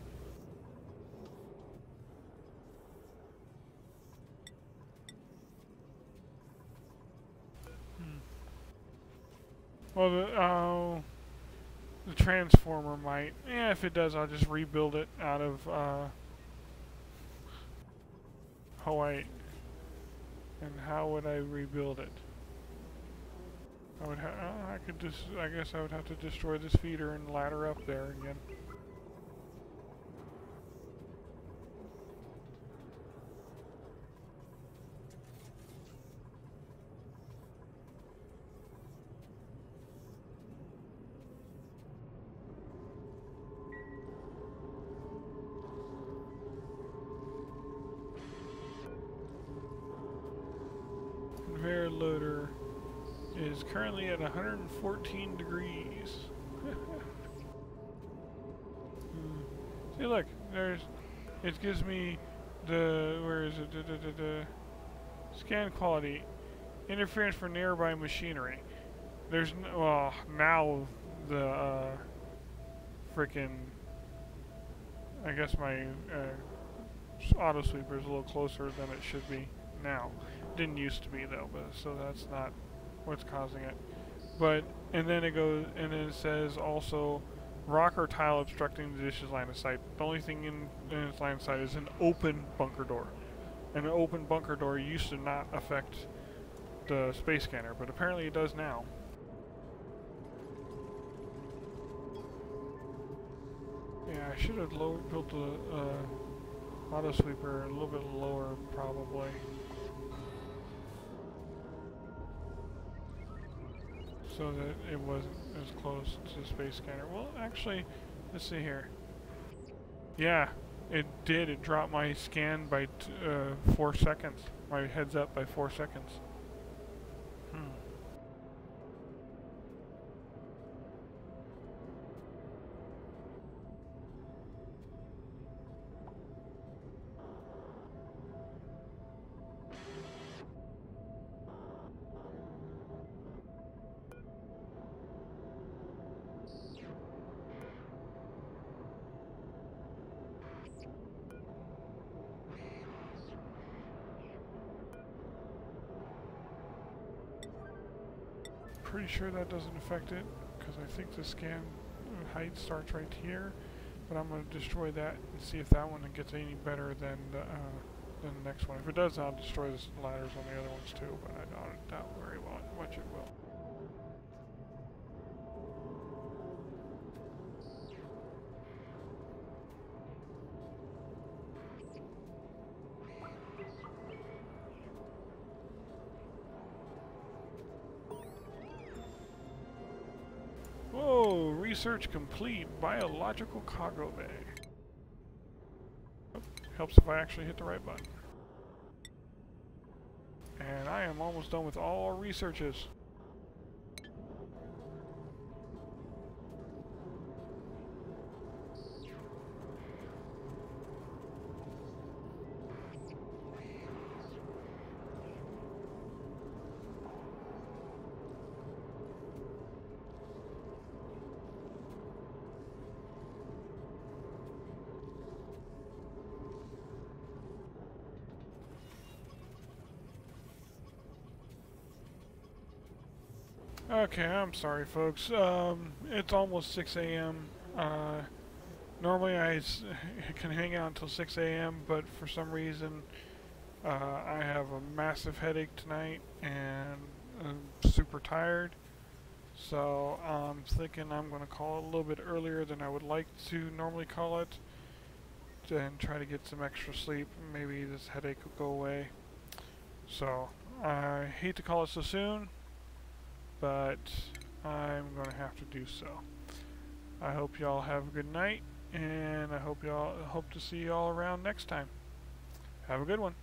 Well, the transformer might. Yeah, if it does, I'll just rebuild it out of Hawaii. And how would I rebuild it? I could just. I guess I would have to destroy this feeder and ladder up there again. Conveyor loader is currently at 114 degrees. See, look, it gives me where is it? Scan quality, interference from nearby machinery. Well, now the frickin', I guess my auto sweeper is a little closer than it should be now. Didn't used to be though, but so that's not what's causing it. But and then it goes, and then it says also rock or tile obstructing the dish's line of sight. The only thing in its line of sight is an open bunker door. And an open bunker door used to not affect the space scanner, but apparently it does now. Yeah, I should have built the auto sweeper a little bit lower, probably. So that it wasn't as close to the space scanner. Well, actually, let's see here. Yeah, it did. It dropped my scan by 4 seconds. My heads up by 4 seconds. Pretty sure that doesn't affect it, because I think the scan height starts right here, but I'm going to destroy that and see if that one gets any better than the next one. If it does, I'll destroy the ladders on the other ones too, but I doubt very much it will. Whoa, research complete. Biological cargo bay. Oh, helps if I actually hit the right button. And I am almost done with all our researches. Okay, I'm sorry folks. It's almost 6 a.m. Normally I can hang out until 6 a.m. but for some reason I have a massive headache tonight and I'm super tired. So I'm thinking I'm going to call it a little bit earlier than I would like to normally call it and try to get some extra sleep. Maybe this headache will go away. So I hate to call it so soon, but I'm going to have to do so. I hope y'all have a good night, and I hope to see y'all around next time. Have a good one.